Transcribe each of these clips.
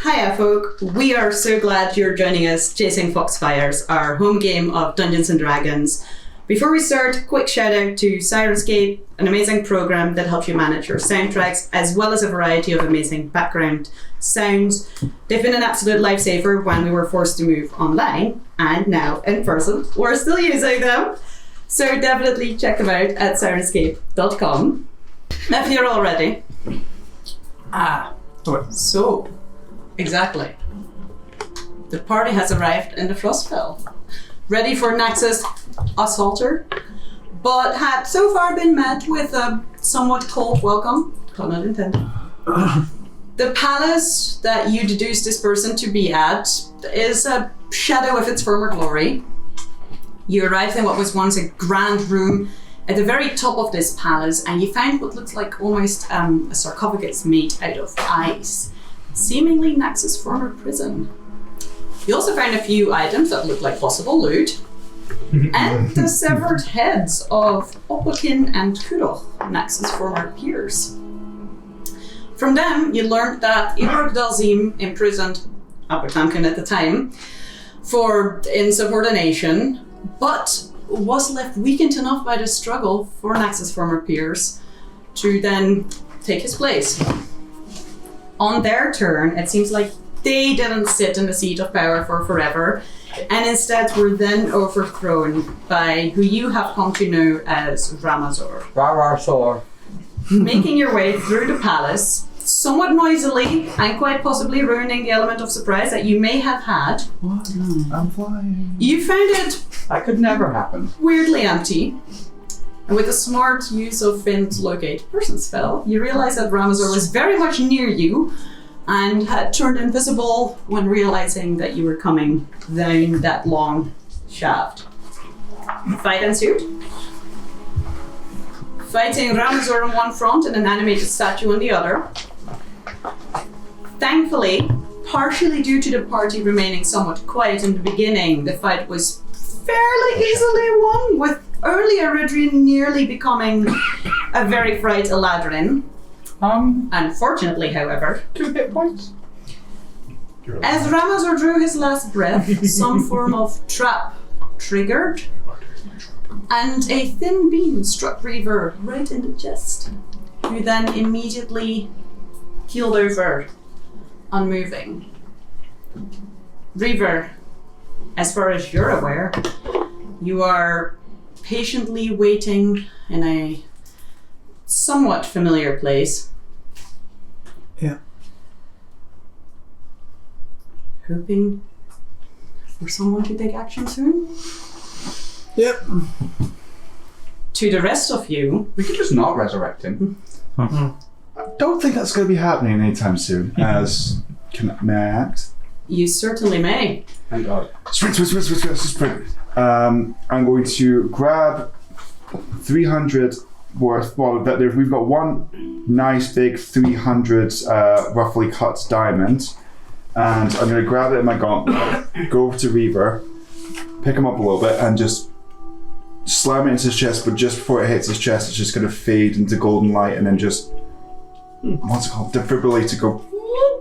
Hiya folk, we are so glad you're joining us chasing Foxfires, our home game of Dungeons & Dragons. Before we start, quick shout out to Syrinscape, an amazing program that helps you manage your soundtracks as well as a variety of amazing background sounds. They've been an absolute lifesaver when we were forced to move online, and now in person. We're still using them, so definitely check them out at Syrinscape.com. If you're all ready. So, exactly. The party has arrived in the Frostfell, ready for Naxx's assaulter, but had so far been met with a somewhat cold welcome, pun not intended. The palace that you deduce this person to be at is a shadow of its former glory. You arrived in what was once a grand room at the very top of this palace, and you find what looks like almost a sarcophagus made out of ice, seemingly Naxx's former prison. You also found a few items that look like possible loot, and the severed heads of Opokin and Kuroch, Naxx's former peers. From them, you learned that Ibrok Dalzim imprisoned Abu Tamkin at the time for insubordination, but was left weakened enough by the struggle for Naxx's former peers to then take his place. On their turn, it seems like they didn't sit in the seat of power for forever, and instead were then overthrown by who you have come to know as Ramazor. Ramazor. Making your way through the palace, somewhat noisily, and quite possibly ruining the element of surprise that you may have had. What? I'm flying. You found it That could never happen. weirdly empty. And with a smart use of Finn's locate person spell, you realize that Ramazor was very much near you and had turned invisible when realizing that you were coming down that long shaft. Fight ensued. Fighting Ramazor on one front and an animated statue on the other. Thankfully, partially due to the party remaining somewhat quiet in the beginning, the fight was fairly easily won, with only Eridrian nearly becoming a very fright Eladrin. Unfortunately, however, 2 hit points. as Ramazor drew his last breath, some form of trap triggered, and a thin beam struck Reaver right in the chest, who then immediately keeled over, unmoving. Reaver, as far as you're aware, you are patiently waiting in a somewhat familiar place. Yeah. Hoping for someone to take action soon. Yep. To the rest of you, We could just not resurrect him. I don't think that's going to be happening anytime soon. May I act? you certainly may. Thank God. Sprint. I'm going to grab 300 worth. Well, we've got one nice big 300 roughly cut diamond, and I'm going to grab it in my gauntlet, go over to Reaver, pick him up a little bit, and just slam it into his chest. But just before it hits his chest, it's just going to fade into golden light, and then just what's it called? Defibrillate to go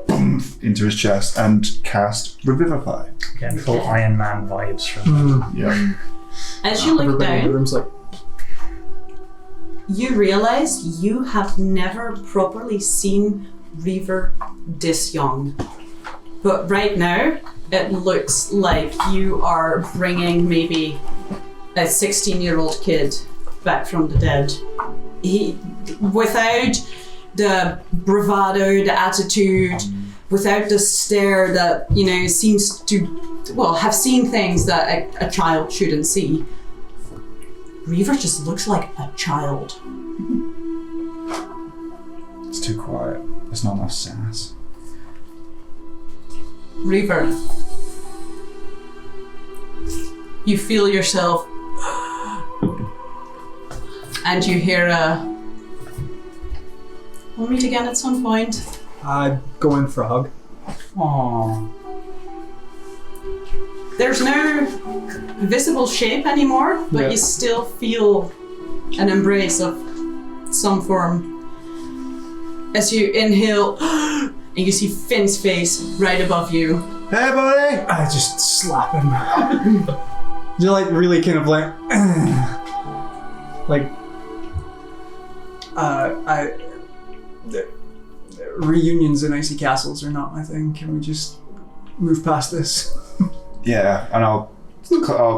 boom into his chest and cast Revivify. Getting full Iron Man vibes from Yeah. As you look Everybody in the down, room's like, you realize you have never properly seen Reaver this young. But right now, it looks like you are bringing maybe a 16-year-old kid back from the dead. He, without the bravado, the attitude, without the stare that, you know, seems to, well, have seen things that a child shouldn't see. Reaver just looks like a child. It's too quiet. There's not enough sass. Reaver, you feel yourself and you hear we'll meet again at some point. I'd go in for a hug. Aww. There's no visible shape anymore, but Yeah. you still feel an embrace of some form as you inhale and you see Finn's face right above you. Hey, buddy! I just slap him. You're like really kind of like, reunions in icy castles are not my thing. Can we just move past this? Yeah, and I'll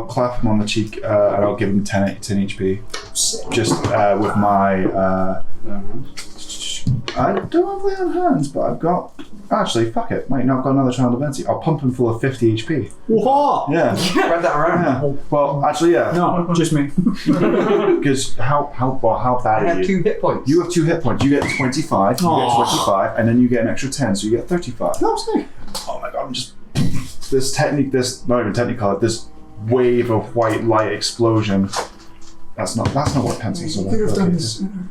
clap him on the cheek and I'll give him 10 HP. Just with my... I don't have lay on hands, but I've got... Actually, fuck it. Wait, no, I've got another Child of Divinity. I'll pump him full of 50 HP. Whoa! Yeah. Spread that around. Yeah. Well, actually, yeah. No, just me. Because how bad I are have you? 2 hit points. You have 2 hit points. You get 25, you get 25, and then you get an extra 10, so you get 35. No, sorry. Oh my god, I'm just... not even technicolor, this wave of white light explosion. That's not what pencils are You like. could have done Okay. this sooner.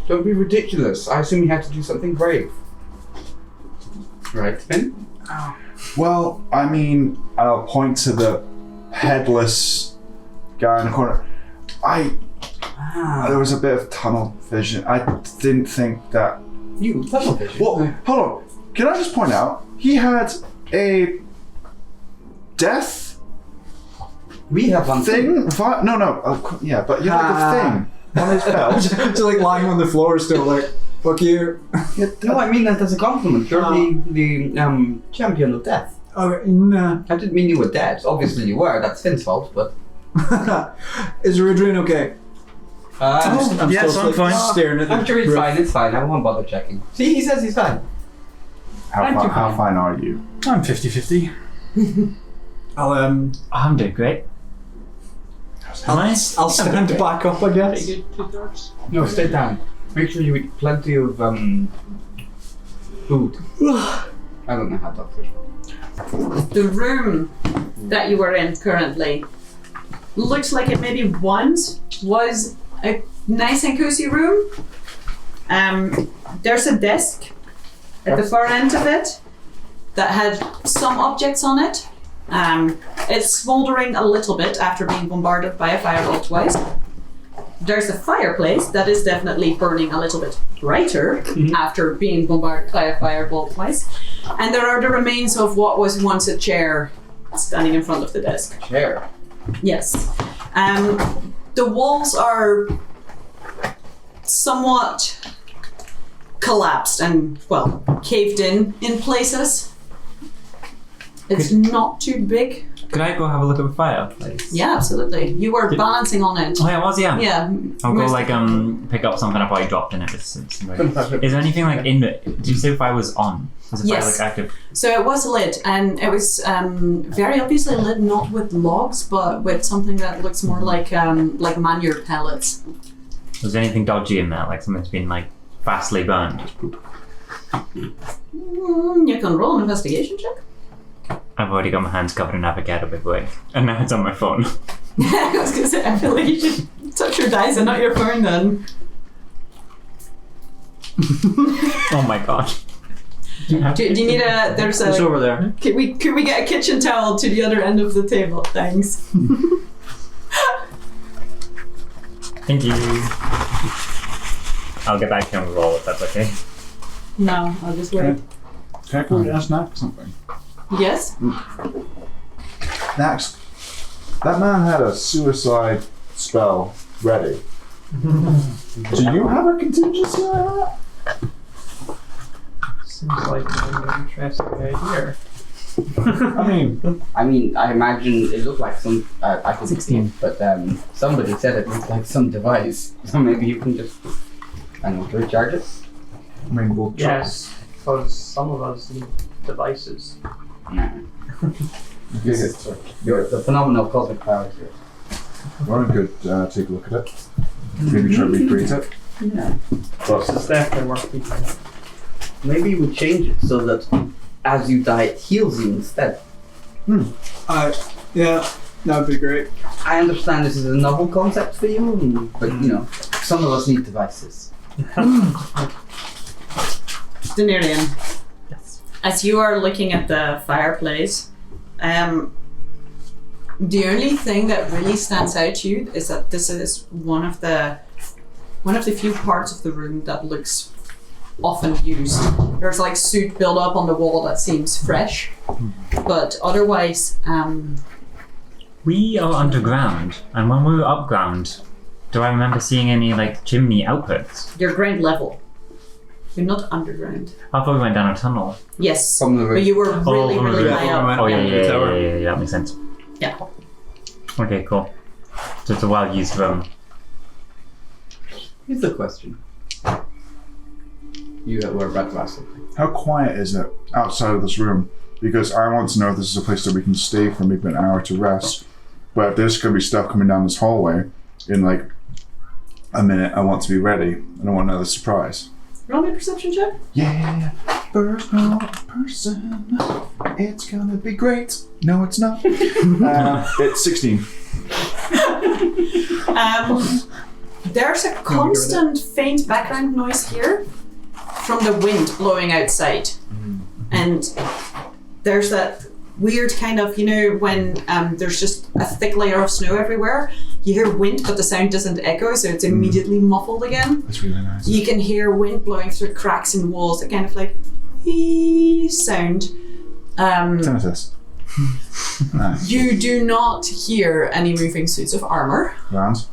Don't be ridiculous. I assume you had to do something brave. Right, Finn? Well, I mean, I'll point to the headless guy in the corner. There was a bit of tunnel vision. I didn't think that... You, tunnel vision. Well, hold on. Can I just point out, he had a death We have one thing? Yeah, but he had like a thing on his belt. Just like lying on the floor still like, fuck you. No, I mean that as a compliment. You're the champion of death. Okay, nah. I didn't mean you were dead. Obviously you were. That's Finn's fault, but... Is Rudrin okay? I'm yes, still, I'm fine. Staring at the I'm sure he's roof. fine. It's fine. I won't bother checking. See, he says he's fine. How fine are you? I'm 50-50. I'll I'm doing great. I'll stand back up, I guess. No, stay down. Make sure you eat plenty of food. I don't know how doctors work. The room that you are in currently looks like it maybe once was a nice and cozy room. There's a desk at the far end of it that had some objects on it. It's smoldering a little bit after being bombarded by a fireball twice. There's a fireplace that is definitely burning a little bit brighter after being bombarded by a fireball twice. And there are the remains of what was once a chair standing in front of the desk. Chair. Yes. The walls are somewhat collapsed and, well, caved in places. It's not too big. Could I go have a look at the fireplace? Yeah, absolutely. You were balancing on it. Oh, yeah, I was, yeah. Yeah. I'll go most- pick up something I've already dropped in it. Is there anything like in it? Did you say the fire was on? Was the Yes. fire like active? So it was lit, and it was very obviously lit not with logs, but with something that looks more like manure pellets. Was there anything dodgy in there? Like something's been like fastly burned? You can roll an investigation check. I've already got my hands covered in avocado before, and now it's on my phone. I was gonna say, I feel like you should touch your dice and not your phone then. Oh my god. Do you need a? There's a. It's over there. Could we get a kitchen towel to the other end of the table? Thanks. Thank you. I'll get back to you and roll if that's okay. No, I'll just wait. Can I go ask Nax something? Yes. Nax, that man had a suicide spell ready. Do you have a contingency like that? Seems like an interesting idea. I mean, I imagine it looked like some. I could 16, but somebody said it looked like some device. So maybe you can just, I don't know, recharge it. we'll try. Yes, because some of us need devices. No. The phenomenal cosmic powers here. Well, good. Take a look at it. Maybe try to recreate it. Yeah. But It's definitely worth keeping. Maybe you would change it so that as you die, it heals you instead. Yeah, that would be great. I understand this is a novel concept for you, but you know, some of us need devices. Denarian. Yes. As you are looking at the fireplace, the only thing that really stands out to you is that this is one of the few parts of the room that looks often used. There's like soot build-up on the wall that seems fresh, but otherwise, We are underground, and when we were upground, do I remember seeing any like chimney outputs? you're ground level. You're not underground. I thought we went down a tunnel. Yes, From the but you were really, from the really roof. high up. Oh yeah, tower. that makes sense. Yeah. Okay, cool. So it's a well-used room. Here's the question. You were Brett Russell. How quiet is it outside of this room? Because I want to know if this is a place that we can stay for maybe an hour to rest. But if there's going to be stuff coming down this hallway in like a minute, I want to be ready. I don't want another surprise. Roll me a perception check. Yeah, first person. It's gonna be great. No, it's not. It's 16. There's a constant faint background noise here from the wind blowing outside. And there's that weird kind of, when there's just a thick layer of snow everywhere, you hear wind but the sound doesn't echo, so it's immediately muffled again. That's really nice. You can hear wind blowing through cracks in walls, a kind of like wee sound. Tinnitus. Nice. You do not hear any moving suits of armor, Round.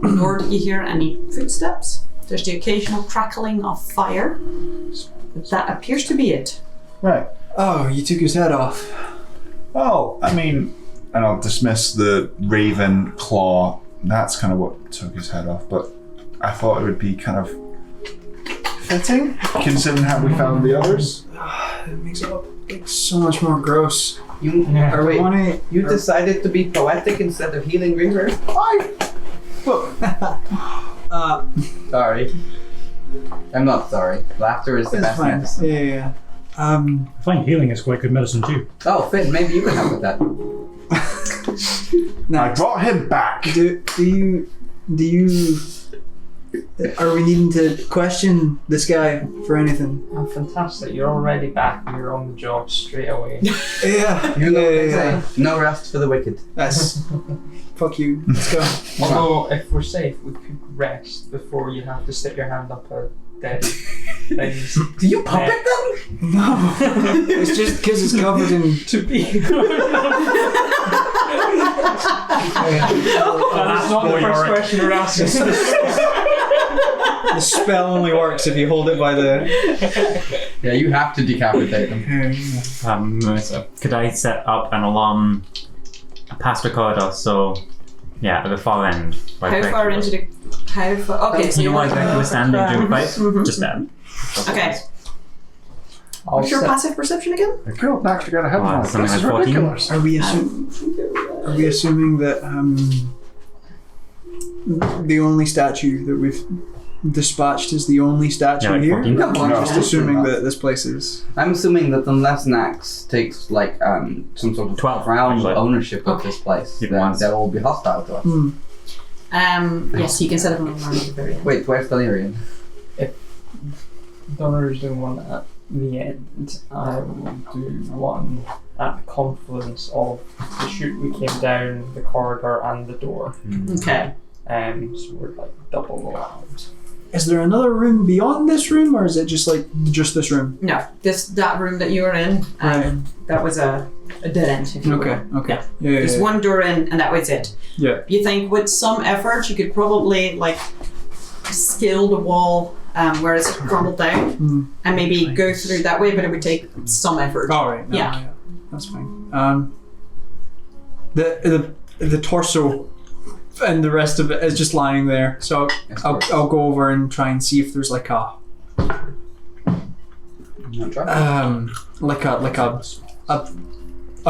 nor do you hear any footsteps. There's the occasional crackling of fire. But that appears to be it. Right. Oh, you took his head off. Oh, I mean, and I'll dismiss the raven claw. That's kind of what took his head off, but I thought it would be kind of fitting, considering how we found the others. It makes it look so much more gross. You You decided to be poetic instead of healing Reaver? Sorry. I'm not sorry. Laughter is the best fine. medicine. Yeah. I find healing is quite good medicine too. Oh, Finn, maybe you can help with that. I brought him back. Do you are we needing to question this guy for anything? Oh, fantastic. You're already back. You're on the job straight away. Yeah. You know what they say. No rest for the wicked. That's fuck you. Let's go. Although, if we're safe, we could rest before you have to stick your hand up a dead things. Do you puppet them? No. It's just because it's covered in To be. That's not the first question we're asking. the spell only works if you hold it by the. Yeah, you have to decapitate them. So could I set up an alarm past the corridor? So, yeah, at the far end. How far into the... How far... Okay, so You you want want to go into a standing doing fight? Mhm. Just there. Okay. What's your passive perception again? The girl actually got a head Oh, on. something This is like 14? ridiculous. Are we assuming that the only statue that we've dispatched is the only statue Yeah, like here? 14. Come on, No. Just assuming that this place is. I'm assuming that unless Nax takes like some sort of 12, crown actually. ownership of Okay. this place, Give then once. they will be hostile to us. Yes, you can set up an alarm at the very end. Wait, where's Delirium? Donner's doing one at the end. I will do one at the confluence of the chute we came down, the corridor, and the door. Okay. So we're like double around. Is there another room beyond this room, or is it just this room? No, that room that you were in, that was a dead end, if you will. Okay. Yeah. Yeah. There's one door in, and that was it. Yeah. You think with some effort, you could probably scale the wall where it's crumbled down, and maybe go through that way, but it would take some effort. All right. No, Yeah. That's fine. The torso and the rest of it is just lying there. So I'll go over and try and see if there's like a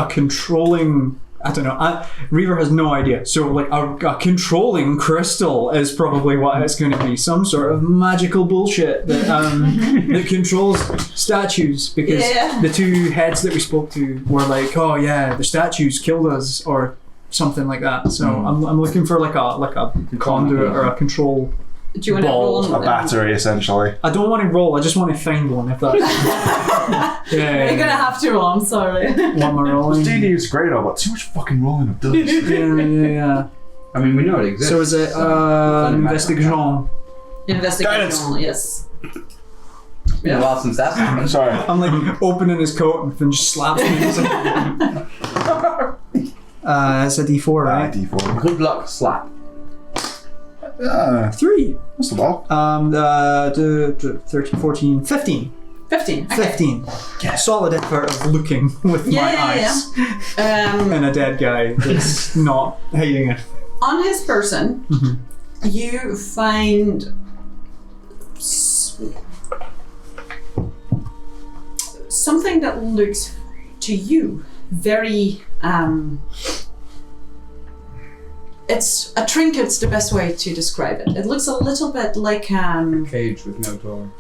controlling. I don't know. Reaver has no idea. So like a controlling crystal is probably what it's going to be. Some sort of magical bullshit that that controls statues, because the two heads that we spoke to were like, oh yeah, the statues killed us or something like that. So I'm looking for like a conduit or a control. Do you want to roll A battery, essentially. I don't want to roll. I just want to find one. If that's You're gonna have to roll. I'm sorry. What am I rolling? D&D is great, all, but too much fucking rolling of dice. Yeah. I mean, we know it exists. So is it doesn't matter. investigation? Investigation. Yes. been a while since that's happened. Sorry. I'm like opening his coat and then just slaps me. It's like, it's a D4, right? D4. Good luck, slap. 3. That's the ball. 13, 14, 15. 15. Okay. 15. Solid effort of looking with my eyes. And a dead guy that's not hiding it. On his person, you find something that looks to you very it's a trinket's the best way to describe it. It looks a little bit like Cage with no door.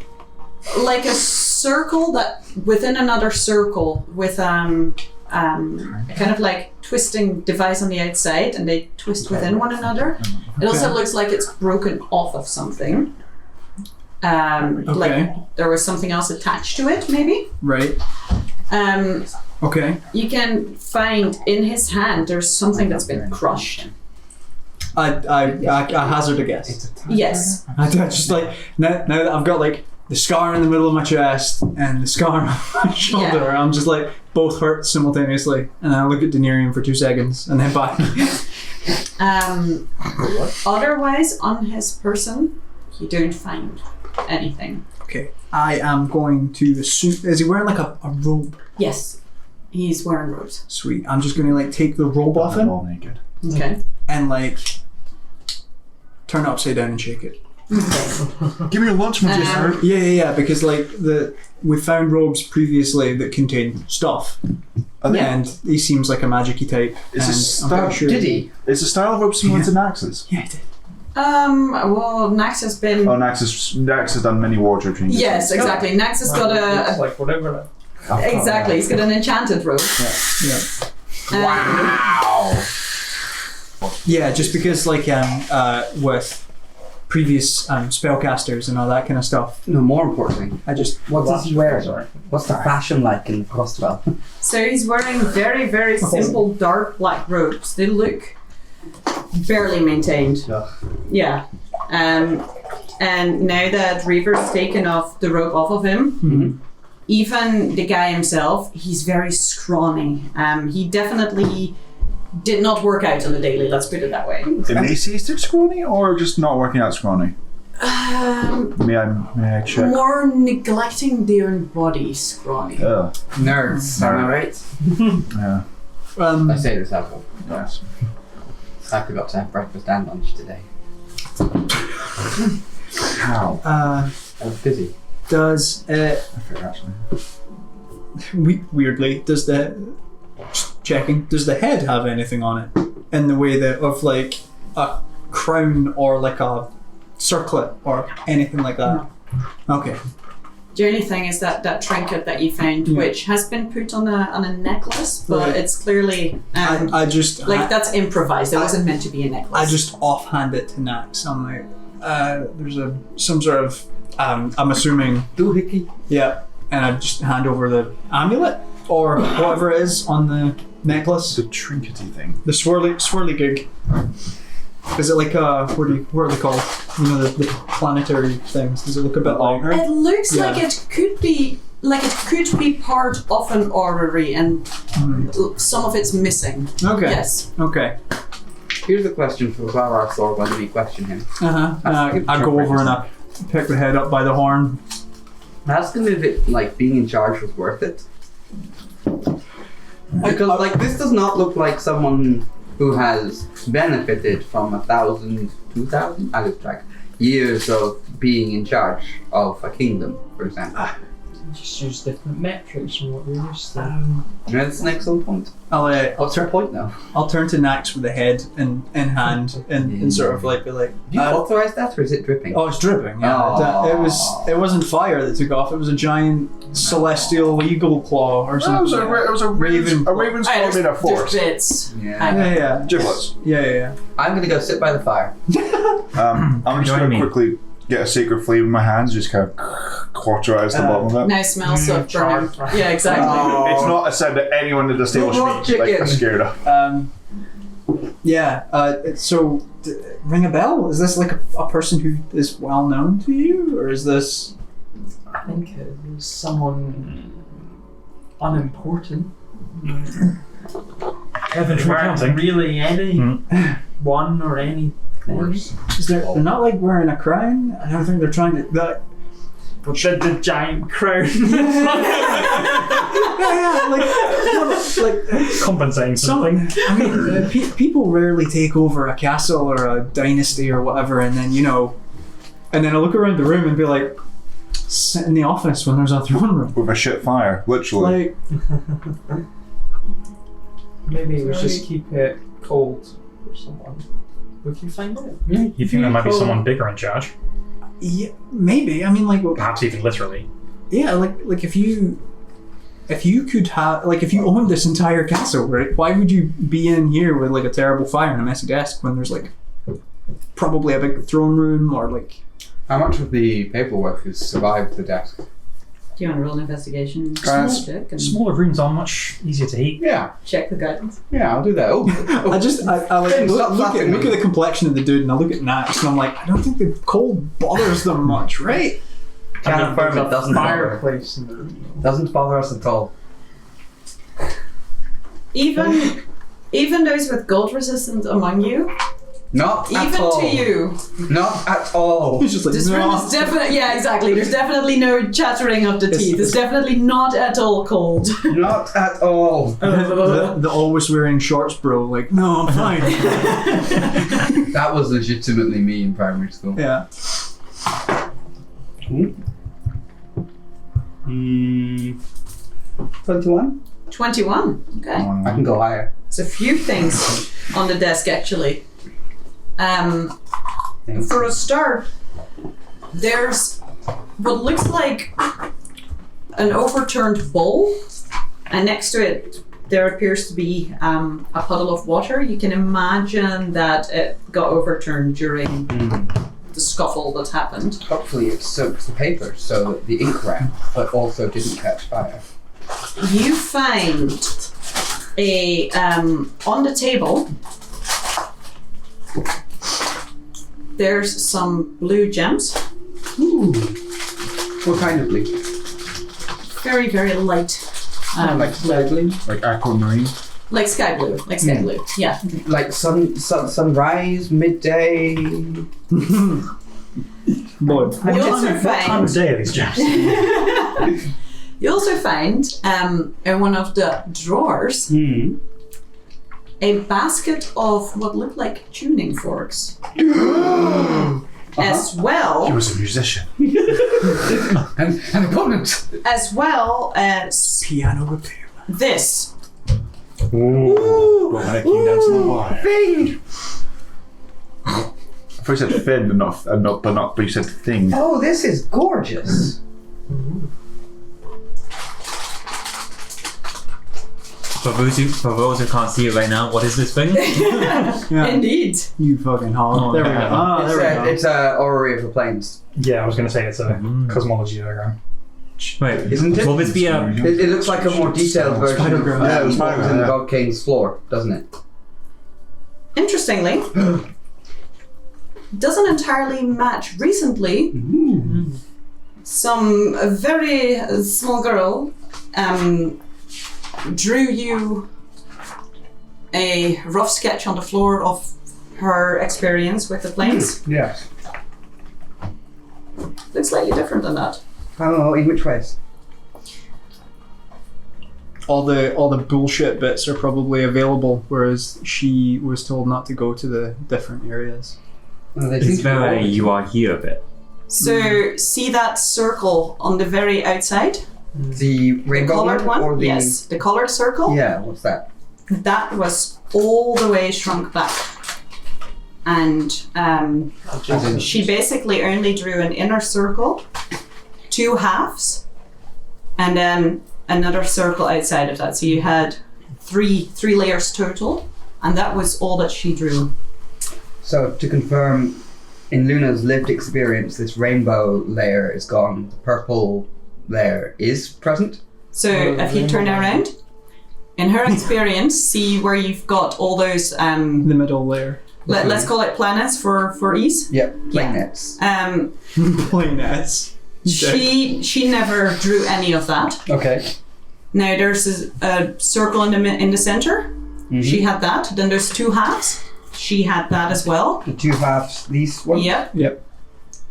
like a circle that within another circle with kind of like twisting device on the outside, and they twist within one another. It also looks like it's broken off of something. Like there was something else attached to it, maybe. Right. Okay. You can find in his hand there's something that's been crushed. I hazard a guess. Yes. I just like now that I've got like the scar in the middle of my chest and the scar on my shoulder, I'm just like both hurt simultaneously, and I look at Denarium for 2 seconds and then back. Otherwise, on his person, you don't find anything. Okay. I am going to assume. Is he wearing like a robe? Yes, he's wearing robes. Sweet. I'm just gonna like take the robe off him All naked. Okay. and like turn it upside down and shake it. Give me your lunch, Magician. Yeah. Because like we found robes previously that contain stuff, and he seems like a magic-y type. Is and this I'm pretty stuff- sure Did he? Is the style of rope similar to Nax's? Yeah, he did. Well, Nax has been. Oh, Nax has done many wardrobe changes. Yes, exactly. Nax has got It's like whatever. exactly. He's got an enchanted robe. Yeah. Wow. Yeah, just because like with previous spellcasters and all that kind of stuff, No, more importantly, I just what does he wear? What's the fashion like in the Frostwell? So he's wearing very, very simple dark black robes. They look barely maintained. Yeah. And now that Reaver's taken off the robe off of him, even the guy himself, he's very scrawny. He definitely did not work out on the daily, let's put it that way. Emaciated scrawny or just not working out scrawny? May I check? More neglecting their own body scrawny. Nerds, am I right? Yeah. I say this out loud. Yes. I forgot to have breakfast and lunch today. How? I was busy. does I forget actually. weirdly does the head have anything on it in the way that of like a crown or like a circlet or anything like that? Okay. The only thing is that trinket that you found, which has been put on a necklace, but it's clearly I just that's improvised. It wasn't meant to be a necklace. I just offhand it to Nax. I'm like, there's some sort of I'm assuming Doohickey. yeah, and I just hand over the amulet or whatever it is on the necklace, The trinkety thing. the swirly gig. Is it like what are they called? You know, the planetary things. Does it look a bit longer? It looks like it could be part of an orrery, and some of it's missing. Okay. Yes. Okay. Here's a question for Ramazor when we question him. I go over and I pick the head up by the horn. Ask him if it, like, being in charge was worth it. Because, like, this does not look like someone who has benefited from 1,000, 2,000, I lose track, years of being in charge of a kingdom, for example. Just use different metrics from what we're used to. That's an excellent point. What's your point now? I'll turn to Nax with the head in hand and sort of like be like. Do you authorize that, or is it dripping? Oh, it's dripping. Yeah, it wasn't fire that took off. It was a giant celestial eagle claw or something. It was a raven. A raven's claw made of force. Bits. Yeah. Giblets. Yeah. I'm gonna go sit by the fire. I'm just Join going me. to quickly get a sacred flame in my hands, just kind of cauterize the bottom of it. Now smells of burning. Yeah, exactly. It's not a sound that anyone at the table Rock should be chicken. scared of. So ring a bell? Is this like a person who is well known to you, or is this? I think it was someone unimportant. Infantry Weren't counting. really any one or any force. Is they're not like wearing a crown? I don't think they're trying to. But the giant crown. like Compensating something. I mean, people rarely take over a castle or a dynasty or whatever, and then and then I look around the room and be like, sit in the office when there's a throne room. With a shit fire, literally. Like, Maybe we should just keep it cold for someone. We can find out. You think there might be someone bigger in charge? yeah, maybe. I mean, like, Perhaps even literally. yeah, like if you could have, like, if you owned this entire castle, right? Why would you be in here with like a terrible fire and a messy desk when there's like probably a big throne room or like. How much of the paperwork has survived the desk? Do you want to roll an investigation check and Smaller rooms are much easier to heat. Yeah, check the guidance? yeah, I'll do that. Oh, I like Finn, look, stop look laughing at the complexion of the dude and I look at Nax and I'm like, I don't think the cold bothers them much, right? Can't confirm it doesn't bother. Fireplace in the room. Doesn't bother us at all. Even those with gold resistance among you, Not at even all. to you, Not at all. He's just like, this room no. is definitely, yeah, exactly. There's definitely no chattering of the teeth. It's definitely not at all cold. Not at all. the always wearing shorts bro, like, no, I'm fine. That was legitimately me in primary school. Yeah. 21? 21. Okay. I can go higher. There's a few things on the desk actually. For a start, there's what looks like an overturned bowl, and next to it there appears to be a puddle of water. You can imagine that it got overturned during the scuffle that happened. Hopefully it soaks the paper so that the ink ran, but also didn't catch fire. You find on the table there's some blue gems. Ooh. What kind of blue? Very, very light. Like sky blue? Like aquamarine. Like sky blue. Like sky blue. Yeah. Like sunrise, midday. Boy. You also What time find of day are these gems? you also find in one of the drawers a basket of what look like tuning forks. As well He was a musician. and an opponent. as well as Piano repair. this. But when it came down to the wire. Thing! I thought you said Finn, but you said thing. Oh, this is gorgeous. For those who can't see it right now, what is this thing? Yeah. Indeed. You fucking hog. Oh, There we go. yeah. Ah, there we go. It's a orrery of the plains. Yeah, I was going to say it's a cosmology diagram. Wait, Isn't it? will this be a... It looks like a more detailed version of Spider-Gram. Yeah, it was what was Spider-Gram, in the yeah. God King's floor, doesn't it? Interestingly, doesn't entirely match recently. Some very small girl drew you a rough sketch on the floor of her experience with the planes. Yes. Looks slightly different than that. Oh, in which ways? All the bullshit bits are probably available, whereas she was told not to go to the different areas. Well, they It's seem to be very all- you are here bit. So see that circle on the very outside? The The rainbow colored one? or the Yes, the colored circle. Yeah, what's that? That was all the way shrunk back. And As in, she basically only drew an inner circle, 2 halves, and then another circle outside of that. So you had three layers total, and that was all that she drew. so to confirm, in Luna's lived experience, this rainbow layer is gone. The purple layer is present. So if you turn around, in her experience, see where you've got all those, The middle layer. let's call it planets for ease. Yep, planets. Planets. She never drew any of that. Okay. Now there's a circle in the center. Mm-hmm. She had that. Then there's 2 halves. She had that as well. The 2 halves, these ones? Yep.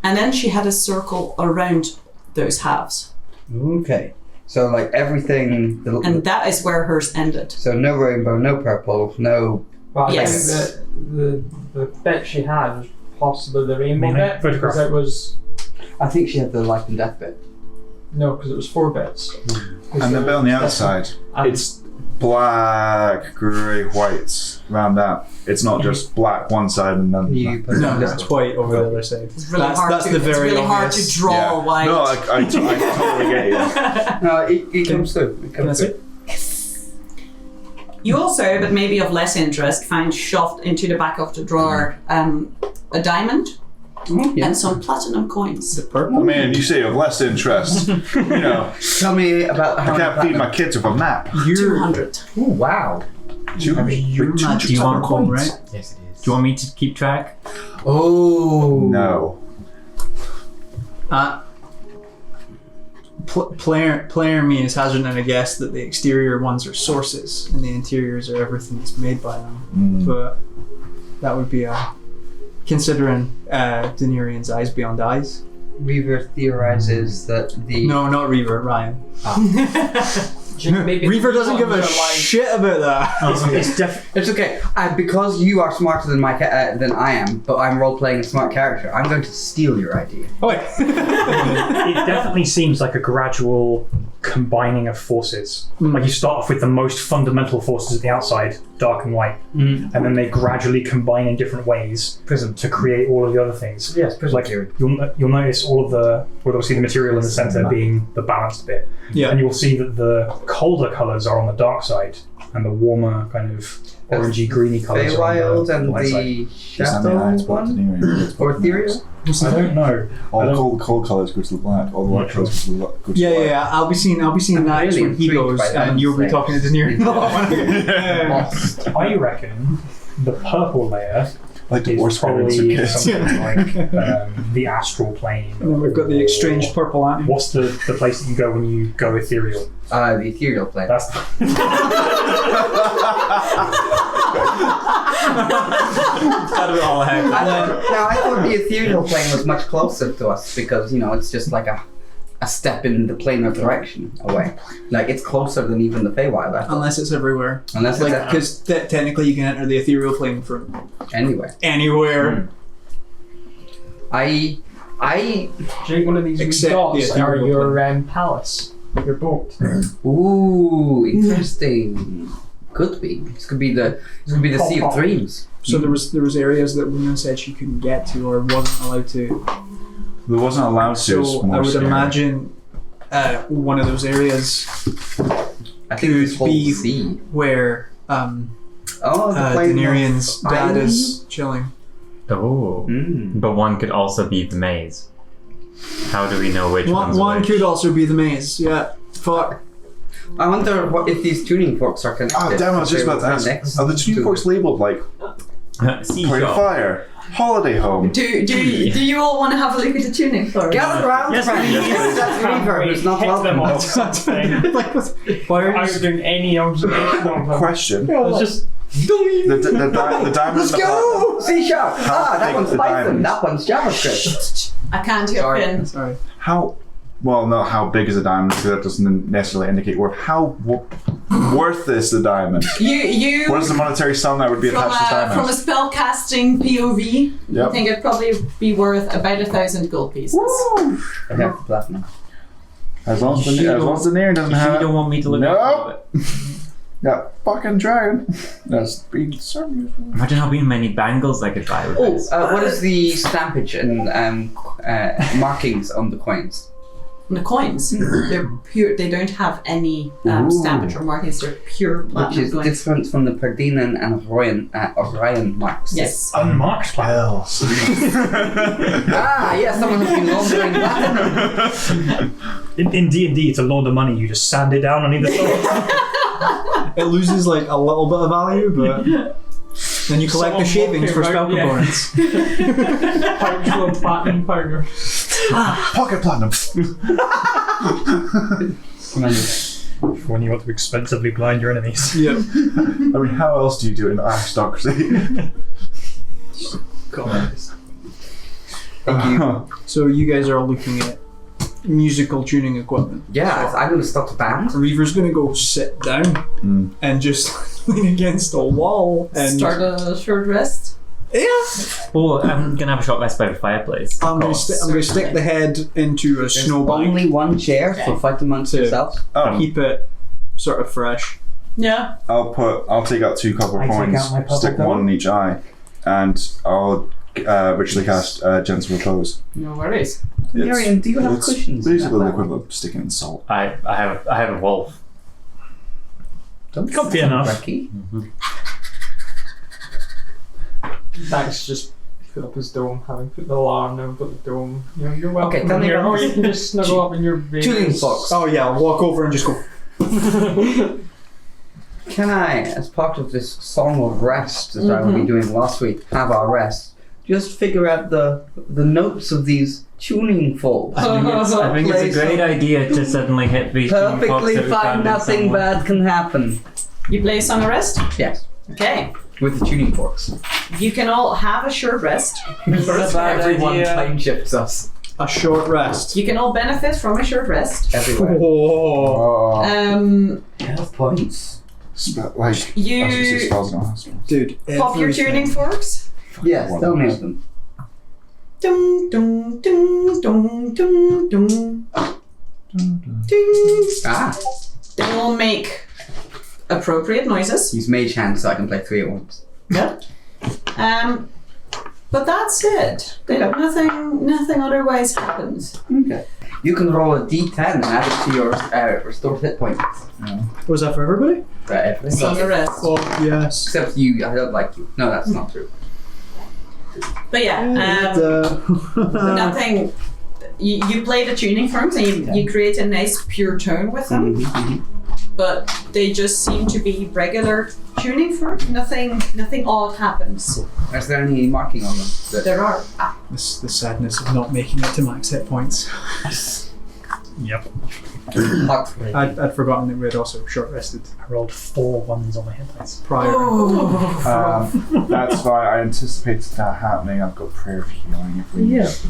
And then she had a circle around those halves. Okay. So like everything... And that is where hers ended. So no rainbow, no purple, no... Well, I Yes. think the bit she had was possibly the rainbow Meaning bit, because photograph. it was... I think she had the life and death bit. No, because it was 4 bits. And the bit on the outside, And- it's black, grey, white around that. It's not just black one side and then. You put No, this it's one. white over the other side. It's really hard that's to, the very it's really hard obvious. to draw white. No, I totally get you. No, it comes through. It Can I comes see? through. You also, but maybe of less interest, find shoved into the back of the drawer a diamond Yeah. and some platinum coins. The purple. I mean, you say of less interest. You know, Tell me about how I can't many feed my kids with a map. You're 200. Ooh, wow. your magic Do you want coin, right? Yes, it is. Do you want me to keep track? Oh. No. Player me is hazarding a guess that the exterior ones are sources and the interiors are everything that's made by them. But that would be considering Daenerys' eyes beyond eyes. Reaver theorizes that the... No, not Reaver, Ryan. Maybe Reaver doesn't give a ones are like- shit about that. It's definitely. It's okay. Because you are smarter than than I am, but I'm role-playing a smart character, I'm going to steal your idea. Oh, wait. It definitely seems like a gradual combining of forces. Like you start off with the most fundamental forces at the outside, dark and light, and then they gradually combine in different ways to create all of the other things. Yes, prism Like theory. you'll notice all of the, well, obviously the material in the center being the balanced bit, Yeah. and you'll see that the colder colors are on the dark side, and the warmer kind of orangey greeny colors are Feywild on and the light side. the Does that mean I Shadow export one? Daenerys? Or Ethereal? I don't know. All the cold colours go to the black, all the white colours go to the Yeah, white. yeah. I'll be seeing that really when he intrigued goes, by that and you'll be thing. talking to Daenerys. Lost. I reckon the purple layer Like the is worst parents of probably kids. something like the astral plane. And then we've got the exchanged purple ant. What's the place that you go when you go ethereal? The Ethereal plane. That's all ahead. Now, I thought the Ethereal plane was much closer to us because, it's just like a step in the planar direction away. Like, it's closer than even the Feywild, I thought. Unless it's everywhere. Unless it's Because technically you can enter the ethereal plane from anywhere. anywhere. I Do you think one of these wee Except the dots are ethereal your palace, your boat? Ooh, interesting. Could be. This could be the Sea of Dreams. So there was areas that Luna said she couldn't get to or wasn't allowed to. There wasn't allowed to. So I would imagine one of those areas I think this could whole be sea. where Oh, the plane Daenerys' of dad Island? is chilling. Oh. Mm. But one could also be the maze. How do we know which one's One which? could also be the maze. Yeah. Fuck. I wonder if these tuning forks are connected. Oh, damn, I was just about to ask. Are the tuning forks labelled like Sea Point of shop. Fire, Holiday Home? Do you all want to have a look at the tuning fork? Gather round, Yes, friends. please. That's Reaver, who's not Hit them welcome. on something. Like, why are Without you doing any observation of them. Question. It's just The diamond. Let's go! C sharp. That big one's the Python. diamonds? That one's JavaScript. I can't hear Sorry. pin. Sorry. How? Well, not how big is a diamond, because that doesn't necessarily indicate worth. How worth is the diamond? You What is the monetary sum that would be from attached to a diamonds? spell casting POV, I Yep. think it'd probably be worth about 1,000 gold pieces. I have the platinum. As long as the Nair doesn't You have don't want me to look No. at it. that fucking dragon. That's been served. Imagine how many bangles I could buy with Oh, this. what is the stampage and markings on the coins? And the coins, they're pure. They don't have any stampage or markings. They're pure Which platinum is coins. different from the Perdinan and Orion marks. Yes. unmarked platinum. Yes, someone has been laundering platinum. In D&D, it's a load of money. You just sand it down on either side. It loses like a little bit of value, but then you collect the Someone shavings for walking spell around, yeah. components. pouch full of platinum powder. Pocket platinum. When you want to expensively blind your enemies. Yep. I mean, how else do you do it in aristocracy? God. Thank you. So you guys are all looking at musical tuning equipment. Yeah, I'm going to start the band. Reaver's gonna go sit down and just lean against a wall and Start a short rest. Yeah. Oh, I'm gonna have a short rest by the fireplace. I'm gonna stick the head into a There's snowbank only one chair, so fight amongst To- yourselves. keep it sort of fresh. Yeah. I'll take out 2 copper I take coins, out my purple stick coin. one in each eye, and I'll ritually cast Gentle Repose. No worries. Miriam, do you have It's cushions? basically the Yeah. equivalent of sticking in salt. I have a wolf. Don't Comfy sound enough. wrecky. Dax just put up his dome, having put the alarm down, put the dome. You're welcome. Okay, tell me here. about Or you can just snuggle up in your bed. Tuning forks. Oh yeah, I'll walk over and just go. Can I, as part of this song of rest that I will be doing last week, have our rest, just figure out the notes of these tuning forks? I think it's a great idea to suddenly hit these Perfectly fine, nothing bad can happen. You play Song of Rest? Yes, Okay. with the tuning forks. You can all have a short rest. Everyone time shifts us. A short rest. You can all benefit from a short rest. Everywhere. Oh, Health points. Like, as we say, You spells in our hospital. dude. pop your everything. tuning forks. Yes, tell me of them. Dum dum dum dum dum dum. Ding. Ah, They will make appropriate noises. use mage hand so I can play 3 at once. Yeah. But that's it. Nothing otherwise happens. Okay. You can roll a d10 and add it to your restored hit points. Was that for everybody? For everything. Song of Rest. Oh yes. Except you, I don't like you. No, that's not true. But yeah, nothing. You play the tuning forks and you create a nice pure tone with them, but they just seem to be regular tuning forks. Nothing odd happens. Is there any marking on them? There are. The sadness of not making it to max hit points. Yep. I'd forgotten that we had also short rested I rolled 4 ones on my hit dice. prior. That's why I anticipated that happening. I've got prayer of healing if we need it.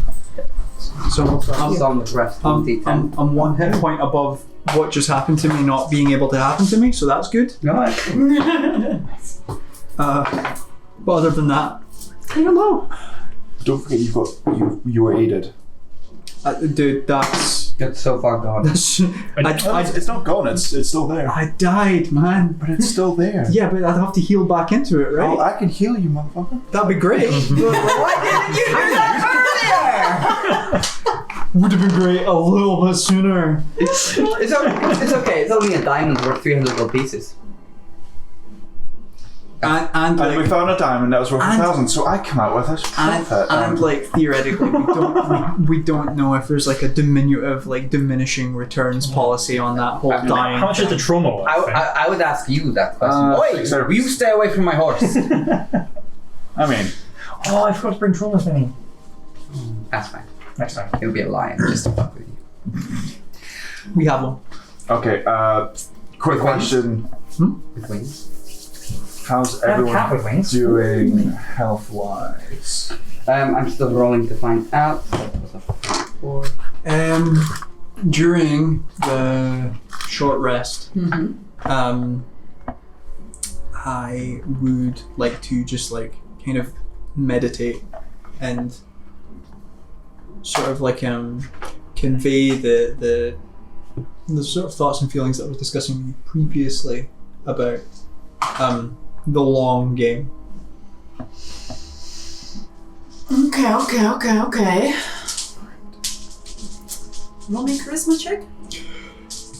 So Song of Rest on d10. I'm 1 hit point above what just happened to me not being able to happen to me, so that's good. No, But other than that, I don't know. Don't forget you were aided. Dude, that's it's so far gone. It's not gone. It's still there. I died, man. But it's still there. Yeah, but I'd have to heal back into it, right? Oh, I can heal you, motherfucker. That'd be great. Why didn't you do that earlier? Would have been great a little bit sooner. It's okay. It's only a diamond worth 300 gold pieces. And And we found a diamond that was worth 1,000, so I come out with a profit. and like theoretically, we don't know if there's like a diminutive, like diminishing returns policy on that whole dying. How much is the trauma worth? I would ask you that question. Oi, 600. you stay away from my horse. I mean, Oh, I forgot to bring trauma with me. That's fine. Next time. It'll be a lion just to fuck with you. We have one. okay, quick question. With wings. How's I have a cat with everyone wings. doing health-wise? I'm still rolling to find out. That was a 4. During the short rest, I would like to just like kind of meditate and sort of like convey the sort of thoughts and feelings that I was discussing with you previously about the long game. Okay. Want me charisma check?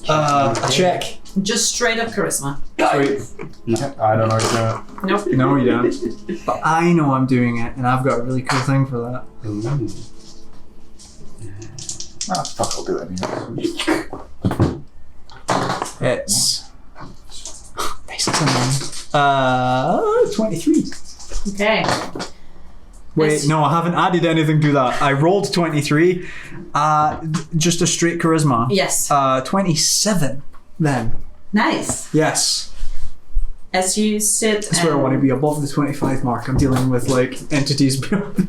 A check. Just straight up charisma. Sweet. I don't know what to Nope. No, you don't. But I know I'm doing it, and I've got a really cool thing for that. fuck, I'll do it anyway. It's nice and 23. Okay. Wait, Yes. no, I haven't added anything to that. I rolled 23. Just a straight charisma. Yes. 27 then. Nice. Yes. As you sit That's where I want to be, above the 25 mark. I'm dealing with like entities beyond.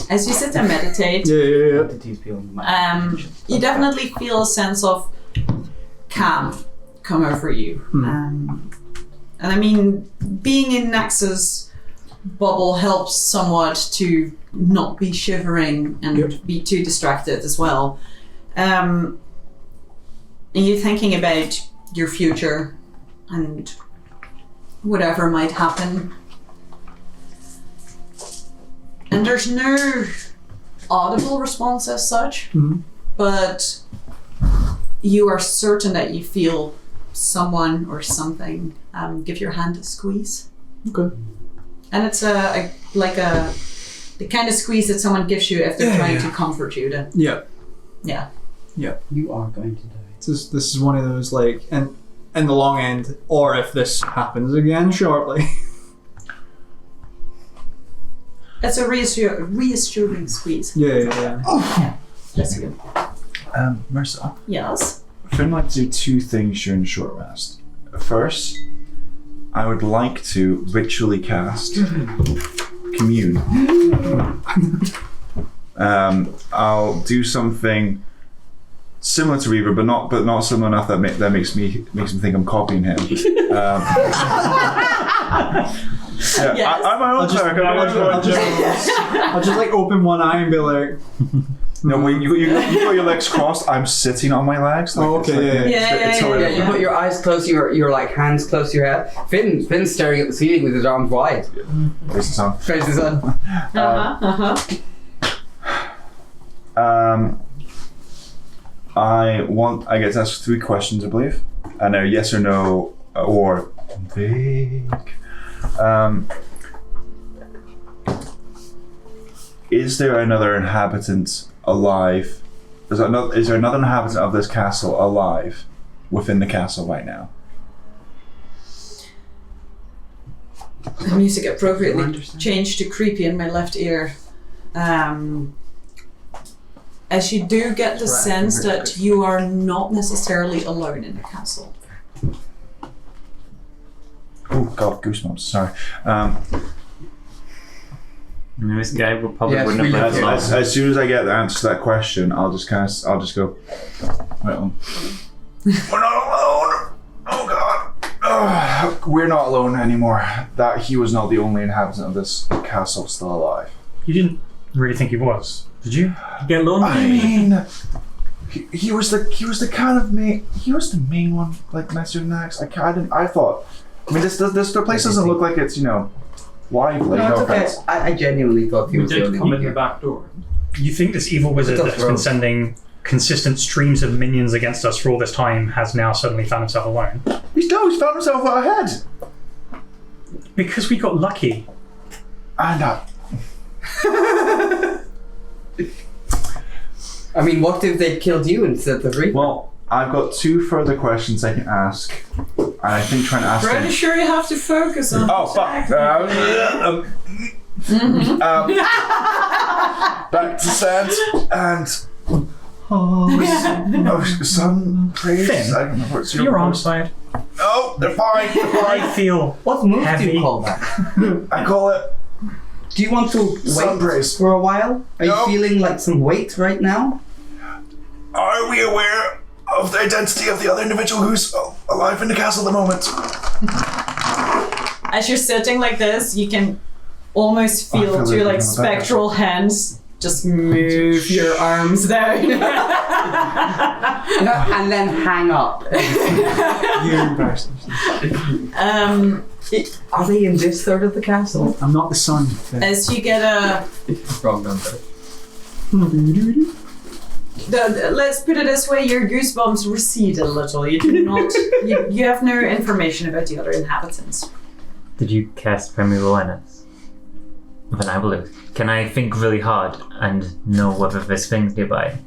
as you sit and meditate, Yeah. Entities beyond my you definitely feel a sense of calm come over you. And I mean, being in Nexus bubble helps somewhat to not be shivering and be too distracted as well. And you're thinking about your future and whatever might happen. And there's no audible response as such, but you are certain that you feel someone or something give your hand a squeeze. Okay. And it's the kind of squeeze that someone gives you if they're trying to comfort you. Yeah. Yeah. You are going to die. This is one of those like, and in the long end, or if this happens again shortly. It's a reassuring squeeze. Yeah. That's good. Mercer, Yes. Finn would like to do two things during the short rest. First, I would like to ritually cast Commune. I'll do something similar to Reaver, but not similar enough that makes me think I'm copying him. Yeah, Yes. I'm my own cleric. I'll just like open one eye and be like, No, when you got your legs crossed, I'm sitting on my legs. Like, Oh, okay, it's like, yeah. it's sort of- You put your eyes close, your like hands close to your head. Finn's staring at the ceiling with his arms wide. Where's the sun? Praise the sun. I get to ask 3 questions, I believe, and they're yes or no or vague. Is there another inhabitant alive? Is there another inhabitant of this castle alive within the castle right now? The music appropriately changed to creepy in my left ear. As you do get the sense that you are not necessarily alone in the castle. Oh God, goosebumps! Sorry. This guy will probably Yes, wouldn't have lived long. As soon as I get the answer to that question, I'll just go. Right on. We're not alone. Oh God. We're not alone anymore. That he was not the only inhabitant of this castle still alive. You didn't really think he was, did you? Get lonely. I mean, he was the kind of main. He was the main one, like Master Nax. I thought. I mean, this place doesn't look like it's lively. No, it's okay. offense. I genuinely thought he We was the did only come one in the here. back door. You think this evil wizard It's a that's been throw. sending consistent streams of minions against us for all this time has now suddenly found himself alone? He's found himself out ahead. Because we got lucky. And I mean, what if they killed you instead of Reaper? well, I've got 2 further questions I can ask, and I think trying to ask them. Pretty sure you have to focus on. Oh fuck! Back to sand and sun praise. Finn, I don't know what's Your arm side. No, they're fine. They're I fine. feel What move do heavy. you call that? I call it Do you want to sun wait praise. for a while? Are No. you feeling like some weight right now? Are we aware of the identity of the other individual who's alive in the castle at the moment? As you're sitting like this, you can almost I feel feel two like like I'm spectral hands just move your arms down. And then hang up. you embarrassed Are they in this third of the castle? I'm not the sun. As you get a Wrong number. let's put it this way, your goosebumps recede a little. You do not you have no information about the other inhabitants. Did you cast Primeval Awareness? Then I will. Can I think really hard and know whether there's things nearby?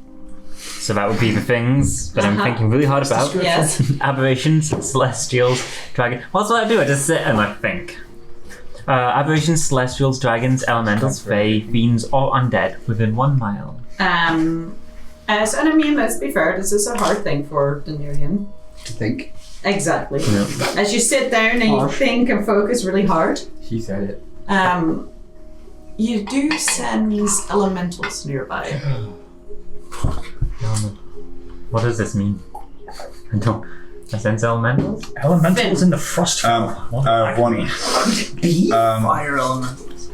So that would be the things that I'm thinking really hard about. Yes. Aberrations, celestials, dragon. What's what I do? I just sit and I think. Aberrations, celestials, dragons, elementals, fae, fiends, or undead within 1 mile. And I mean, let's be fair, this is a hard thing for Daenerys. To think. Exactly. Yeah. As you sit down and you think and focus really hard, She said it. you do sense elementals nearby. What does this mean? I sense elementals? Elementals in the Frostfell. One. Fire elementals.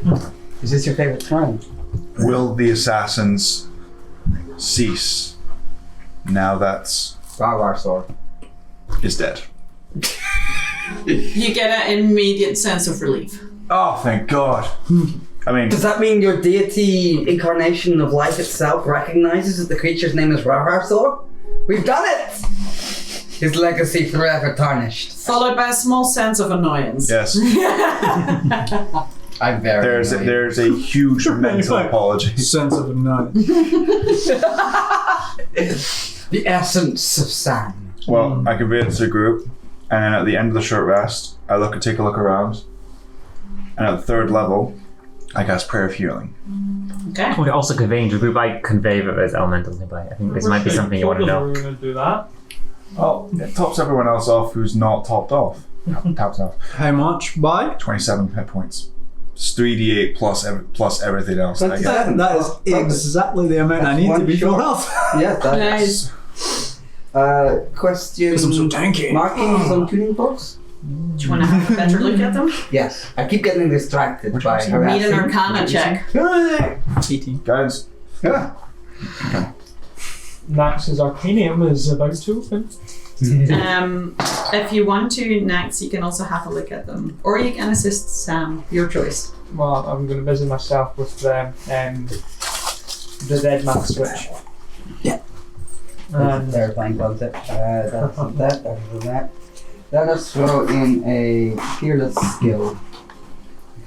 Is this your favorite time? Will the assassins cease now that Ramazor is dead? You get an immediate sense of relief. Oh, thank God. I mean, Does that mean your deity incarnation of life itself recognizes that the creature's name is Ramazor? We've done it! His legacy forever tarnished. Followed by a small sense of annoyance. yes. I'm very annoyed. There's a huge mental apology. Sense of annoyance. The essence of Sam. Well, I convey it to the group, and then at the end of the short rest, I take a look around, and at the 3rd level, I cast Prayer of Healing. Okay. We're also conveying to the group. I convey that there's elementals nearby. I think this might be something you want to know. We're going to do that. Oh, it tops everyone else off who's not topped off. Topped off. How much? By? 27 hit points. It's 3d8 plus everything else. I get. That is exactly the amount I need to be full health. Yeah, that Nice. question. Because I'm so tanky. Markings on tuning forks? Do you want to have a better look at them? Yes. I keep getting distracted by Need harassing. an Arcana check. 18. Guys, Yeah. Nax's Arcanium is about to open. If you want to, Nax, you can also have a look at them. Or you can assist Sam. Your choice. Well, I'm going to busy myself with the Dead Man switch. Yeah. And Terrifying concept. That. Let us throw in a fearless skill.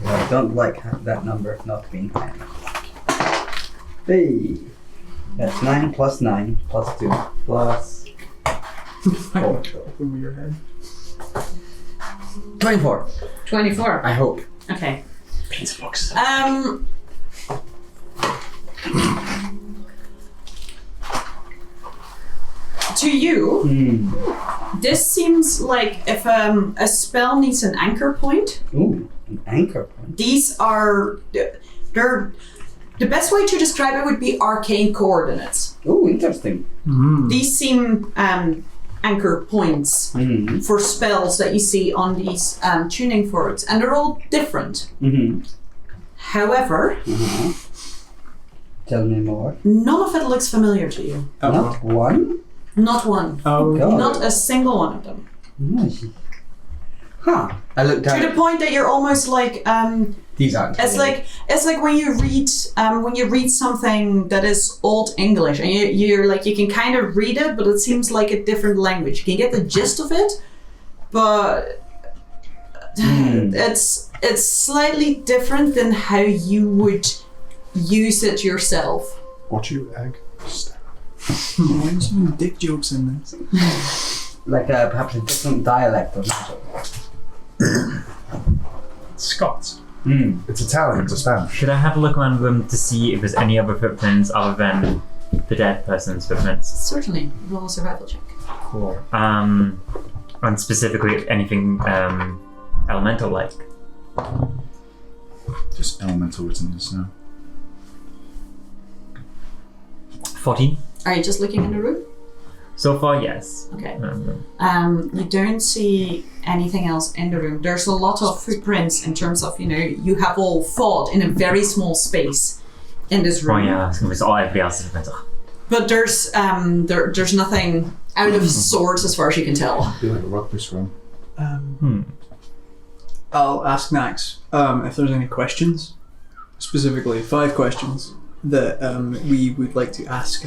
I don't like that number not being high enough. Hey! That's 9 plus 9 plus 2 plus 4. Over your head. 24. 24. I hope. Okay. Pizza box. To you, this seems like if a spell needs an anchor point, Ooh, an anchor point. these are they're the best way to describe it would be arcane coordinates. Ooh, interesting. These seem anchor points for spells that you see on these tuning forks, and they're all different. However, Tell me more. none of it looks familiar to you. Not one? Not one. Oh, God. Not a single one of them. Huh. I looked To the at point that you're almost like these aren't. it's like when you read something that is Old English and you're like you can kind of read it, but it seems like a different language. You can get the gist of it, but it's slightly different than how you would use it yourself. watch you, egg. Why are so many dick jokes in this? like perhaps a different dialect or something. Scots. It's Italian, it's Spanish. Should I have a look around the room to see if there's any other footprints other than the dead person's footprints? Certainly, roll a survival check. Cool. And specifically anything elemental like. Just elemental written in the snow. 14. Are you just looking in the room? So far, yes. Okay. You don't see anything else in the room. There's a lot of footprints in terms of, you have all fought in a very small space in this Oh room. yeah, it's all everybody else's footprints. But there's nothing out of sorts as far as you can tell. I feel like a rugby scrum. I'll ask Nax if there's any questions, specifically 5 questions that we would like to ask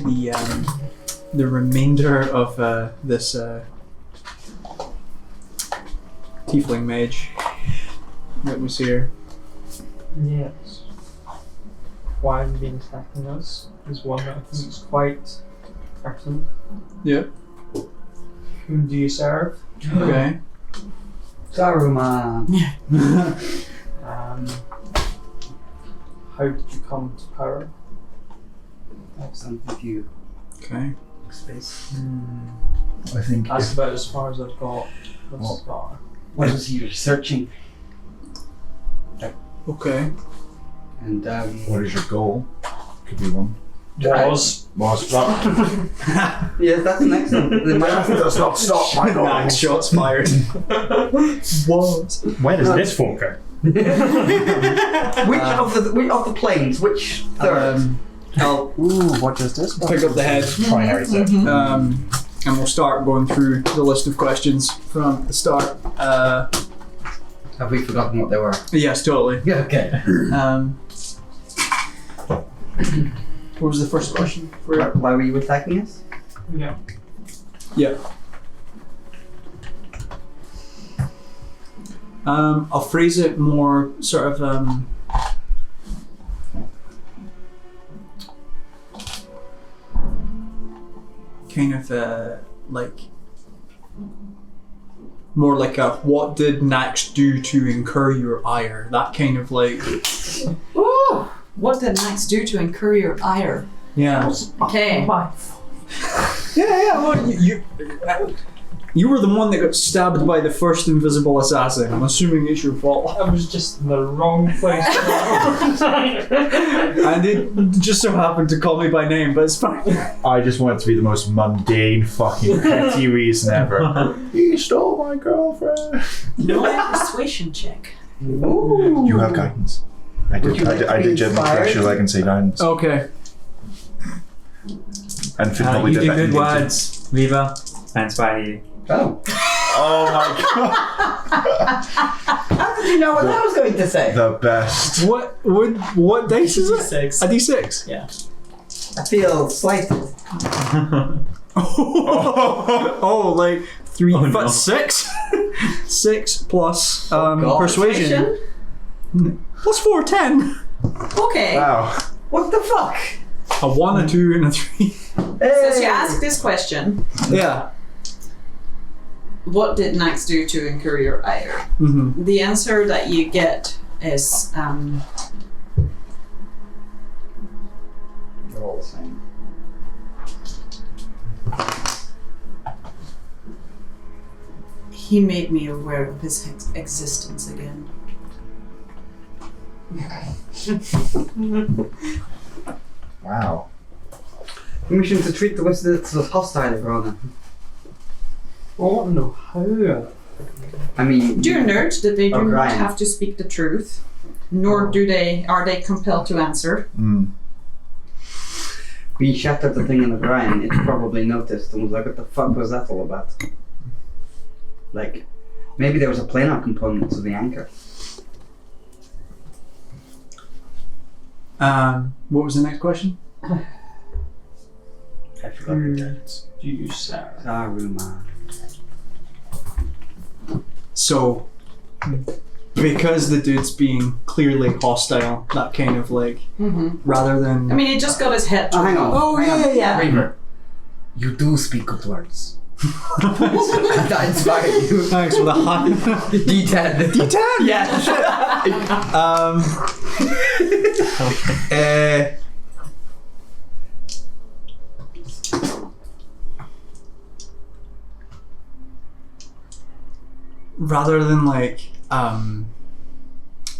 the remainder of this tiefling mage that was here. Yes. Why I'm being attacking us is one that I think is quite pertinent. Yeah. Whom do you serve? Okay. Saruman. How did you come to Pyre? Something with you. Okay. Space. I think That's about as far as I've got thus Well- far. What was he researching? Okay. And what is your goal? Could be one. Was. yes, that's an excellent. Does not stop my Nice shots fired. Was. Where does this fork go? Which of the planes? Which third? I'll Ooh, what does this? pick up the head. Primary set. And we'll start going through the list of questions from the start. Have we forgotten what they were? Yes, totally. Yeah. Okay. What was the first question? Why were you attacking us? Yeah. Yeah. I'll phrase it more sort of kind of like more like a what did Nax do to incur your ire? That kind of like Ooh, what did Max do to incur your ire? yeah. Okay. Yeah, well, you were the one that got stabbed by the first invisible assassin. I'm assuming it's your fault. I was just in the wrong place. And it just so happened to call me by name, but it's fine. I just want it to be the most mundane, fucking petty reason ever. You stole my girlfriend. No persuasion check. Ooh. You have guidance. I Would you like to be did gently inspired? press your leg and say guidance. Okay. And Finn probably You did do that good in the words, Riva. I inspire you. Oh. Oh my How did you know what I was going to say? god. The best. What dice is it? Six. A D6. Yeah. I feel slighted. Oh, like 3 Oh, foot no. 6? 6 plus God. persuasion. Plus 4, 10. Okay. Wow. What the fuck? A 1, a 2, and a 3. Since you asked this question, Yeah. what did Nax do to incur your ire? Mm-hmm. The answer that you get is They're all the same. he made me aware of his existence again. Wow. Permission to treat the wizards as hostile, Your Honor. Oh no, how? I mean, Do note that they do not O'Brien. have to speak the truth, nor are they compelled to answer. Mm. we shattered the thing in the Brian. It probably noticed and was like, "What the fuck was that all about?" Like, maybe there was a planar component to the anchor. What was the next question? I forgot the words. Do you, Sarah? Saruman. So, because the dude's being clearly hostile, that kind of like, rather than. I mean, he just got his head. Oh, hang on. Oh, hang on. yeah. Reaver, you do speak good words. That inspired you. Thanks for the high. D10. D10? Yeah. Rather than like,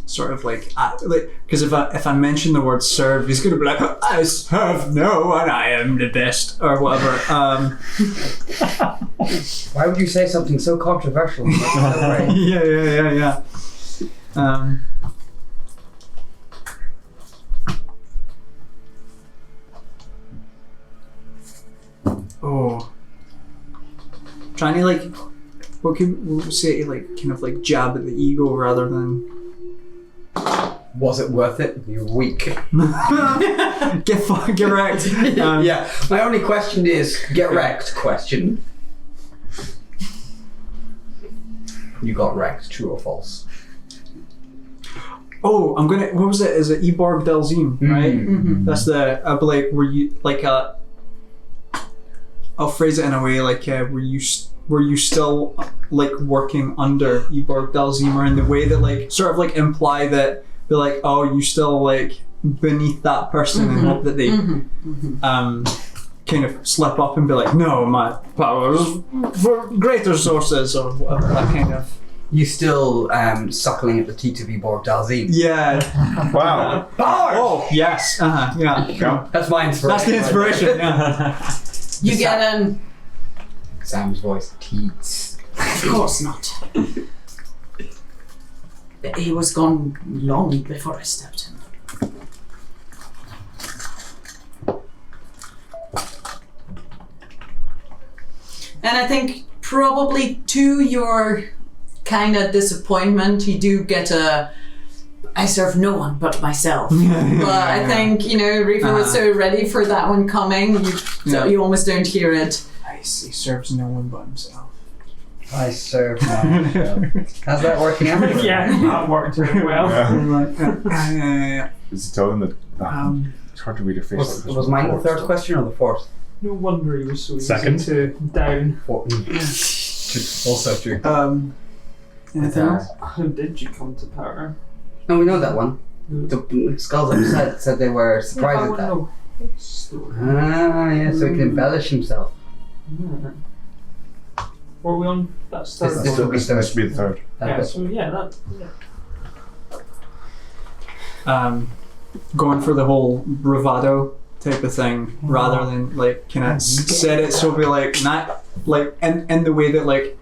sort of like, because if I mention the word serve, he's gonna be like, I serve no one, I am the best, or whatever. Why would you say something so controversial? That's no way. Yeah. Trying to like, what could we say, like kind of like jab at the ego rather than Was it worth it? You're weak. get wrecked. Yeah. My only question is, get wrecked question. You got wrecked, true or false? Oh, I'm gonna. What was it? Is it Eborg Delzim, right? Mm-hmm. That's the. I'll be like, were you like I'll phrase it in a way like, were you were you still like working under Eborg Dalzimar in the way that like sort of like imply that they're like, oh, you still like beneath that person and hope that they kind of slip up and be like, no, my powers for greater sources or whatever, that kind of. You still suckling at the teat of Eborg Dalzim. Yeah. Wow. Power! Oh, yes. Yeah. That's my inspiration. That's the inspiration, yeah. You get an. Sam's voice. Teats. Of course not. He was gone long before I stabbed him. And I think probably to your kind of disappointment, you do get a I serve no one but myself. But I think, Reaper was so ready for that one coming, you almost don't hear it. He serves no one but himself. I serve myself. How's that working out? Yeah, that worked really well. Is he telling that? It's hard to read your face. Was mine the third question or the fourth? No wonder he was so Second. easy to down. Also true. Anything else? How did you come to power? No, we know that one. The Skulls Upset said they were surprised at that. Ah, yeah, so he can embellish himself. Were we on? That's third. This will be This must be the third. Yeah, so yeah, Going for the whole bravado type of thing rather than like kind of said it so be like not like in the way that like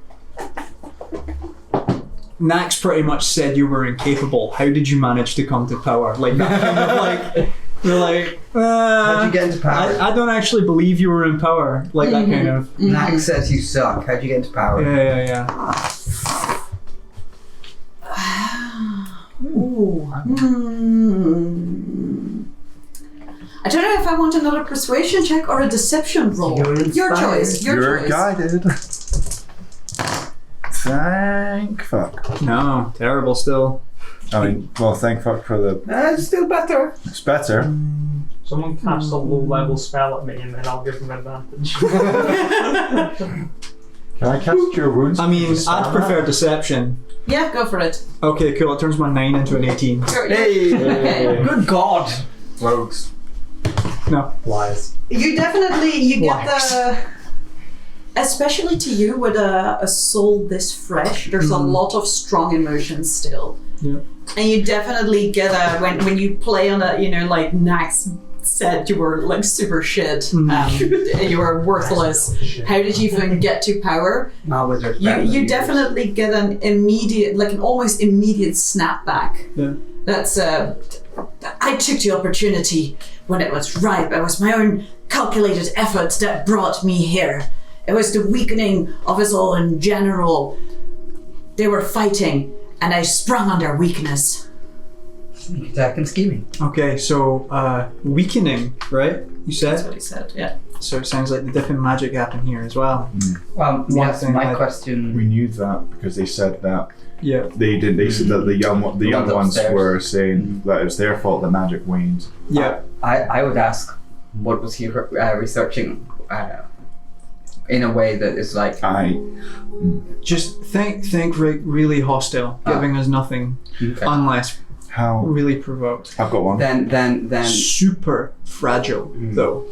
Nax pretty much said you were incapable. How did you manage to come to power? Like that kind of like you're like How'd you get into power? I don't actually believe you were in power. Like that kind of Nax says you suck. How'd you get into power? yeah. Ooh. I don't know if I want another persuasion check or a deception roll. Your choice. You're guided. Thank fuck. No, terrible still. I mean, well, thank fuck for the. It's still better. It's better. Someone cast a low-level spell at me, and then I'll give them advantage. Can I cast Cure Wounds? I mean, I'd prefer deception. Yeah, go for it. Okay, cool. It turns my 9 into an 18. Okay. Good God. Rogues. No. Lies. You definitely get the. Especially to you with a soul this fresh, there's a lot of strong emotions still. Yeah. And you definitely get a when you play on a like Nax said you were like super shit, you were worthless. How did you even get to power? My wizard's You definitely get an immediate, like an almost immediate snapback. Yeah. That's I took the opportunity when it was ripe. It was my own calculated efforts that brought me here. It was the weakening of us all in general. They were fighting, and I sprung on their weakness. Sneak attack and scheming. Okay, so weakening, right? You That's said? what he said, yeah. So it sounds like the different magic happened here as well. Well, One yes, thing my I- question. We knew that because they said that Yeah. they did. They said that the young ones upstairs. were saying that it was their fault that magic waned. Yeah. I would ask, what was he researching in a way that is like. Just think really hostile, giving us nothing Okay. unless How? really provoked. I've got one. Then. Super fragile, though.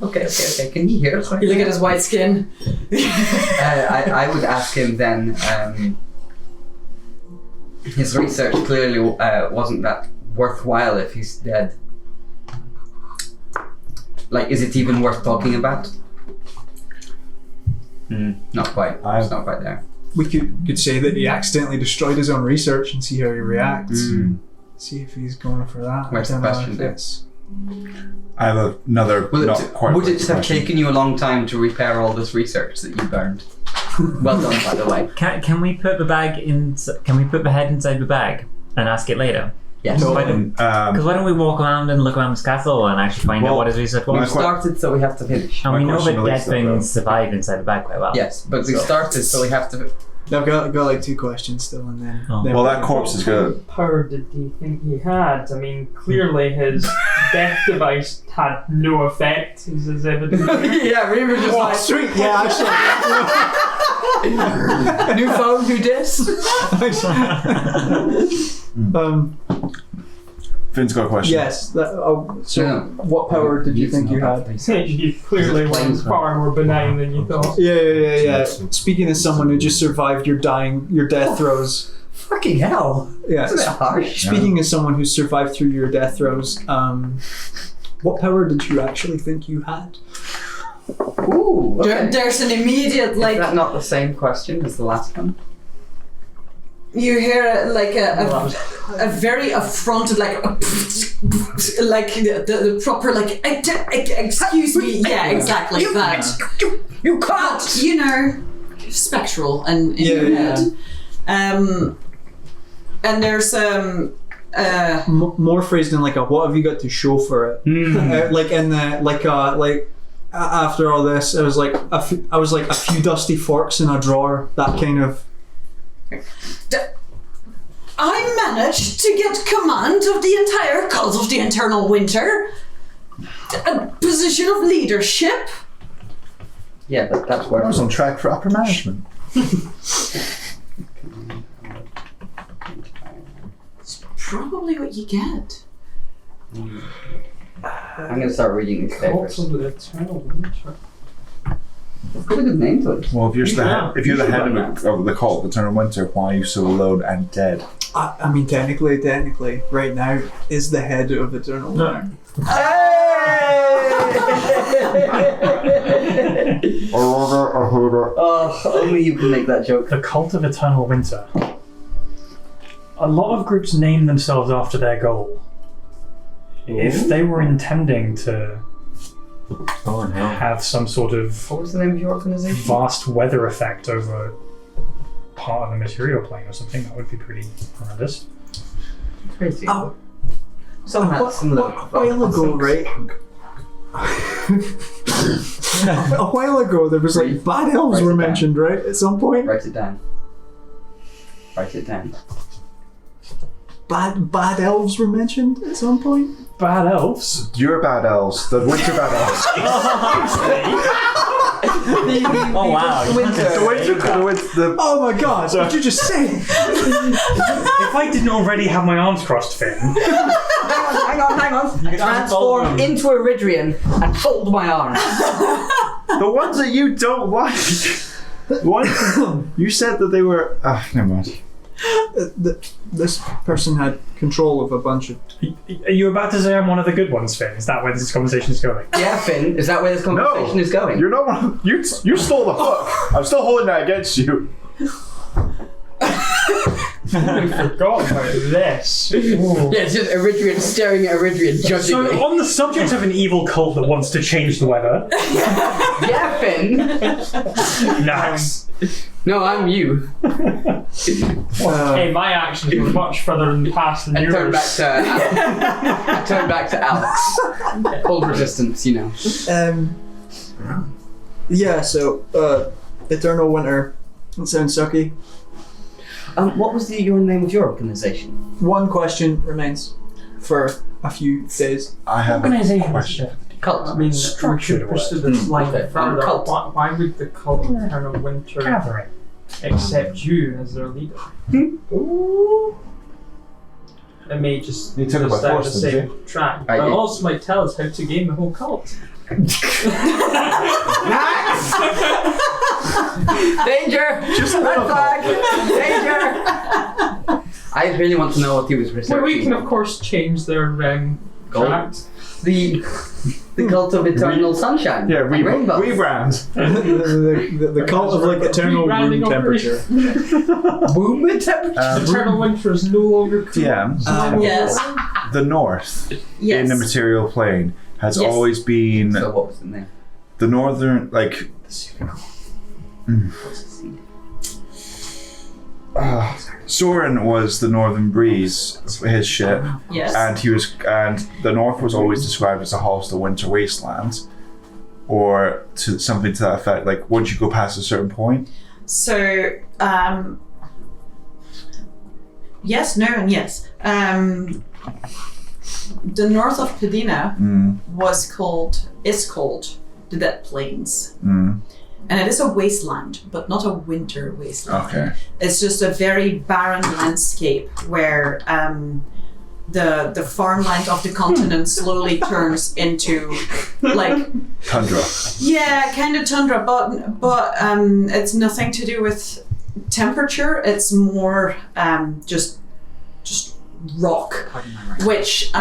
Okay. Can you hear us? You look at his white skin. I would ask him then. His research clearly wasn't that worthwhile if he's dead. Like, is it even worth talking about? Not quite. It's not quite there. We could say that he accidentally destroyed his own research and see how he reacts. See if he's going for that. Where's I don't the know question if there? it's- I have another. Would not it quite. have taken you a long time to repair all this research that you burned? Well done, by the way. Can we put the bag in? Can we put the head inside the bag and ask it later? Yes. No. Because why don't we walk around and look around this castle and actually find out what his research We was? started, so we have to finish. And we My know question that dead relates to that, things survive inside the bag quite well. Yes, but we started, so we have to I've got like 2 questions still, and then. Oh. then Well, we that can- corpse is good. What power did he think he had? I mean, clearly his death device had no effect, as is evident. Yeah, Reaver just Oh, like sweet! Yeah, actually. new phone, new disc. Finn's got a question. Yes. So, No. what power did you think you had? You clearly were far more benign than you thought. Yeah. Speaking as someone who just survived your death throes. Fucking hell. Yeah. That's a bit harsh. Speaking as someone who survived through your death throes, what power did you actually think you had? Ooh. Okay. There's an immediate Is like that not the same question as the last one? you hear like a very affronted like the proper like excuse me, yeah, exactly that. You can't. But you know, spectral and in your head. And there's More phrased in like a what have you got to show for it? Like in the after all this, I was like a few dusty forks in a drawer. That kind of. I managed to get command of the entire cult of the Eternal Winter. A position of leadership. Yeah, but that's I where was on track for upper management. It's probably what you get. I'm gonna start reading these papers. Cult of the Eternal Winter. It's got a good name to it. Well, if you're the head of the cult of Eternal Winter, why are you so alone and dead? I mean, technically, right now is the head of Eternal Winter. Oh, only you can make that joke. The Cult of Eternal Winter. A lot of groups name themselves after their goal. If they were intending to Oh no. have some sort of What was the name of your organization? vast weather effect over part of the material plane or something, that would be pretty horrendous. Crazy. Oh. Some had similar. A while ago, right? A while ago, there was like bad elves Write were it down. mentioned, right? At some point, Write it down. Write it down. bad elves were mentioned at some point. Bad elves? You're bad elves. The winter bad elves. Oh wow. the winter. Oh my god! What did you just say? If I didn't already have my arms crossed, Finn. Hang on. Transform into a Ridrian and fold my arms. The ones that you don't like. You said that they were. Never mind. This person had control of a bunch of. Are you about to say I'm one of the good ones, Finn? Is that where this conversation is going? Yeah, Finn, is that where this conversation is going? You're not one. You stole the hook. I'm still holding that against you. I forgot about this. Ooh. Yeah, it's just Eridrian staring at Eridrian So, judgingly. on the subject of an evil cult that wants to change the weather, Yeah, Finn. nice. No, I'm you. Hey, my actions were much further in the past than I yours. turn back to Alex. Cold resistance, you know. Yeah. So, Eternal Winter. That sounds sucky. What was your name of your organization? One question remains for a few days. I have a Organisation. question. Cult. I mean, we Structured should pursue this line Okay, further. cult. Why would the cult of Eternal Winter Gathering. accept you as their leader? It may just You took it by down force, the didn't same track, I but it did. also might tell us how to game the whole cult. Danger! Just a Red little flag! Danger! I really want to know what he was researching. Well, we can of course change their Gold. tract. The cult of eternal sunshine. Yeah, and rainbows. rebrand. the cult of like eternal room Rebranding temperature. Boom temperature. Eternal Winter is no longer cool. DM. Yes. The north Yes. in the material plane has Yes. always been So what was the name? the northern, like. Soren was the northern breeze, his ship, Yes. and the north was always described as a hostile winter wasteland, or something to that effect. Like once you go past a certain point, So Yes, no, and yes. The north of Padina is called the Dead Plains. And it is a wasteland, but not a winter wasteland. Okay. It's just a very barren landscape where the farmland of the continent slowly turns into like Tundra. yeah, kind of tundra, but it's nothing to do with temperature. It's more just rock, which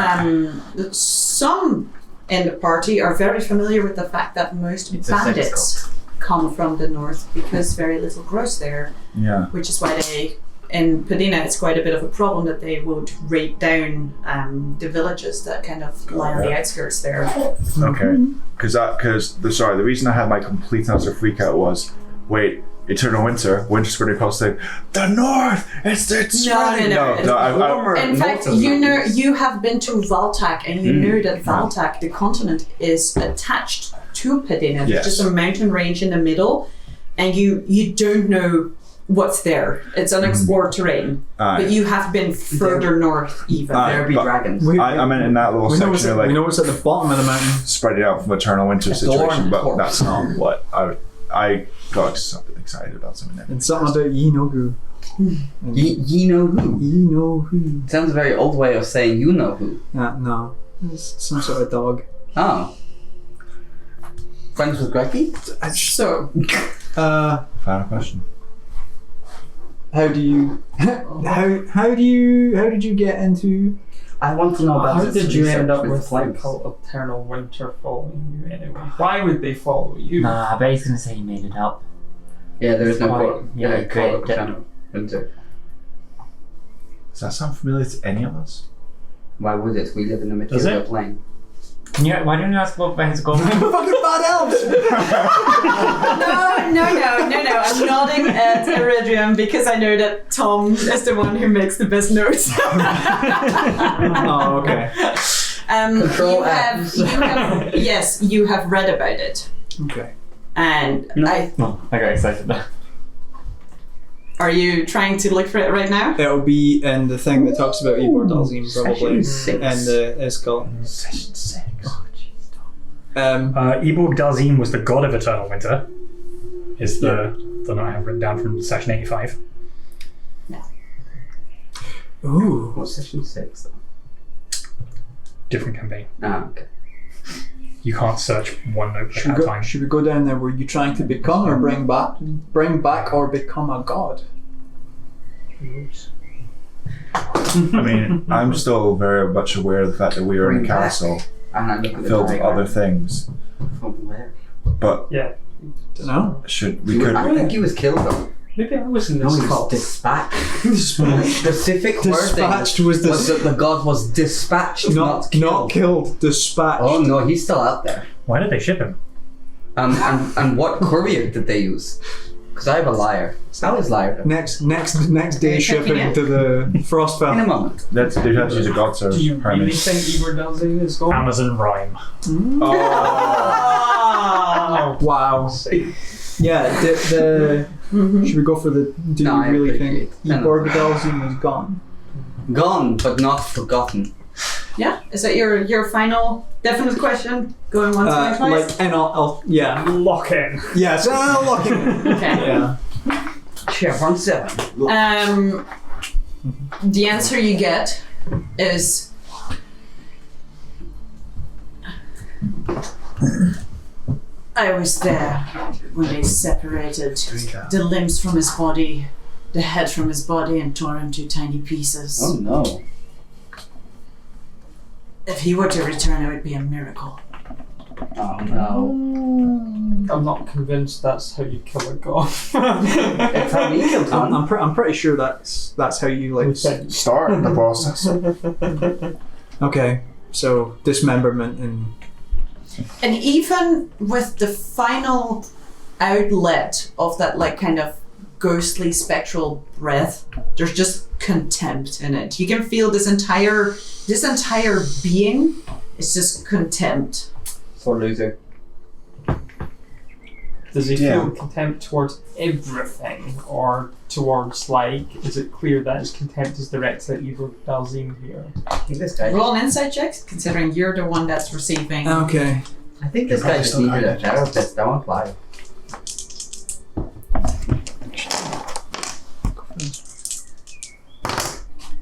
some in the party are very familiar with the fact that most bandits come from the north because very little grows there. Yeah. Which is why in Padina it's quite a bit of a problem that they would raid down the villages that kind of lie on the outskirts there. Okay. Because the reason I had my complete and utter freak out was, wait, Eternal Winter's going to be close to the north. It's No. In fact, you have been to Valtak, and you know that Valtak, the continent, is attached to Padina. Yes. There's just a mountain range in the middle, and you don't know what's there. It's unexplored terrain, but you have been further north even. There be dragons. I meant in that little section, we know what's at the bottom of the mountain. Spread it out from Eternal Winter situation, but corpse. that's not what I got something excited about something. And something about ye know who. Ye know who? Ye know who. Sounds a very old way of saying you know who. No. It's some sort of dog. Oh. Friends with Greggy? So, Final question. How do you how did you get into I want to know about How this did you end research up with flames. like cult Eternal Winter following you anyway? Why would they follow you? Nah, I bet he's gonna say he made it up. Yeah, there is no Quite- quote. yeah, Call of great. Eternal Winter. Does that sound familiar to any of us? Why would it? We live in a Does material it? plane. Why don't you ask what his goal? fucking bad elves? no. I'm nodding at Iridium because I know that Tom is the one who makes the best notes. Oh, okay. Control yes, you have read about it. Okay. And No. I got excited now. Are you trying to look for it right now? It'll be in the thing that talks about Ebor Dalzim probably. Session 6. And the Iskal. Session 6. Eborg Dalzim was the god of eternal winter. Is the note I have written down from session 85. Ooh. What's session 6 though? Different campaign. Ah, okay. You can't search one notebook at a time. Should we go down there? Were you trying to become or bring back or become a god? I mean, I'm still very much aware of the fact that we are in a Bring back. castle And I look at the filled with diagram. other things. From where? But Yeah. Dunno. we could. I don't think he was killed though. Maybe I was in No, this he was cult. dispatched. Specific wording Dispatched was that the god was dispatched, not killed. Not killed. Dispatched. Oh no, he's still out there. Why did they ship him? And what courier did they use? Because I have a liar. How is liar done? Next day you checking shipping it? to the In a Frostfell. moment. They've had to use a god service. Do you really apparently. think Ebor Dalzim is gone? Amazon rhyme. Oh. Wow. Yeah. Should we go for the? Do No, I you really appreciate think it. Ebor Dalzim is gone? Gone, but not forgotten. Yeah? Is that your final definite question? Going once or twice? And I'll yeah. Lock in. Yes, I'll lock it. Okay. Yeah. Chevron 7. The answer you get is I was there when they separated the limbs from his body, the head from his body, and tore him to tiny pieces. Oh no. If he were to return, it would be a miracle. Oh no. I'm not convinced that's how you kill a god. It's how we killed him. I'm pretty sure that's how you like. Start the process. Okay, so dismemberment and And even with the final outlet of that like kind of ghostly spectral breath, there's just contempt in it. You can feel this entire being is just contempt. For loser. Does he Yeah. feel contempt towards everything, or towards is it clear that his contempt is directed at Ibor Dalzim here? I think this guy. Roll an insight check, considering you're the one that's receiving. Okay. I think this guy just needed a therapist. I won't lie.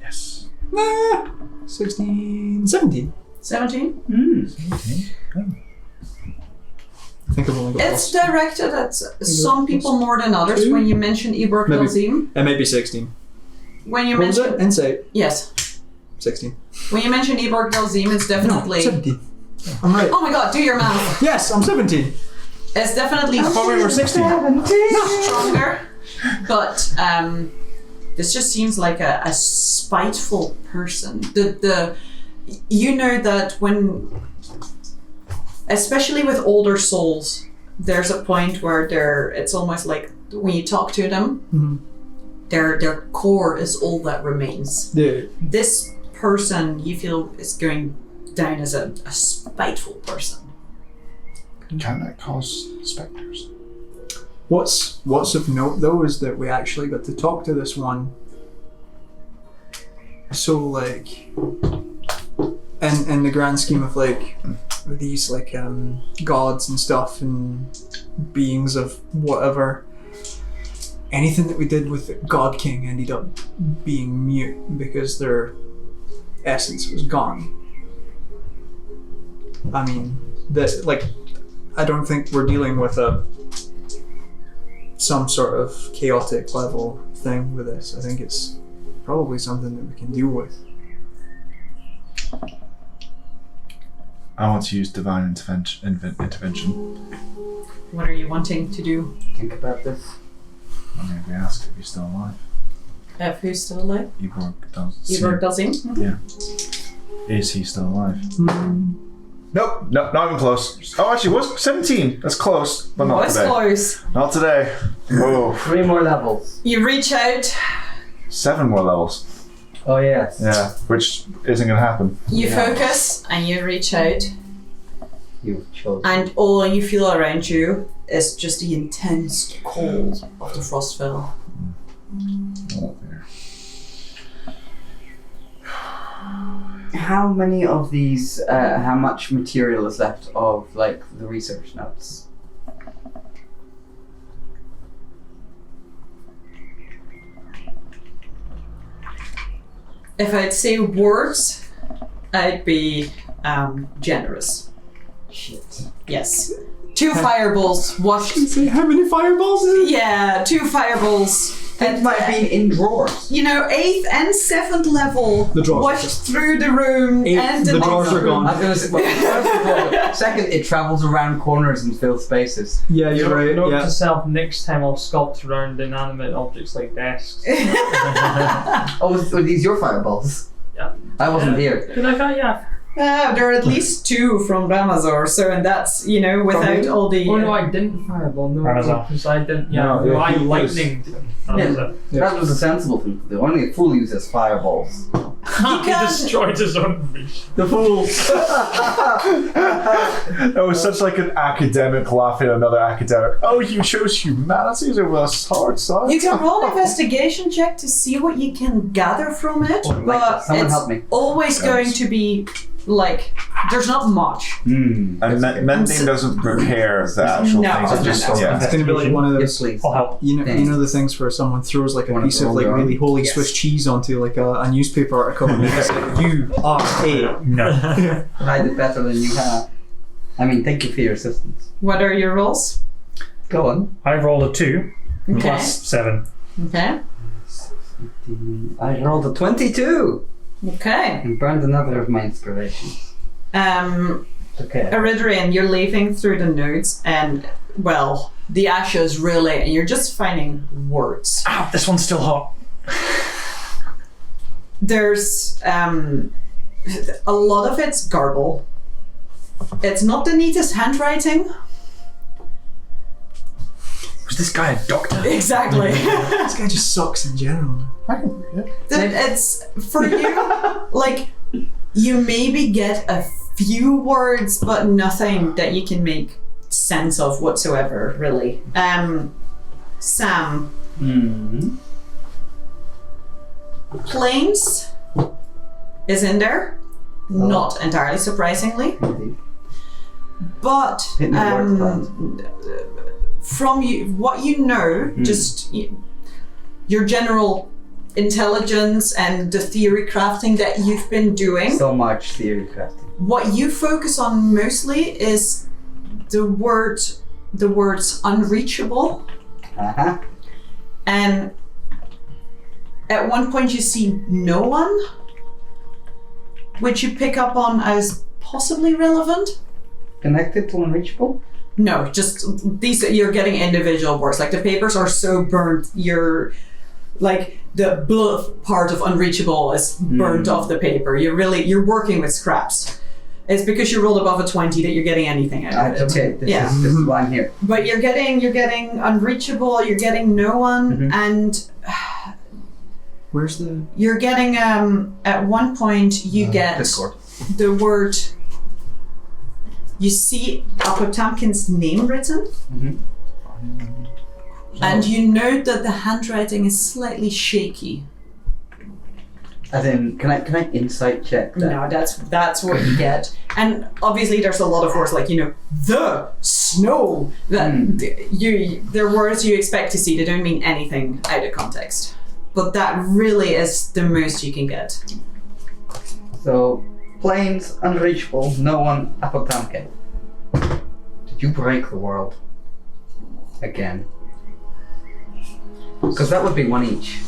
Yes. 16, 17. 17? I think I've only got It's directed at some people more than others. Two? When you mention Ibor Maybe. Dalzim, It may be 16. when you What was mention it? Insight. yes, 16. when you mention Ibor Dalzim, it's definitely. 17. I'm right. Oh my god, do your math. Yes, I'm 17. It's definitely I thought we were 16. stronger, but this just seems like a spiteful person. You know that when, especially with older souls, there's a point where it's almost like when you talk to them, their core is all that remains. Yeah. This person you feel is going down as a spiteful person. Can that cause specters? What's of note though is that we actually got to talk to this one. So like, in the grand scheme of like these like gods and stuff and beings of whatever, anything that we did with the God King ended up being mute because their essence was gone. I mean, that like, I don't think we're dealing with some sort of chaotic level thing with this. I think it's probably something that we can deal with. I want to use divine intervention. What are you wanting to do? Think about this. I'm going to ask if he's still alive. If who's still alive? Ibor does. Ibor Dalzim? Is he still alive? Nope, no, not even close. Oh, actually, was 17. That's close, but not Was today. close. Not today. Oh, 3 more levels. You reach out, 7 more levels. Oh yes. Yeah, which isn't going to happen. you Yeah. focus, and you reach out, You've chosen. and all you feel around you is just the intense cold of the Frostfell. Oh, dear. How many of these? How much material is left of like the research notes? If I'd say words, I'd be generous. Shit. Yes. 2 fireballs washed. Say how many fireballs is it? Yeah, 2 fireballs. Things might have been in drawers. You know, 8th and 7th level The drawers. washed through the room and The drawers are gone. I was gonna say, well, first of all, second, it travels around corners and fills spaces. Yeah, you're right. Note Yeah. to self: next time I'll sculpt around inanimate objects like desks. Oh, were these your fireballs? Yeah. I wasn't here. Did I got yeah? There are at least 2 from Ramazor, so and that's, you know, without all the... Oh no, I didn't fireball. No, Ramazor. because I didn't. Yeah, No, no, I he was- lightninged him. That was it. Yeah. That was a sensible thing to do. Only a fool uses fireballs. He can't- destroyed his own reach. The fool. That was such like an academic laughing at another academic. Oh, you chose humanities over a hard science? You can roll an investigation check to see what you can gather from it, but Someone it's help me. always going to be, like, there's not much. And mending doesn't repair the actual No, things. It just, no. yeah. It's gonna be like one of Yes, those. please. I'll help. You know the things where someone throws like a Wanna piece of roll like your really own? holy Yes. Swiss cheese onto like a newspaper article and it's like, you are a. No. I did better than you have. I mean, thank you for your assistance. What are your rolls? Go on. I rolled a 2 Okay. plus 7. Okay. I rolled a 22 Okay. and burned another of my inspirations. Okay. Eridrian, you're leafing through the notes and, well, the ashes really, and you're just finding words. Ow, this one's still hot. There's a lot of it's garble. It's not the neatest handwriting. Was this guy a doctor? Exactly. This guy just sucks in general. It's for you, like, you maybe get a few words, but nothing that you can make sense of whatsoever, really. Sam, Mm-hmm. Planes is in there, not entirely surprisingly, Indeed. but Hit me word plans. from what you know, just your general intelligence and the theory crafting that you've been doing, So much theory crafting. what you focus on mostly is the words unreachable, Uh-huh. and at one point you see no one, which you pick up on as possibly relevant. Connected to unreachable? No, just these. You're getting individual words. Like the papers are so burnt, you're like the blood part of unreachable is burnt off the paper. You're working with scraps. It's because you rolled above a 20 that you're getting anything out of it. Okay, this is why I'm here. But you're getting unreachable. You're getting no one, and Where's the you're getting at one point you get Discord. the word. You see Potemkin's name written, and you note that the handwriting is slightly shaky. As in, can I insight check that? No, that's what you get. And obviously there's a lot of words like, the snow, that they're words you expect to see. They don't mean anything out of context. But that really is the most you can get. So, planes, unreachable, no one, Potemkin. Did you break the world? Again. Because that would be one each.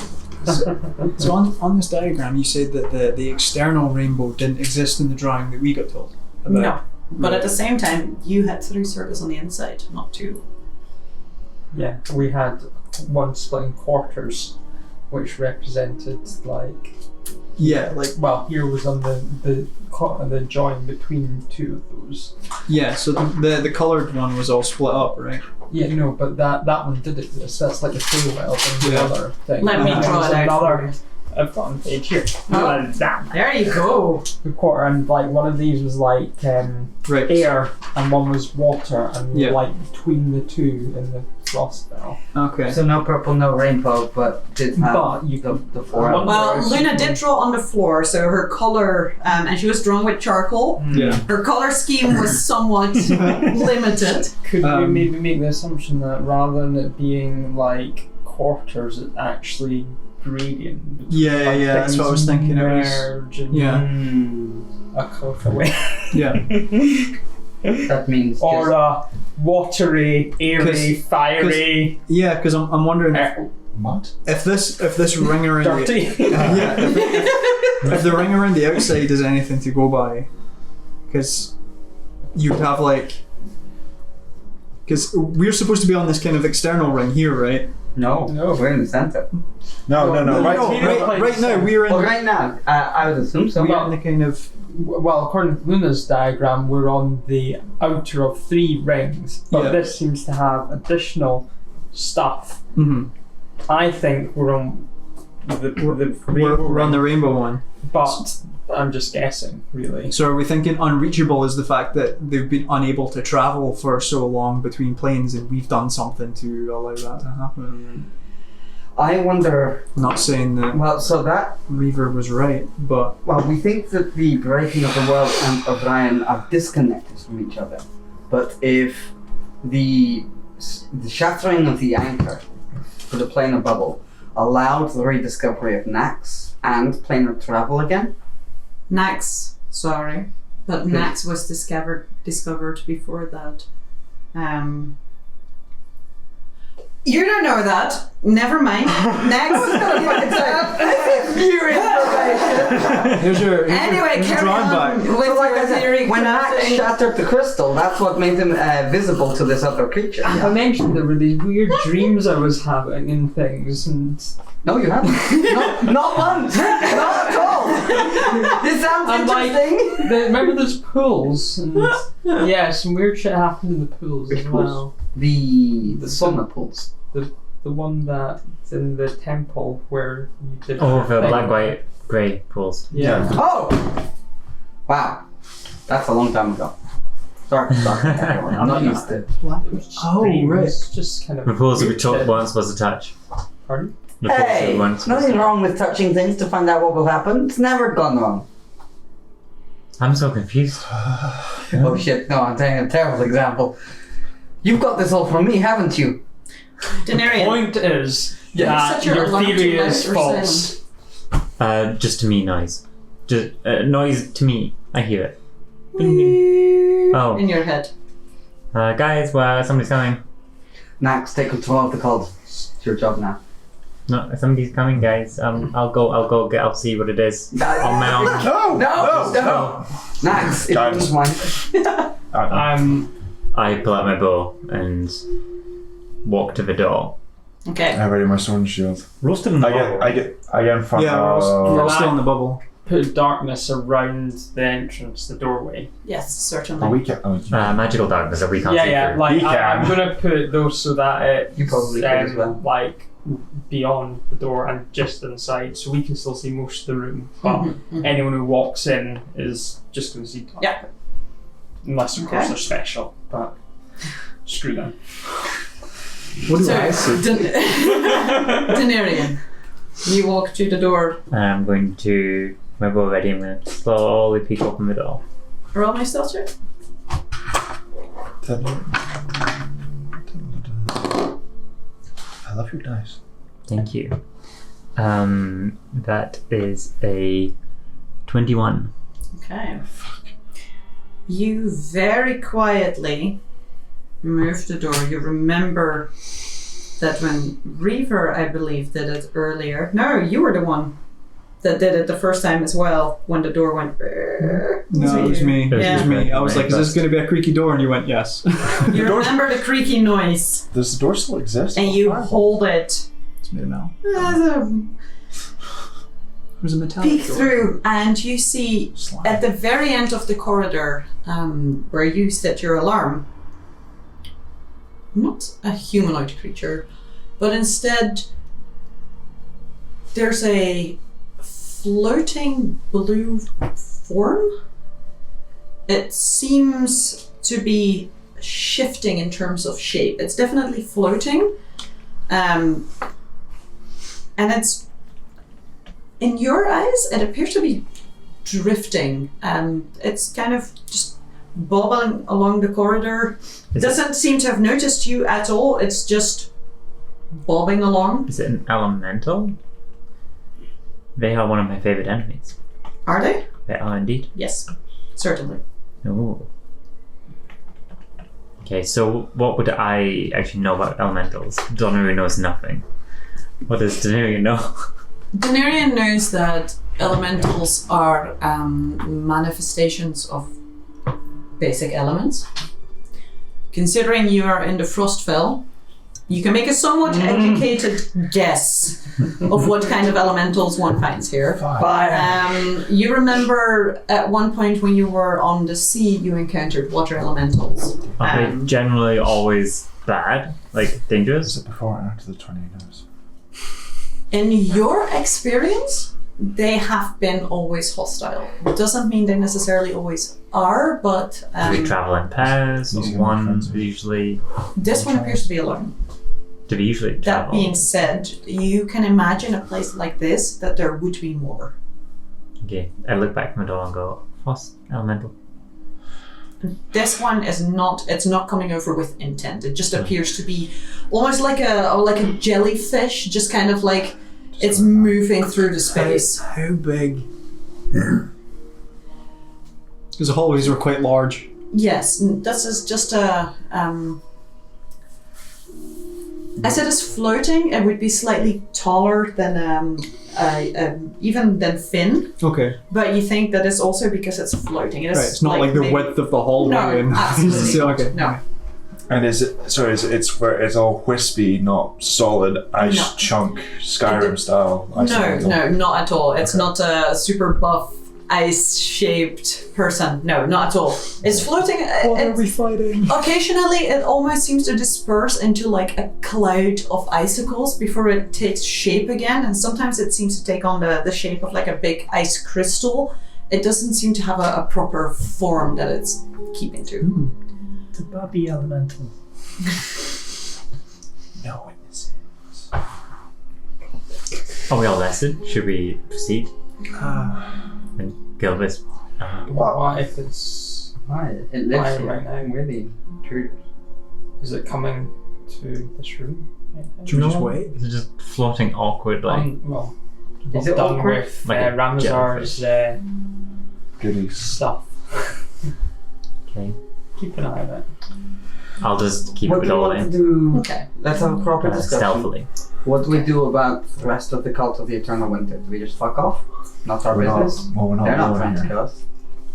So on this diagram, you said that the external rainbow didn't exist in the drawing that we got told about. No. But at the same time, you had 3 circles on the inside, not 2. Yeah, we had one split in quarters, which represented like. Yeah, like Well, here was on the join between 2 of those. yeah. So the coloured one was all split up, right? Yeah, no, but that one did exist. That's like the Feywild and the Yeah. other thing. Let me And draw there was it out for another. I've got on page here. Oh. That There you go. the quarter, and like one of these was like Right. air, and one was water, and Yeah. like between the two in the frost spell. Okay. So no purple, no rainbow, but did have But you the 4 Well, Well, Luna did draw on the floor, so her color, and she was drawn with charcoal. Yeah. Her color scheme was somewhat limited. Could we Um, maybe make the assumption that rather than it being like quarters, it's actually gradient? Yeah, Like yeah, that's what I was things thinking. It was, merge in yeah. a colourful way. yeah. That means Or watery, airy, 'Cause- fiery, Yeah, because I'm wondering What? if this ring around dirty. yeah, if the ring around the outside is anything to go by, because you'd have like, because we're supposed to be on this kind of external ring here, right? no, we're in the center. No. Right No, here. right now we're in. Well, right now, I would assume so. We're in the kind of Well, according to Luna's diagram, we're on the outer of 3 rings, but Yeah. this seems to have additional stuff. I think we're on the we're on the rainbow one. but I'm just guessing, really. So are we thinking unreachable is the fact that they've been unable to travel for so long between planes, and we've done something to allow that to happen? I wonder. Not saying that Well, so that. Reaver was right, but Well, we think that the breaking of the world and Orion are disconnected from each other. But if the shattering of the anchor for the planar bubble allowed the rediscovery of Nax and planar travel again, Nax, sorry, but Nax was discovered before that. You don't know that. Never mind. Next. New information. here's your Anyway, carry drawing on back. with so like your I said, theory. when Nax shattered the crystal, that's what made him visible to this other creature. I mentioned there were these weird dreams I was having and things, and No, you haven't. No, not once. Not at all. This sounds I'm like- interesting. remember those pools? And yeah, some weird shit happened in the pools Which as pools? well. The sauna pools. The one that's in the temple where you did. Oh, the thing. black, white, grey pools. Yeah. Oh! Wow. That's a long time ago. Sorry, I'm not used to it. Oh, right. It's just kind of. The pools that we weird talked shit. weren't supposed to touch. Pardon? The pools that Hey, we weren't supposed nothing to. wrong with touching things to find out what will happen. It's never gone wrong. I'm so confused. Oh shit, no, I'm taking a terrible example. You've got this all from me, haven't you? Denarian. Point is Yeah. Set that your your alarm theory to is light or false. Just to me, noise. Just noise to me. I hear it. Bing, bing. Oh, In your head. guys, somebody's coming. Nax, take control of the cult. It's your job now. No, somebody's coming, guys. I'll see what it is on my own. No! Nax, if Guys. you don't mind. I pull out my bow and walk to the door. Okay. I ready my sword and shield. Roasted in the bubble. I get in front Yeah, we're of. all still in the bubble. Put darkness around the entrance, the doorway. Yes, Oh, certainly. we can. Oh, Magical darkness that we can't see through. Like He can. I'm gonna put those so that it's You probably could as well. like beyond the door and just inside, so we can still see most of the room. But Mhm. anyone who walks in is just gonna see dark. Yeah. Unless of course Okay. they're special, but screw them. What do So, I see? Denarian, you walk to the door. I'm going to my bow ready. I'm going to slowly peek open the door. Roll my stealth check. I love your dice. Thank you. That is a 21. Okay. You very quietly move the door. You remember that when Reaver, I believe, did it earlier. No, you were the one that did it the first time as well when the door went. No, it was me. It Yeah. was me. I was like, is this going to be a creaky door? And you went, yes. You remember the creaky noise Does the door still exist? and you hold it. It's made of metal. as a There's a metallic peek door. through, and you see Slime. at the very end of the corridor where you set your alarm, not a humanoid creature, but instead there's a floating blue form. It seems to be shifting in terms of shape. It's definitely floating, and it's, in your eyes, it appears to be drifting. It's kind of just bobbing along the corridor. Is Doesn't seem to have noticed you at all. It's just bobbing along. Is it an elemental? They are one of my favorite enemies. Are they? They are indeed. Yes, certainly. Ooh. Okay, so what would I actually know about elementals? Donnery knows nothing. What does Donnery know? Denarian knows that elementals are manifestations of basic elements. Considering you are in the Frostfell, you can make a somewhat educated guess of what kind of elementals one finds here. You remember at one point when you were on the sea, you encountered water elementals. Are they generally always bad? Like dangerous? Is it before or after the tornadoes? In your experience, they have been always hostile. Doesn't mean they necessarily always are, but Do they travel in pairs or Easy one friends. usually? this one appears to be alone. Do they usually That travel? being said, you can imagine a place like this that there would be more. Okay, I look back from the door and go, Frost elemental. This one is not. It's not coming over with intent. It just appears to be almost like a jellyfish, just kind of like it's moving through the space. How big? Because the hallways were quite large. Yes, this is just a. As it is floating, it would be slightly taller than even than Finn. Okay. But you think that it's also because it's floating. It is Right. It's not like the maybe- width of the hallway. No, and absolutely so, not. okay. No. And is it? Sorry, it's where it's all wispy, not solid ice No. chunk Skyrim style. Ice No, elemental? no, not at all. It's Okay. not a super buff, ice-shaped person. No, not at all. It's floating. What are It, we fighting? occasionally, it almost seems to disperse into like a cloud of icicles before it takes shape again. And sometimes it seems to take on the shape of like a big ice crystal. it doesn't seem to have a proper form that it's keeping to. The Bubby Elemental. No witnesses. Are we all rested? Should we proceed? And Gilbert. What if it's... Why? It lives Why here. right now? We're the intruders. Is it coming to this room? Right now? Should we just wait? It's just floating awkwardly. Well, Is it done awkward? with Like a Ramazor's Goodies. stuff. Okay. Keep an eye on it. I'll just keep What it do you all want to in. do? Okay. Let's have a proper discussion. Stealthily. What do we do about the rest of the cult of the Eternal Winter? Do we just fuck off? Not our business? Well, we're not They're not alone trying to here. kill us.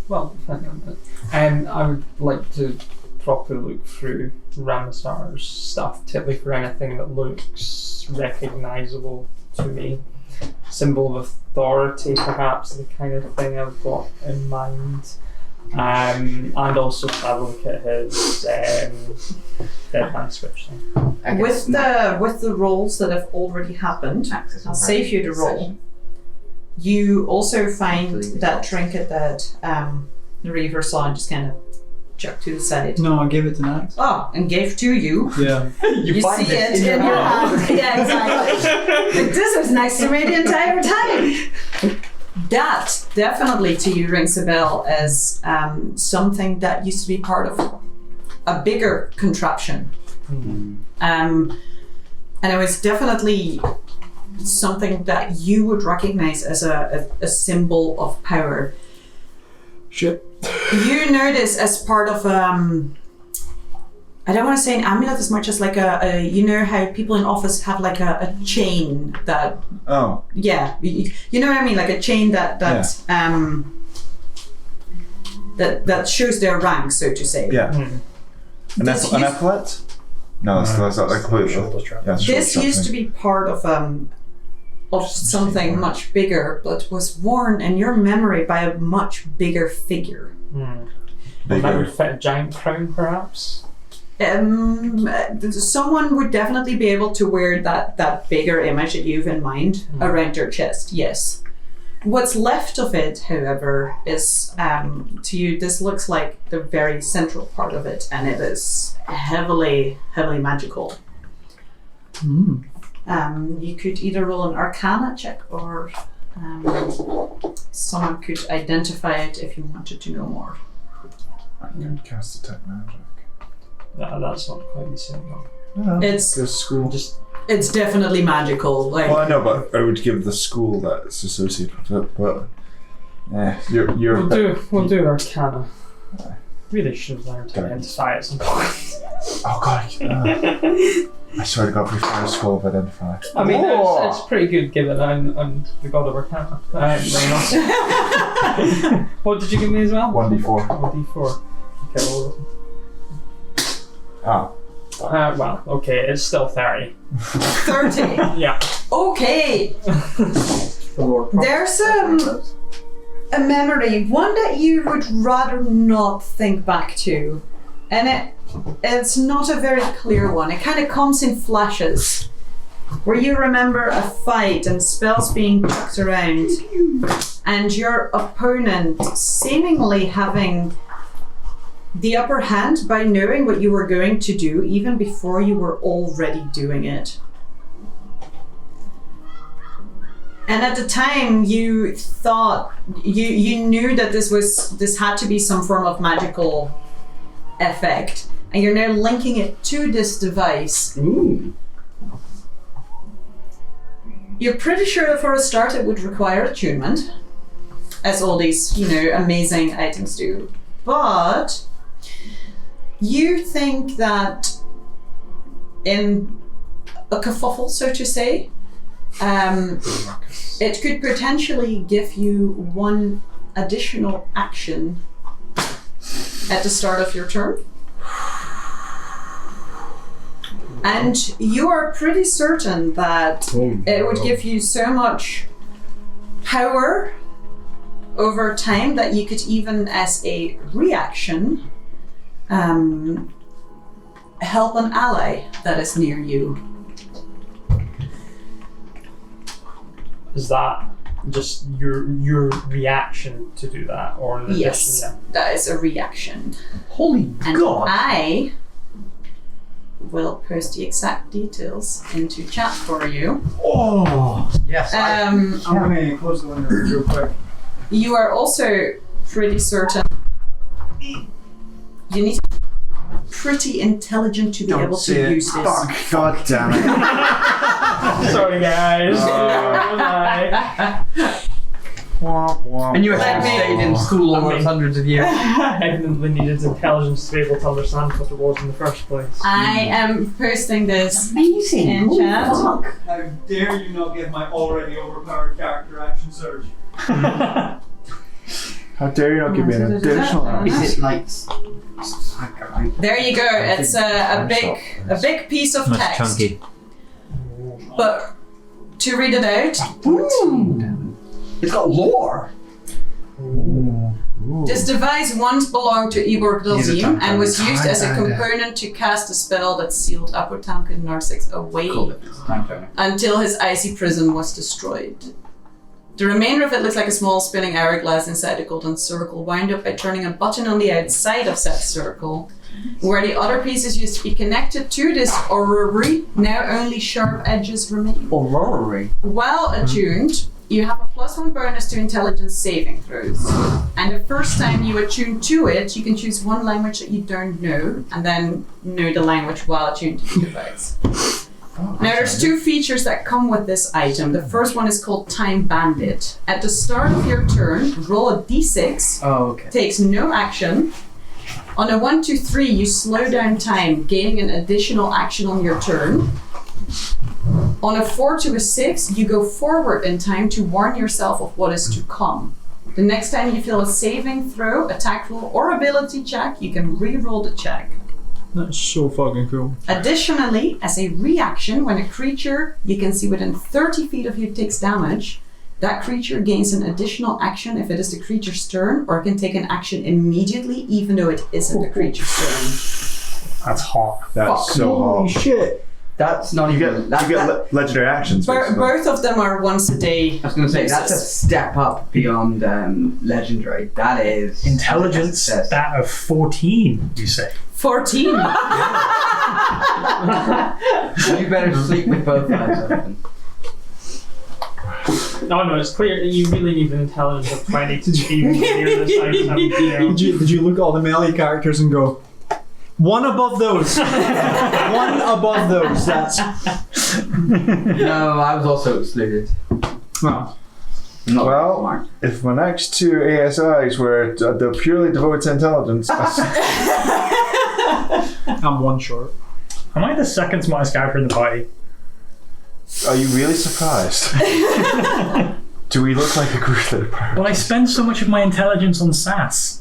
Well, hang on a minute. I would like to properly look through Ramazor's stuff, particularly for anything that looks recognisable to me. Symbol of authority, perhaps, the kind of thing I've got in mind. And also have a look at his dead man switch thing. I guess With the rolls that have already happened, access I'll save you the roll. You also find that trinket that the Reaver saw and just kind of chucked to the side. No, I gave it to Nax. Oh, and gave to you. Yeah. You find see it it in in your your hand. hand. Yeah, exactly. Like, this was next to me the entire time. That definitely to you rings a bell as something that used to be part of a bigger contraption. And it was definitely something that you would recognize as a symbol of power. Shit. You notice as part of I don't want to say an amulet as much as like a you know how people in office have like a chain that Oh, you know what I mean, like a chain that that shows their rank, so to say. yeah. An This an used- epaulet? No, that's not like completely. Shoulder strap. Yeah, This used to be part of something much bigger, but was worn in your memory by a much bigger figure. Well, that would fit a giant crown, perhaps. Someone would definitely be able to wear that bigger image that you've in mind around your chest, yes. What's left of it, however, is to you, this looks like the very central part of it, and it is heavily magical. You could either roll an Arcana check, or someone could identify it if you wanted to know more. I'm going to cast Detect Magic. That's not quite the same though. It's The school. it's definitely magical. Like, Well, I know, but I would give the school that's associated with it. But you're. We'll do Arcana. Really should have learned to Okay. identify at some point. Oh god! I swear to God, we found a school of identify. I mean, Whoa. it's pretty good given I'm the god of Arcana. Reynolds. What did you give me as well? 1d4. Oh, D4. Okay, well, Ah. well, okay, it's still 30. 30. Yeah. Okay. Lord, There's a memory, one that you would rather not think back to, and it's not a very clear one. It kind of comes in flashes, where you remember a fight and spells being chucked around, and your opponent seemingly having the upper hand by knowing what you were going to do even before you were already doing it. And at the time, you thought you knew that this had to be some form of magical effect, and you're now linking it to this device. Ooh. You're pretty sure that for a start it would require attunement, as all these amazing items do. But you think that in a kerfuffle, so to say, it could potentially give you one additional action at the start of your turn. And you are pretty certain that it would give you so much power over time that you could even, as a reaction, help an ally that is near you. Is that just your reaction to do that, or an Yes, addition? that is a reaction. Holy And God! I will post the exact details into chat for you. Oh! Yes. Um, I'm gonna close the window real quick. you are also pretty certain you need to be pretty intelligent to be Don't able say to it. use this. Fuck, god damn it. Sorry, guys. And you Let actually me- stayed in school all those hundreds of years. Evidently needed intelligence to be able to understand what it was in the first place. I am posting this Amazing. in chat. How dare you not give my already overpowered character action surge? How dare you not give me an additional Is action? it like? There you go. It's a big piece of Much text. chunky. But to read it out, It's got lore. this device once belonged to Igor He's a Glazim and was time used as a bender. component to cast a spell that sealed Apotamkin Narsix away Time turner. until his icy prison was destroyed. The remainder of it looks like a small spinning hourglass inside a golden circle, wound up by turning a button on the outside of said circle. Where the other pieces used to be connected to this orrery, now only sharp edges remain. Aurora. While attuned, you have a +1 bonus to intelligence saving throws. And the first time you attune to it, you can choose one language that you don't know, and then know the language while attuned to the device. Now there's two features that come with this item. The first one is called Time Bandit. At the start of your turn, roll a d6, Oh, okay. takes no action. On a 1, 2, 3, you slow down time, gaining an additional action on your turn. On a 4 to a 6, you go forward in time to warn yourself of what is to come. The next time you feel a saving throw, attack roll, or ability check, you can re-roll the check. That's so fucking cool. Additionally, as a reaction, when a creature you can see within 30 feet of you takes damage, that creature gains an additional action if it is the creature's turn, or can take an action immediately even though it isn't the creature's turn. That's hot. That's so Holy hot. shit! That's not You even. get legendary actions. basically. Both of them are once a day. I was going to say that's a uses. step up beyond legendary. That is Intelligence success. stat of 14, you say? 14. You better sleep with both eyes open. No, it's clear that you really need an intelligence of 20 to be near this item. Did you look at all the melee characters and go, one above those, one above those? That's No, I was also excluded. well. I'm not Well, smart. if my next two ASIs were they're purely devoted to intelligence, I'm one short. Am I the second smartest character in the party? are you really surprised? Do we look like a group that are Well, I spend so much of my intelligence on sass.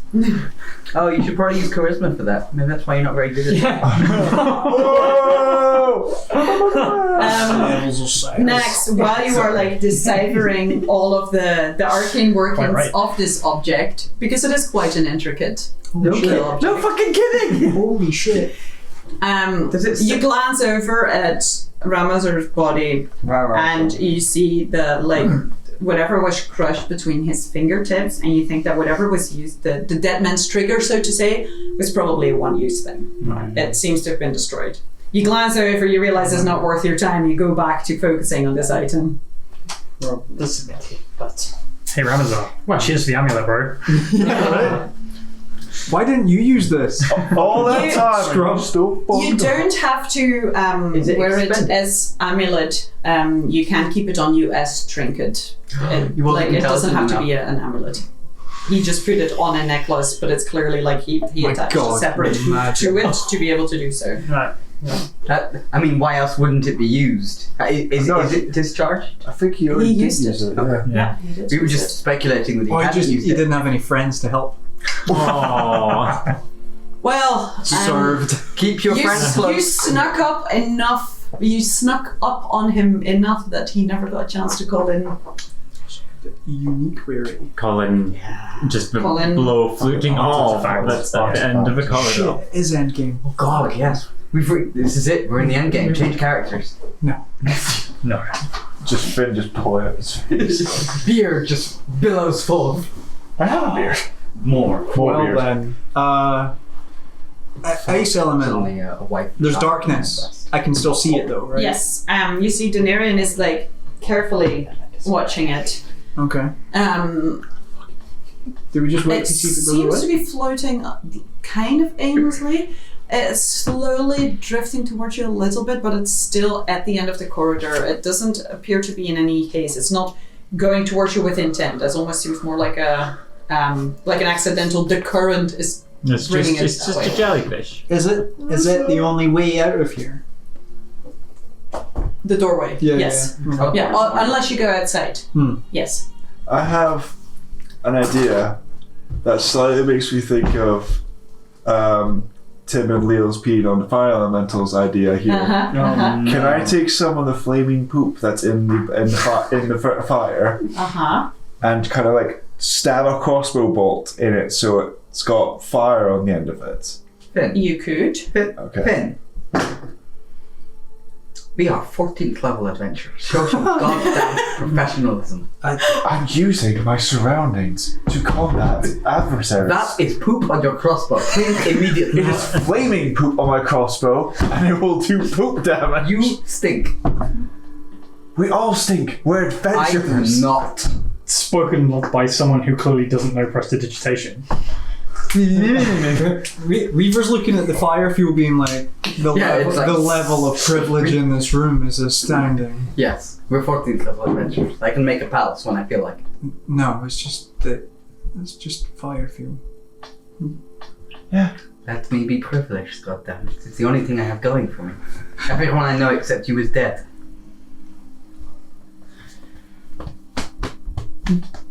Oh, you should probably use charisma for that. Maybe that's why you're not very good at it. Next, while you are like deciphering all of the arcane workings Quite right. of this object, because it is quite an intricate No, little object. no fucking kidding! Holy shit! Does it You glance over at Ramazor's body and you see the whatever was crushed between his fingertips, and you think that whatever was used, the dead man's trigger, so to say, was probably a one-use thing. It seems to have been destroyed. You glance over, you realize it's not worth your time, you go back to focusing on this item. Well, this is it, but Hey, Ramazor. Cheers for the amulet, bro. Why didn't you use this? all that You- time? Scrub. You don't have to Is it wear it expensive? as amulet. You can keep it on you as trinket. You wasn't It doesn't have to intelligent be an amulet. He just put it on a necklace, but it's clearly like he My attached God, a separate hoop magic. to it to be able to do so. right. I mean, why else wouldn't it be used? Is it discharged? I think he already did used use it. it. Yeah. Yeah. He did We were use just speculating that he Oh, hadn't you used it. didn't have any friends to help. Aww. Well, Served. Keep your friends you close. snuck up enough. You snuck up on him enough that he never got a chance to call in. Unique query. Colin, just the Colin. blow fluting off. Fact, That's at the end of a corridor. Shit, is endgame. Oh God, yes. This is it. We're in the end game. Change characters. No. No. Just Finn just pulling up his face. Beard just billows forth. I have a beard. More. More Well beard. then, ice elemental. Only a white. There's darkness. I can still see it though, right? Yes. You see Daenerys is like carefully watching it. Okay. Do we just wait It to see if it goes seems away? to be floating kind of aimlessly. It's slowly drifting towards you a little bit, but it's still at the end of the corridor. It doesn't appear to be in any haste. It's not going towards you with intent. It almost seems more like an accidental. The current is bringing it It's that just way. a jellyfish. Is it the only way out of here? The doorway. Yeah. Yes. Yeah. Yeah. Unless you go outside. Yes. I have an idea that slightly makes me think of Tim and Leo's peeing on the fire elementals idea here. Can I take some of the flaming poop that's in the fire and kind of like stab a crossbow bolt in it so it's got fire on the end of it? Finn. You could. Okay. Finn. We are 14th level adventurers. Show some goddamn professionalism. I'm using my surroundings to combat adversaries. That is poop on your crossbow. Clean immediately. It is flaming poop on my crossbow, and it will do poop damage. You stink. We all stink. We're I do adventurers. not. Spoken by someone who clearly doesn't know prestidigitation. Reaver's looking at the fire fuel, being like, the level of privilege in this room is astounding. Yes, we're 14th level adventurers. I can make a palace when I feel like it. No, it's just fire fuel. Yeah. Let me be privileged, goddammit. It's the only thing I have going for me. Everyone I know except you is dead.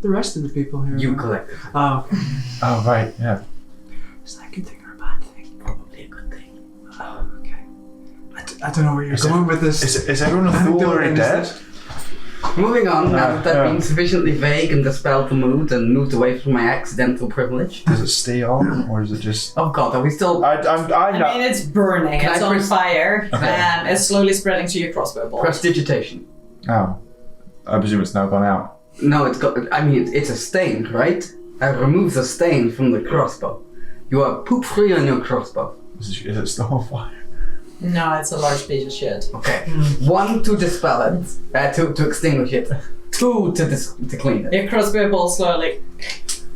The rest of the people here. You collected. Oh, okay. Oh, right, yeah. Is that a good thing or a bad thing? Probably a good thing. Oh, okay. I don't know where you're going with this. Is everyone a fool already dead? Moving on, now that Yeah. I've been sufficiently vague and dispelled the mood and moved away from my accidental privilege. Does it stay on, or is it just? Oh god, are we still... I'm I not. mean, it's burning. Can It's I on press- fire. Okay. It's slowly spreading to your crossbow bolt. Prestidigitation. Oh, I presume it's now gone out. No, it's got... I mean, it's a stain, right? I remove the stain from the crossbow. You are poop-free on your crossbow. Is it still on fire? No, it's a large piece of shit. Okay. 1, to dispel it. 2, to extinguish it. 2, to clean it. Your crossbow bolt slowly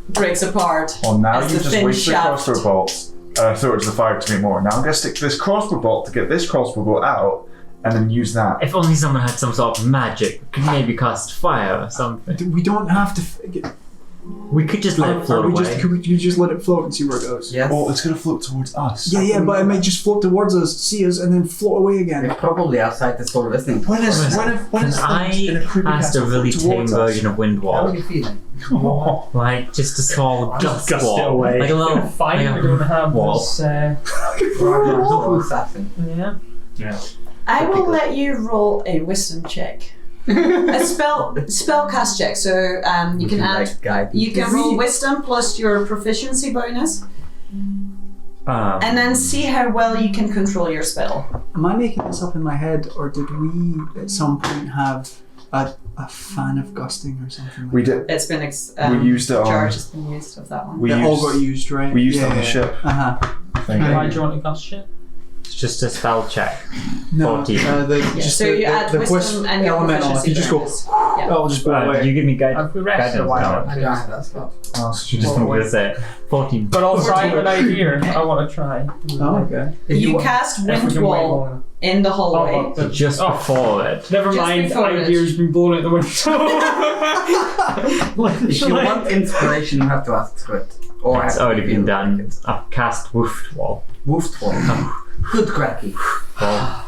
breaks apart. Well, now As you the just thin wasted shaft. crossbow bolts. Throw it to the fire to make more. Now I'm going to stick this crossbow bolt to get this crossbow bolt out, and then use that. If only someone had some sort of magic, we could maybe cast fire or something. We don't have to. We could just let it float away. Could we just let it float and see where it goes? Yes. Well, it's going to float towards us. Yeah, but it might just float towards us, see us, and then float away again. It's probably outside the store listening. When is Can things in a I creepy cast a castle really float tame towards us? version of Wind How Wall? are you feeling? Like just a small Just gust gust it wall. away. Like a little Fine, like we a don't have wall. this. Tofu assassin. Yeah. I will let you roll a wisdom check. A spell cast check. So you can add. You can roll wisdom plus your proficiency bonus, and then see how well you can control your spell. Am I making this up in my head, or did we at some point have a fan of gusting or something like We that? did. It's been We used it on. charge has been used of that one. We That all got used. used, right? We used it on the ship. Uh-huh. Thing. Why do you want to cast shit? It's just a spell check. No, 14. So you add wisdom and your elemental. If proficiency you just go, bonus. Yeah. oh, just blow Right, away. you give me I've rested a while. guidance. I don't have that spell. Oh, so You just want me to say 14. But I'll try it out here. I want to try. Oh, okay. You cast If we wind can wait long wall enough. in the hallway. Oh, So just before it. Never Just mind, before it. idea's been blown out the window. If you want inspiration, you have to ask for it. Or It's have to already feel been done. like it. I've cast Woofed Wall. Woofed one. Good cracky. Well,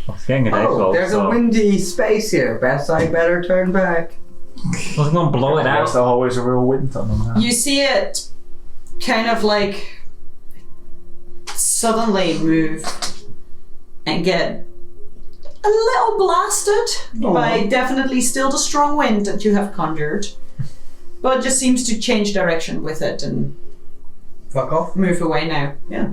I was getting a dice Oh, roll, there's so a windy space here. Best I better turn back. I was going to blow it out. The hallway's a real wind tunnel now. You see it kind of like suddenly move and get a little blasted by definitely still the strong wind that you have conjured, but just seems to change direction with it and fuck off. Move away now. Yeah.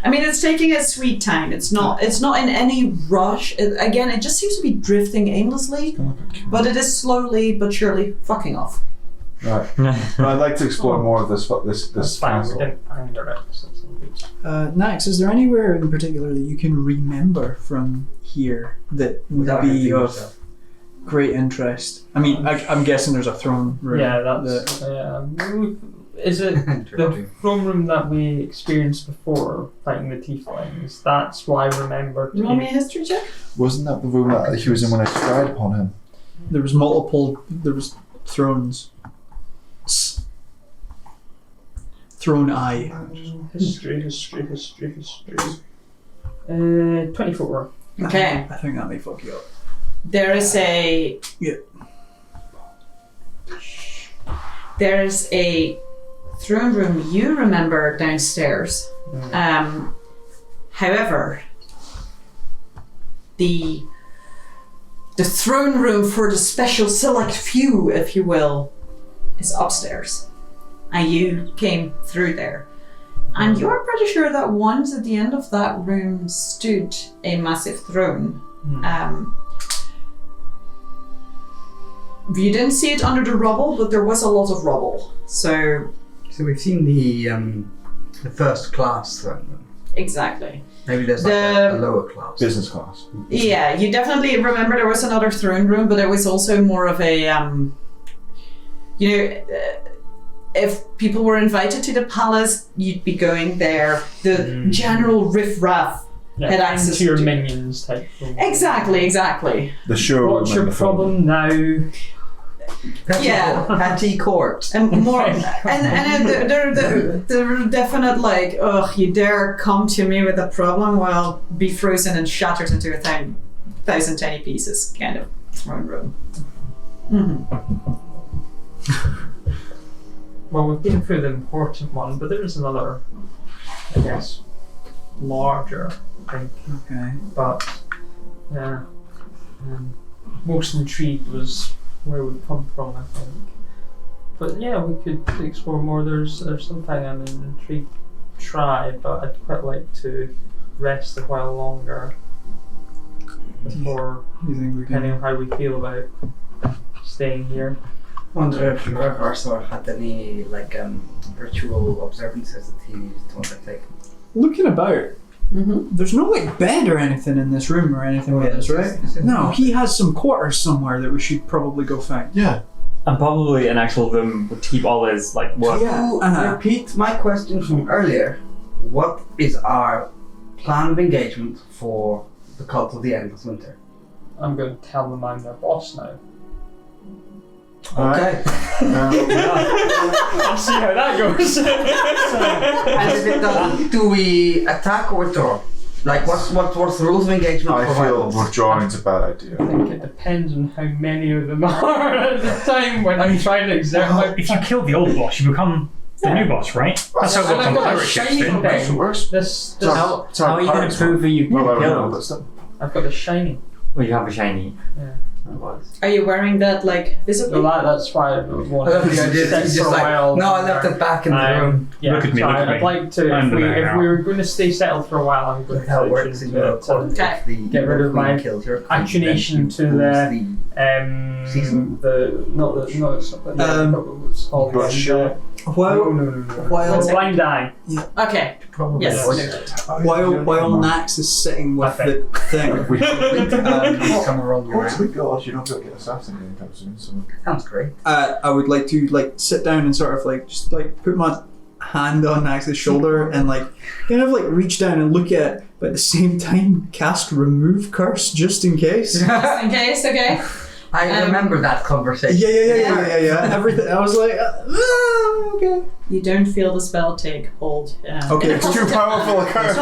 I mean, it's taking its sweet time. It's not in any rush. Again, it just seems to be drifting aimlessly, but it is slowly but surely fucking off. Right. But I'd like to explore more of this That's fine. We castle. didn't anger it. So it's all good. Nax, is there anywhere in particular that you can remember from here that would Without be anything of yourself. great interest? I mean, I'm guessing there's a throne room. Yeah, that's. Is it the throne room that we experienced before fighting the tieflings? That's what I remember. Roll me a history check. Wasn't that the room that he was in when I tried upon him? There was thrones. Throne eye. History. 24. Okay. I think that may fuck you up. There is a. Yeah. There is a throne room you remember downstairs. However, the throne room for the special select few, if you will, is upstairs. And you came through there. And you're pretty sure that once at the end of that room stood a massive throne. You didn't see it under the rubble, but there was a lot of rubble. So we've seen the first class throne room. exactly. Maybe there's like a lower class. Business class. Yeah, you definitely remember there was another throne room, but it was also more of a, if people were invited to the palace, you'd be going there. The general riffraff had access to your to minions type thing. Exactly. The showroom. What's your and the film. problem now? Yeah. Petty court. And more, and they're definite like, ugh, you dare come to me with a problem? Well, be frozen and shattered into 1,000 tiny pieces, kind of throne room. Well, we've been through the important one, but there is another, I guess, larger, I think. Okay. But, yeah. Most intrigued was where it would come from, I think. But yeah, we could explore more. There's something I'm intrigued to try, but I'd quite like to rest a while longer before, You think we depending can? on how we feel about staying here. I wonder if Ramazor had any ritual observances that he used to undertake. Looking about, there's no bed or anything in this room or anything like this, right? No, he has some quarters somewhere that we should probably go find. Yeah. And probably an actual room would keep all his work. To repeat my question from earlier, what is our plan of engagement for the Cult of the Endless Winter? I'm going to tell them I'm their boss now. Okay. Let's see how that goes. And if it doesn't, do we attack or withdraw? Like, what's the rules of engagement I for feel violence? withdrawing's a bad idea. I think it depends on how many of them are at the time when I'm trying to exert my. If you kill the old boss, you become the new boss, right? That's how it And works I've on got a pirate ships. shiny Thing. thing. Worse. This How are you going to prove that you've been killed? I've got the shiny. Well, you have a shiny. Yeah. Are you wearing that visibly? Well, that's why I wanted I love to the idea that sit you for just a while. no, I left it back in the room. Yeah, Look at me, so look at I'd me. like to, I'm the man if now. we were going to stay settled for a while, I'm going That's how it works in your court. Okay. If the Get rid of queen my kills your queen, attunation then to you the lose Season? what's called Brush. no. While Blind eye. Okay. probably Yes. avoid it. while Nax is sitting with the thing, Come around your Hopefully, God, you're not going to get assassinated anytime soon. So. Sounds great. I would like to sit down and sort of just put my hand on Nax's shoulder and kind of reach down and look at it, but at the same time cast remove curse just in case. Just in case, okay. I remember that conversation. Yeah. Everything. I was like, okay. You don't feel the spell take hold. Okay. It's too powerful a curse.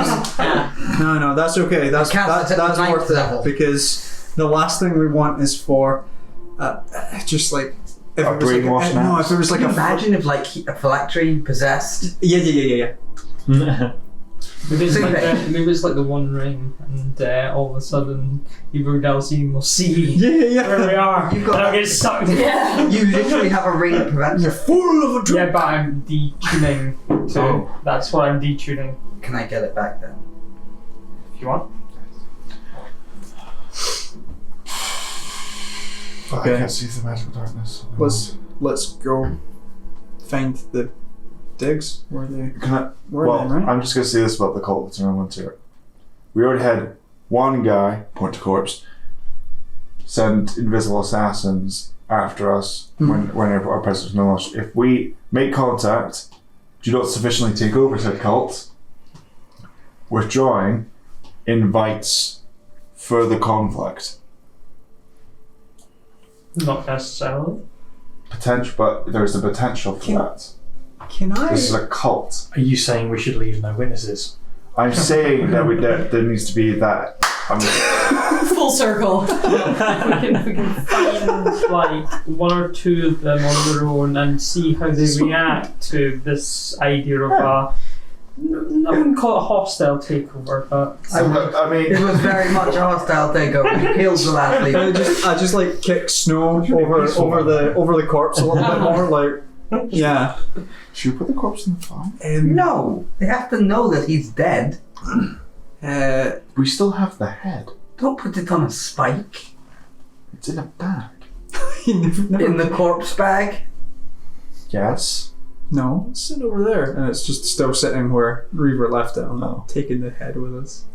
No, that's okay. That's Cast it at that's the ninth worth it level. because the last thing we want is for just if A it was brainwash no, if it was Can you imagine if a phylactery possessed? Yeah. Maybe it's like the One Ring, and all of a sudden, Evil Galaxy will see where we are, You've got- and I'll get sucked. Yeah. You literally have a ring that prevents it. Full of a Yeah, but I'm detuning to. Oh. That's what I'm detuning. Can I get it back then? If you want. Okay. I can't see the magical darkness. Let's go find the digs where they Can I? were. Well, Then, right? I'm just gonna say this about the cult. And I want to. We already had one guy point to corpse, send invisible assassins after us when our presence was no longer. If we make contact, do not sufficiently take over said cult, withdrawing invites further conflict. Not necessarily. Potential, but there's the potential for that. Can I? This is a cult. Are you saying we should leave no witnesses? I'm saying that there needs to be that. Full circle. If we can find like one or two of them on their own and see how they react to this idea of a. I wouldn't call it a hostile takeover, but I mean, It was very much a hostile takeover. We killed the last leader. I just like kick snow over the corpse a little bit more. Like, yeah. should we put the corpse in the fire? No, they have to know that he's dead. We still have the head. Don't put it on a spike It's in a bag. in the corpse bag. Yes. No, it's sitting over there, and it's just still sitting where Reaver left it. I'm Oh. not taking the head with us.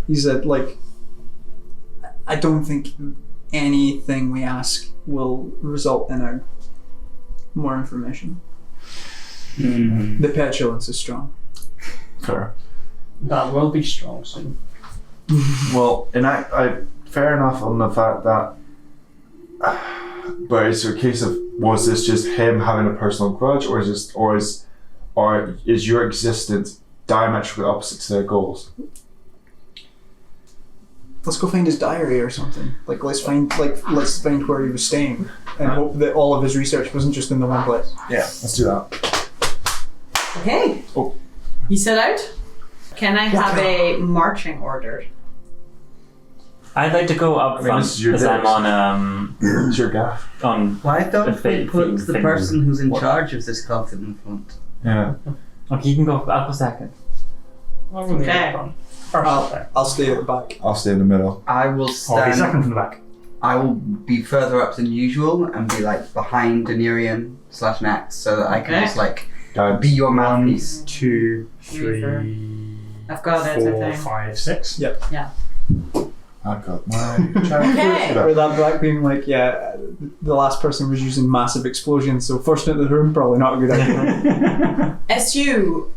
He said, like, I don't think anything we ask will result in a more information. The petulance is strong. Fair. that will be strong soon. Well, I fair enough on the fact that. But it's a case of, was this just him having a personal grudge, or is your existence diametrically opposite to their goals? Let's go find his diary or something. Let's find where he was staying, and hope that all of his research wasn't just in the one place. Yeah, let's do that. Okay. Oh. You set out? Can I have a marching order? I'd like to go up I mean, front this is your as I'm digs. on It's your gaff. on. Why don't we put the thing- person who's in what? charge of this cult in front? Yeah. Okay, you can go. I'll go second. I'm going to Okay. get on. First I'll stay at the back. I'll stay in the middle. I will I'll be stand. second from the back. I will be further up than usual and be like behind Denirian / Max, so that I can Okay. just like Guys, be your 1, mouthpiece. 2, Reaver. 3, I've got it, I 4, think. 5, 6. I've got my chapter. Okay. Or that back being like, yeah, the last person was using massive explosions, so first into the room, probably not a good idea. As you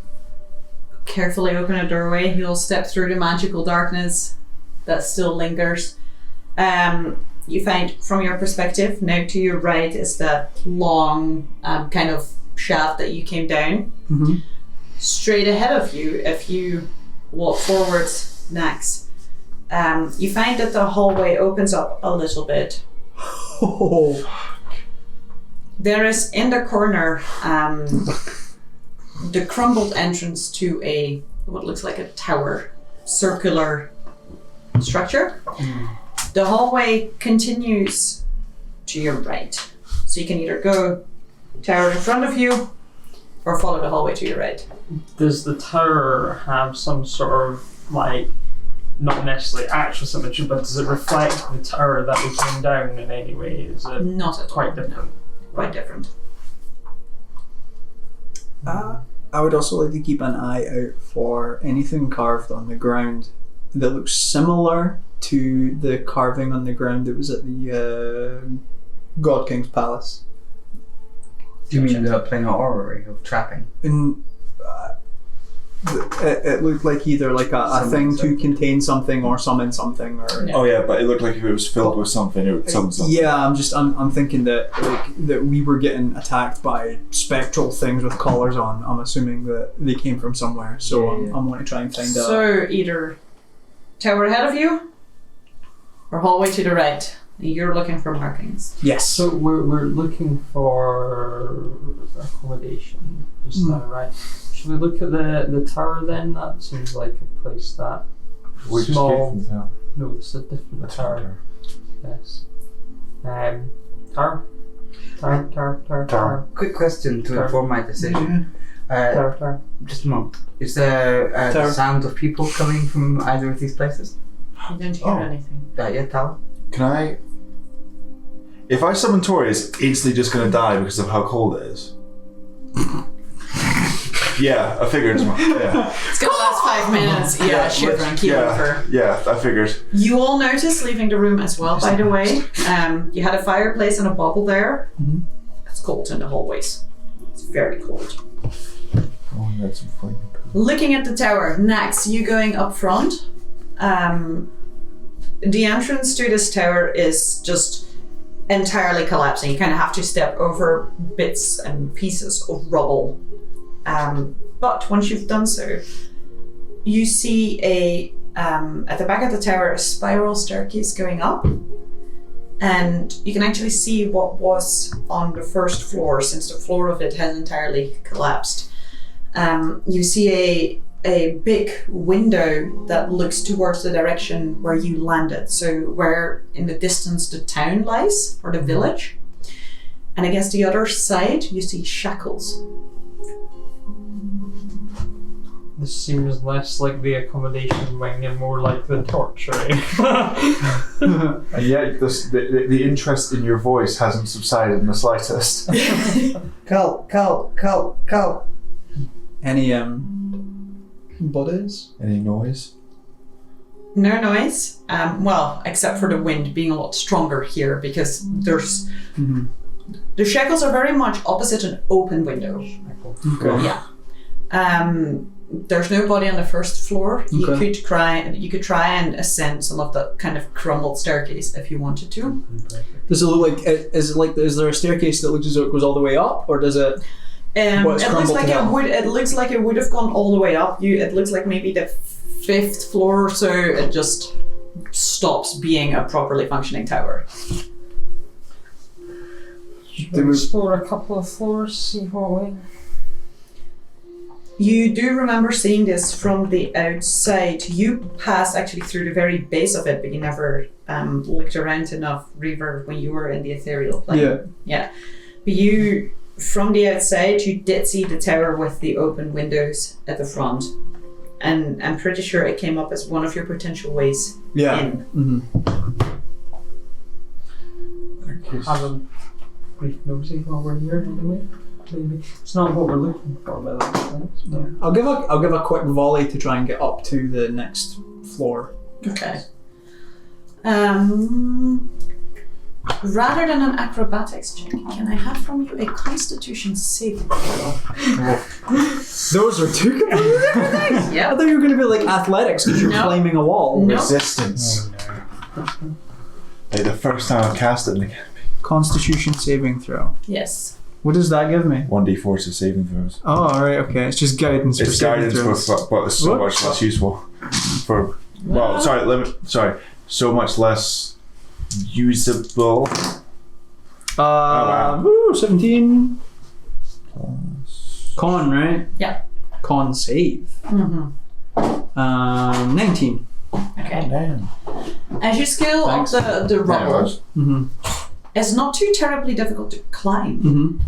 carefully open a doorway, you'll step through the magical darkness that still lingers. You find, from your perspective, now to your right is that long kind of shaft that you came down. Mm-hmm. Straight ahead of you, if you walk forwards next, you find that the hallway opens up a little bit. Oh, There is in the corner the crumbled entrance to what looks like a tower, circular structure. The hallway continues to your right, so you can either go tower in front of you or follow the hallway to your right. Does the tower have some sort of like, not necessarily actual symmetry, but does it reflect the tower that we came down in any way? Is it Not at all. quite different? Quite different. I would also like to keep an eye out for anything carved on the ground that looks similar to the carving on the ground that was at the God King's Palace. Do you mean the planar orrery of trapping? And it looked like either like a thing to contain something or summon something, or Yeah. Oh yeah, but it looked like if it was filled with something, it would summon something. yeah. I'm thinking that that we were getting attacked by spectral things with collars on. I'm assuming that they came from somewhere, so Yeah. I'm going to try and find out. So either tower ahead of you or hallway to the right. You're looking for markings. Yes. So we're looking for accommodation just now, right? Should we look at the tower then? That seems like a place that We just small. came from town. No, it's a different tower. Yes. Tower. Quick question to Sure. inform my decision. Tower. Just a moment. Is there the Tower. sound of people coming from either of these places? You don't hear Oh. anything. Yeah, tower. Can I? If I summon Tori, it's instantly just gonna die because of how cold it is. Yeah, I figured as much. Yeah. It's gonna last 5 minutes. Yeah, shiver and keel over. Yeah, I figured. You all notice leaving the room as well, by the way. You had a fireplace and a bubble there. Mhm. It's cold in the hallways. It's very cold. Oh, that's some fun. Looking at the tower, Nax, you going up front. The entrance to this tower is just entirely collapsing. You kind of have to step over bits and pieces of rubble. But once you've done so, you see at the back of the tower a spiral staircase going up, and you can actually see what was on the first floor, since the floor of it has entirely collapsed. You see a big window that looks towards the direction where you landed, so where in the distance the town lies, or the village. And against the other side, you see shackles. This seems less like the accommodation wing and more like the torturing. And yet, the interest in your voice hasn't subsided in the slightest. Cal. Any bodies? Any noise? No noise, well, except for the wind being a lot stronger here, because there's the shackles are very much opposite an open window. Okay. Yeah. There's nobody on the first floor. You Okay. could try and ascend some of the kind of crumbled staircase if you wanted to. Does it look like? Is there a staircase that looks as though it goes all the way up, or does it? It looks crumbled like to hell? it looks like it would have gone all the way up. It looks like maybe the 5th floor or so. It just stops being a properly functioning tower. We'll explore a couple of floors, see what we... You do remember seeing this from the outside. You passed actually through the very base of it, but you never looked around enough, Reaver, when you were in the ethereal plane. Yeah. But you, from the outside, you did see the tower with the open windows at the front. And I'm pretty sure it came up as one of your potential ways in. Have a brief nosy while we're here anyway. Maybe. It's not what we're looking for, by the way. I'll give a quick volley to try and get up to the next floor. Okay. Rather than an acrobatics check, can I have from you a Constitution saving throw? Those are two completely different things. Yeah. I thought you were going to be like athletics because you're No. climbing a wall. No. Resistance. Like the first time I've cast it in the game. Constitution saving throw. Yes. What does that give me? 1d4 to saving throws. Oh, alright, okay. It's just guidance for It's saving guidance, throws. but it's so What? much less useful. So much less usable. wow. 17. Con, right? Yeah. Con save. 19. Okay. Damn. As you scale up the rubble, it's not too terribly difficult to climb,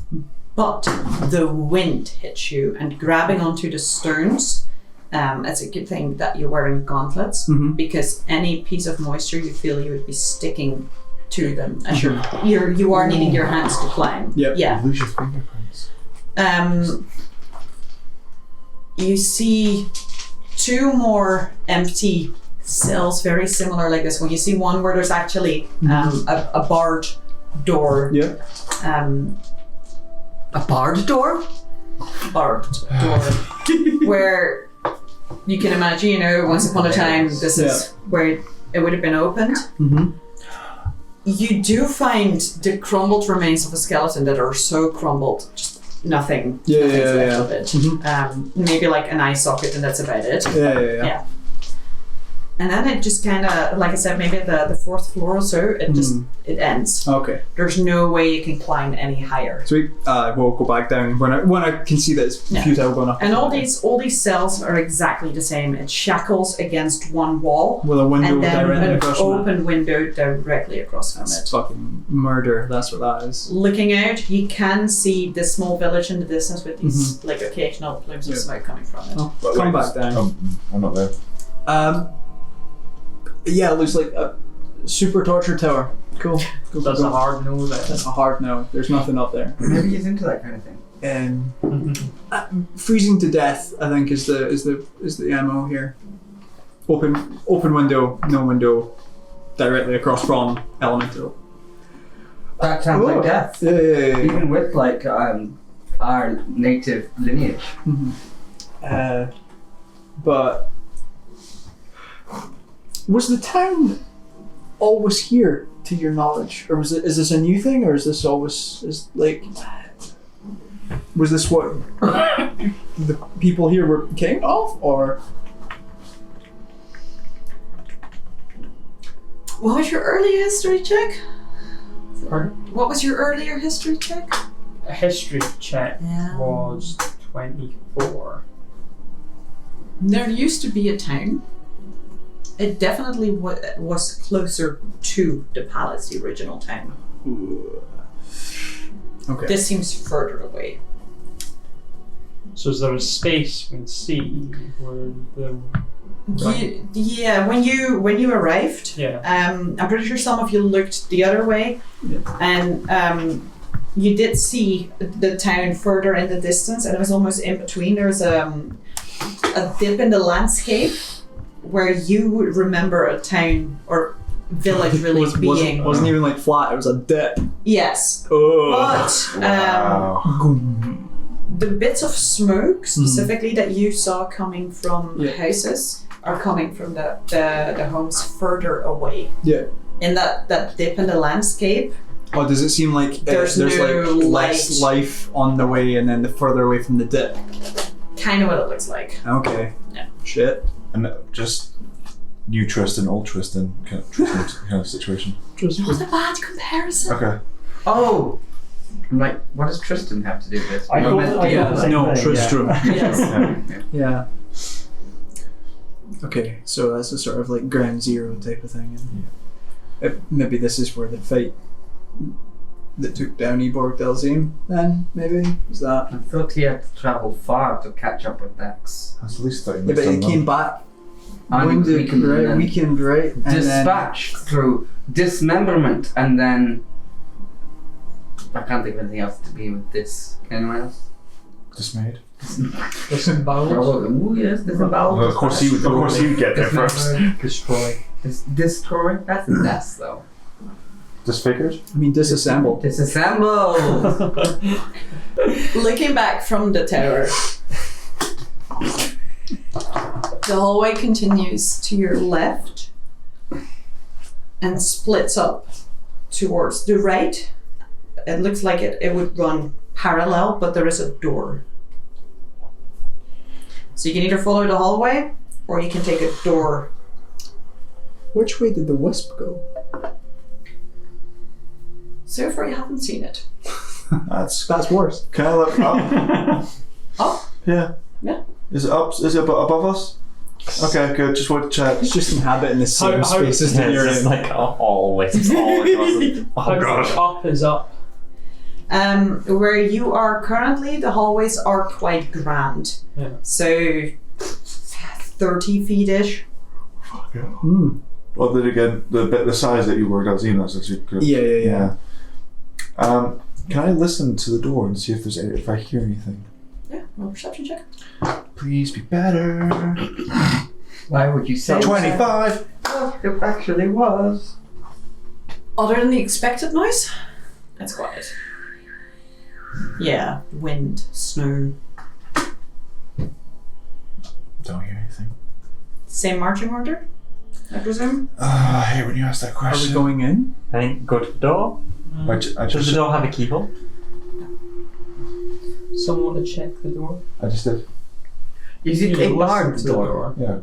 but the wind hits you, and grabbing onto the stones, it's a good thing that you're wearing gauntlets, because any piece of moisture you feel you would be sticking to them as you are needing your hands to climb. Yep. Yeah. Lose your fingerprints. You see 2 more empty cells, very similar like this one. You see one where there's actually a barred door. Yeah. A barred door? Barred door. Where you can imagine, once upon a time, this is where it would have been opened. You do find the crumbled remains of a skeleton that are so crumbled, just nothing's left of it. Maybe like an eye socket, and that's about it. Yeah. And then it just kind of, like I said, maybe the fourth floor or so, it ends. Okay. There's no way you can climb any higher. Sweet. We'll go back down when I can see that it's futile going up. And all these cells are exactly the same. It's shackles against one wall. With a window and then directly an across from it. open window directly across from That's it. fucking murder. That's what that is. Looking out, you can see this small village in the distance with these like occasional plumes of smoke coming from it. Oh, come back down. I'm not there. Yeah, it looks like a super torture tower. Cool. That's a hard no there. That's a hard no. There's nothing up there. Maybe he's into that kind of thing. Freezing to death, I think, is the ammo here. Open window, no window, directly across from elemental. That sounds like death. Yeah. Even with like our native lineage. But was the town always here, to your knowledge, or is this a new thing, or is this always was this what the people here were king of, or? What was your earlier history check? Pardon? What was your earlier history check? A history check was 24. There used to be a town. It definitely was closer to the palace, the original town. Okay. This seems further away. So is there a space we can see where the... Yeah, when you arrived, I'm pretty sure some of you looked the other way, and you did see the town further in the distance, and it was almost in between. There was a dip in the landscape where you would remember a town or village really being. Wasn't even like flat. It was a dip. Yes, Oh. but the bits of smoke specifically that you saw coming from houses are coming from the homes further away. Yeah. In that dip in the landscape. Oh, does it seem like There's there's no like less light. life on the way, and then the further away from the dip? Kind of what it looks like. Okay. Yeah. Shit. And just new Tristan, old Tristan kind of situation. Not a bad comparison. Okay. Oh! I'm like, what does Tristan have to do with this? I thought the same No, thing, Tristram. Yes. Yeah. Okay, so that's a sort of like ground zero type of thing. And maybe this is where the fight that took down Eborg Delzim, then, maybe? Is that? I thought he had to travel far to catch up with Dex. That's at least 30 Yeah, minutes. but he down came the back. And Wounded, weakened, and right? then Weakened, right? And dispatched through dismemberment, and then I can't think of anything else to be with this. Anyone else? Dismayed. Disemboweled. Oh yes, disemboweled. Well, of course he would get there first. Destroy. Destroy. That's a death though. Disfigured? I mean, disassembled. Disassembled. Looking back from the tower, the hallway continues to your left and splits up towards the right. It looks like it would run parallel, but there is a door. So you can either follow the hallway or you can take a door. Which way did the wisp go? So far you haven't seen it. That's worse. Can I look up? Up? Yeah. Yeah. Is it up? Is it above us? Okay, good. Just want to check. It's just inhabiting the same How- spaces Yeah, that you're it's in. like all wisps all across it. Oh god. Up is up. Where you are currently, the hallways are quite grand. Yeah. So 30 feet-ish. Fuck yeah. Mm. Well, then again, the size that you worked out, that's actually good. Yeah. Can I listen to the door and see if I hear anything? Yeah, roll a perception check. Please be better. Why would you say 25. that? It actually was. Other than the expected noise, that's quiet. Yeah, wind, snow. Don't hear anything. Same marching order, I presume? I hate when you ask that Are question. we going in? I think go to the door. I Does the just door have a keyhole? Someone to check the door. did. Is it You a listen barred to the door? Yeah.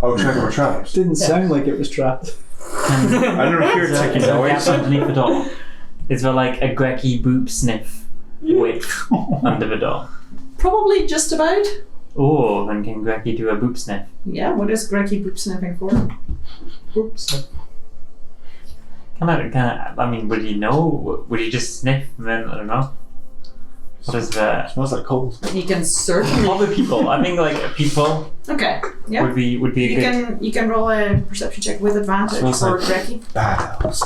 Oh, check our traps. Didn't sound like it was trapped. I don't know here Is there a gap underneath the door? Is there like a Grekky boop sniff width under the door? Probably just about. Oh, then can Grekky do a boop sniff? Yeah, what is Grekky boop sniffing for? Oops. I mean, would he know? Would he just sniff and then, I don't know? What is the... Smells like cold. You can certainly. Other people. I think like people Okay, yeah. would be a good... You can roll a perception check with advantage Smells for like- Grekky. Bad elves.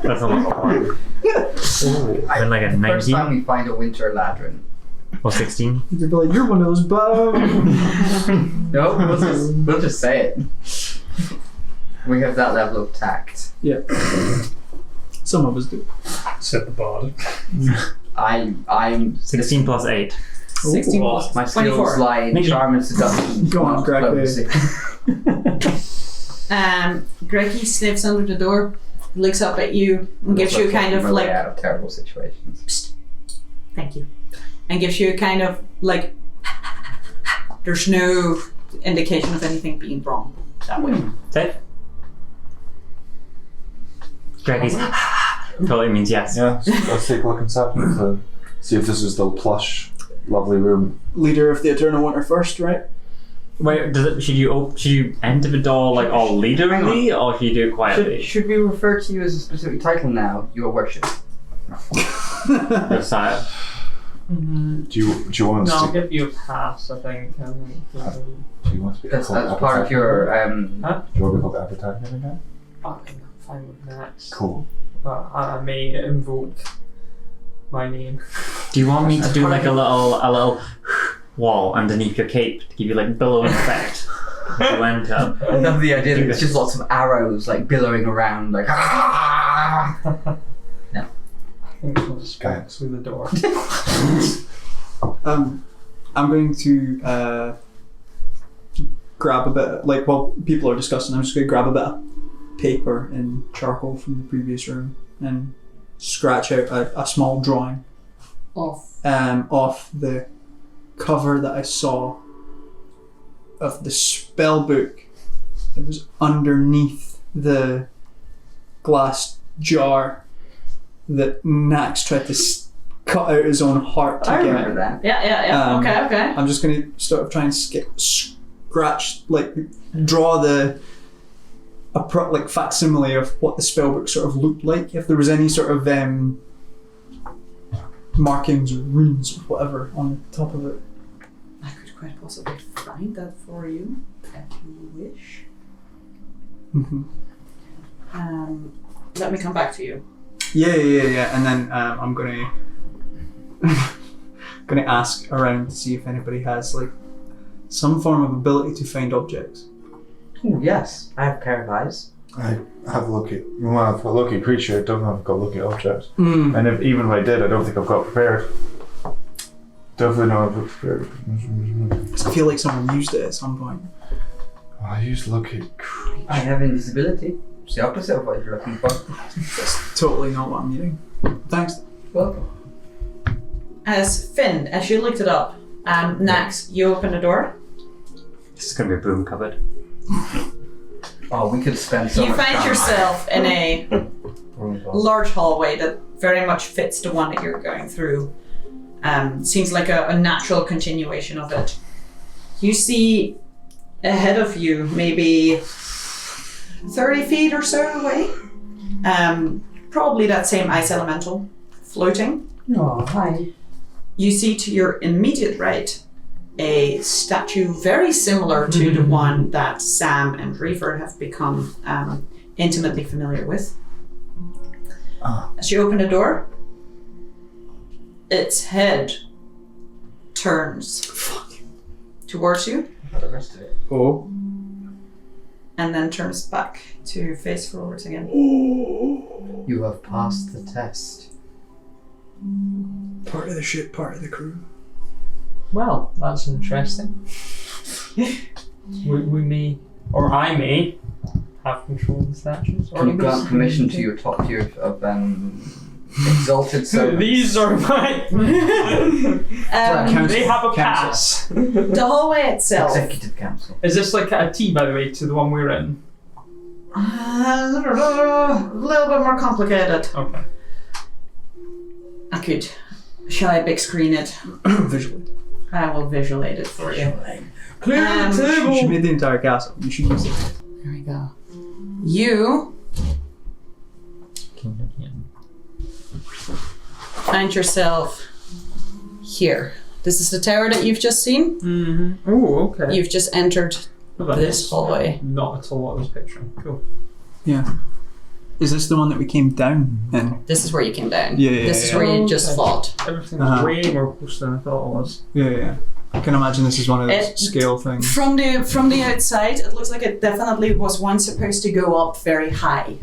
That's almost a one. Then like a First 19 time we find a winter ladrin. or 16. You'd be like, you're one of those No, we'll just say it. We have that level of tact. Yeah. Some of us do. Said the bard. I'm 16 plus 8. 16 Ooh. plus my skills 24. lie in charm and seduction. Go on, not Greg. diplomacy. Grekky sniffs under the door, looks up at you, and gives you a kind of My way like, out of terrible situations. thank you, and gives you a kind of like, there's no indication of anything being wrong that way. Safe? Greggy's totally means yes. Yeah, so let's take a look inside to see if this is the plush, lovely room. Leader of the Eternal Winter first, right? Wait, should you enter the door like all leaderly, or should you do it quietly? Should we refer to you as a specific title now? Your worship. Your sire. Mm-hmm. Do you want No, us I'll to? give you a pass, I think. Do you want to be That's called part of your. Do you want to be called advertising again? I'm fine with that. Cool. But I may invoke my name. Do you want me to do like a little wall underneath your cape to give you like billowing effect as you enter? I love the idea that it's just lots of arrows like billowing around, like. I think we'll just walk through the door. I'm going to grab a bit, like while people are discussing, I'm just going to grab a bit of paper and charcoal from the previous room and scratch out a small drawing off the cover that I saw of the spell book that was underneath the glass jar that Nax tried to cut out his own heart to I get. remember that. Yeah. Okay. I'm just going to sort of try and scratch, like draw like facsimile of what the spellbook sort of looked like. If there was any sort of markings or runes or whatever on the top of it. I could quite possibly find that for you if you wish. Mm-hmm. Let me come back to you. Yeah. And then I'm gonna ask around to see if anybody has like some form of ability to find objects. Ooh, yes, I have a pair of eyes. I have a lucky creature. I don't know if I've got lucky objects. Mm. And even if I did, I don't think I've got prepared. Definitely not prepared. I feel like someone used it at some point. I use lucky creature. I have invisibility. It's the opposite of what you're looking for. That's totally not what I'm needing. Thanks. Welcome. As you looked it up, Nax, you open the door. This is gonna be a broom cupboard. Oh, we could spend so You much find time. yourself in a large hallway that very much fits the one that you're going through. Seems like a natural continuation of it. You see ahead of you, maybe 30 feet or so away, probably that same ice elemental floating. Oh, hi. You see to your immediate right a statue very similar to the one that Sam and Reaver have become intimately familiar with. As you open the door, its head turns towards you The rest of it. Oh. and then turns back to face forwards again. You have passed the test. Part of the ship, part of the crew. Well, that's interesting. we may, or I may, have control of the statues. Or Can you grant permission to your top tier of Exalted servants. These are my. They have a pass. The hallway itself. Executive Council. Is this like a T, by the way, to the one we're in? A little bit more complicated. Okay. I could. Shall I big screen it? Visually. I will visualize it for you. Clear the table! She made the entire castle. You should use it. There we go. You find yourself here. This is the tower that you've just seen. Mm-hmm. Oh, okay. You've just entered Well, this hallway. Not at all what I was picturing. Cool. Yeah. Is this the one that we came down in? This is where you came down. Yeah, yeah, This is yeah. where you just Okay. fought. Everything was way more close than I thought it was. Yeah. I can imagine this is one of those It- scale things. From the outside, it looks like it definitely was once supposed to go up very high.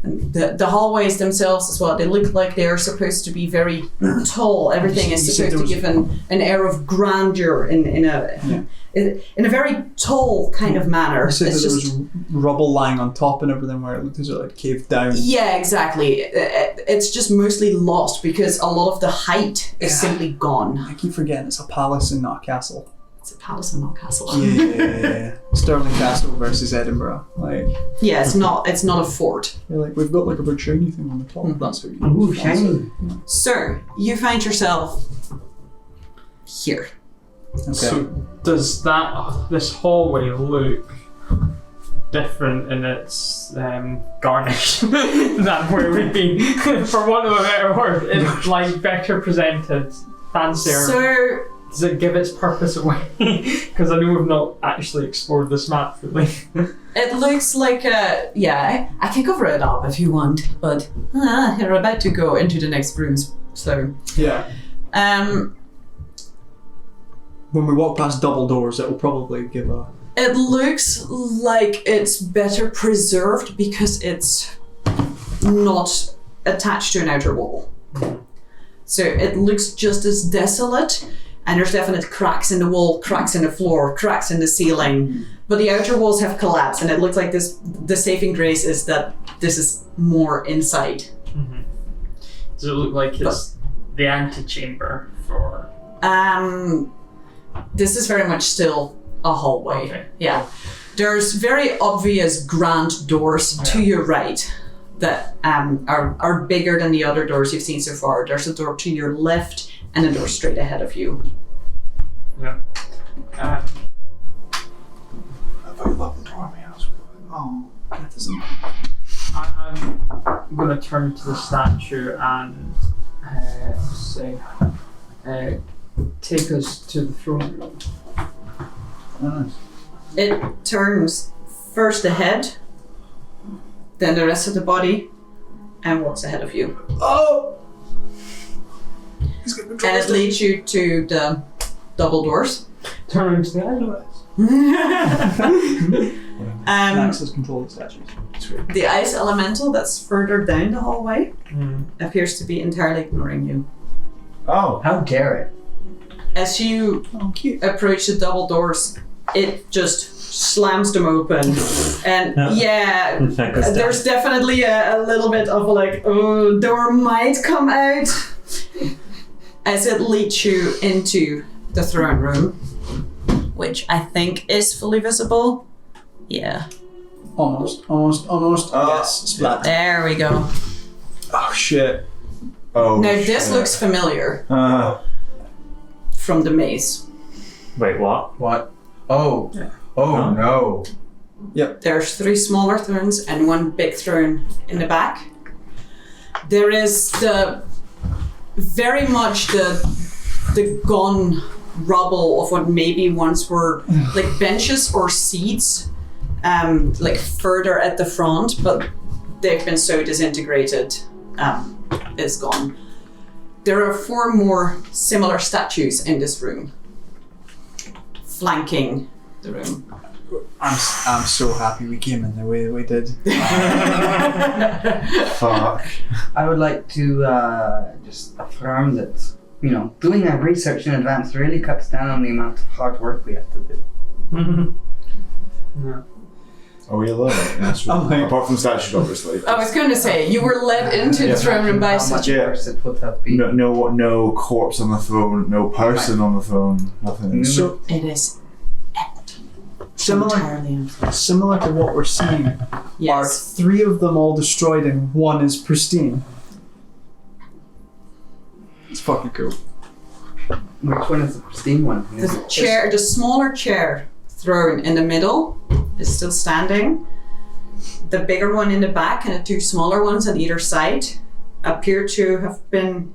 And the hallways themselves as well, they look like they are supposed to be very tall. Everything is You said supposed to there give an air of grandeur in a very tall kind of manner. You said It's that there just- was rubble lying on top and everything where it looked as though it caved down. Yeah, exactly. It's just mostly lost because a lot of the height is Yeah. simply gone. I keep forgetting it's a palace and not a castle. It's a palace and not a castle. Yeah. Stirling Castle versus Edinburgh. Like, Yeah, it's not a fort. you're like, we've got like a big shiny thing on the top. That's how you Ooh, use it. shiny. So you find yourself here. Okay. So does this hallway look different in its garnish than where we've been, for want of a better word? It's like better presented, fancier. So Does it give its purpose away? Because I know we've not actually explored this map fully. it looks like I can cover it up if you want, but you're about to go into the next rooms, so Yeah. When we walk past double doors, it will probably give a. it looks like it's better preserved because it's not attached to an outer wall. So it looks just as desolate, and there's definite cracks in the wall, cracks in the floor, cracks in the ceiling, but the outer walls have collapsed, and it looks like the saving grace is that this is more inside. Mm-hmm. Does it look like it's the antechamber for... This is very much still a hallway. Okay. Yeah. There's very obvious grand doors to your right that are bigger than the other doors you've seen so far. There's a door to your left and a door straight ahead of you. Yeah. Oh, that doesn't. I'm going to turn to the statue and say, take us to the throne room. Nice. It turns first the head, then the rest of the body, and walks ahead of you. Oh! He's gonna control And it us. leads you to the double doors. Turn into the eyes. Max has control of the statues. It's weird. The ice elemental that's further down the hallway Mm. appears to be entirely ignoring you. Oh, how dare it? As you Oh, cute. approach the double doors, it just slams them open. And there's definitely a little bit of like, oh, door might come out. As it leads you into the throne room, which I think is fully visible. Yeah. Almost. Yes, splat. There we go. Oh, shit. Oh. Now this looks familiar from the maze. Wait, what? What? Oh. Yeah. Oh Huh? no. There's 3 smaller thrones and 1 big throne in the back. There is very much the gone rubble of what maybe once were like benches or seats, like further at the front, but they've been so disintegrated, it's gone. There are 4 more similar statues in this room, flanking the room. I'm so happy we came in the way that we did. Fuck. I would like to just affirm that, doing that research in advance really cuts down on the amount of hard work we have to do. Yeah. Are we alone in this room? I'm like- Apart from statues, obviously. I was going to say, you were led into the throne room by How such much Yeah. worse it would have been. No corpse on the throne, no person on the throne, nothing. So It is similar, entirely empty. similar to what we're seeing. Are Yes. 3 of them all destroyed and 1 is pristine? It's fucking cool. Which one is the pristine one? The chair, the smaller chair throne in the middle is still standing. The bigger one in the back and the 2 smaller ones on either side appear to have been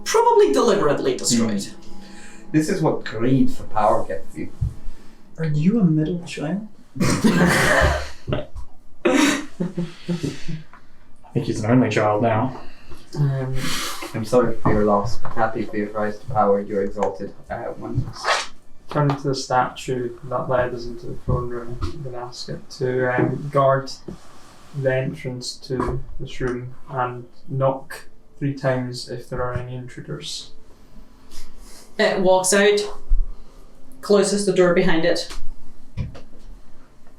probably deliberately destroyed. This is what greed for power gets you. Are you a middle child? I think he's an only child now. I'm sorry for your loss, but happy for your rise to power, your exalted one. Turn to the statue that led us into the throne room and ask it to guard the entrance to this room and knock 3 times if there are any intruders. It walks out, closes the door behind it.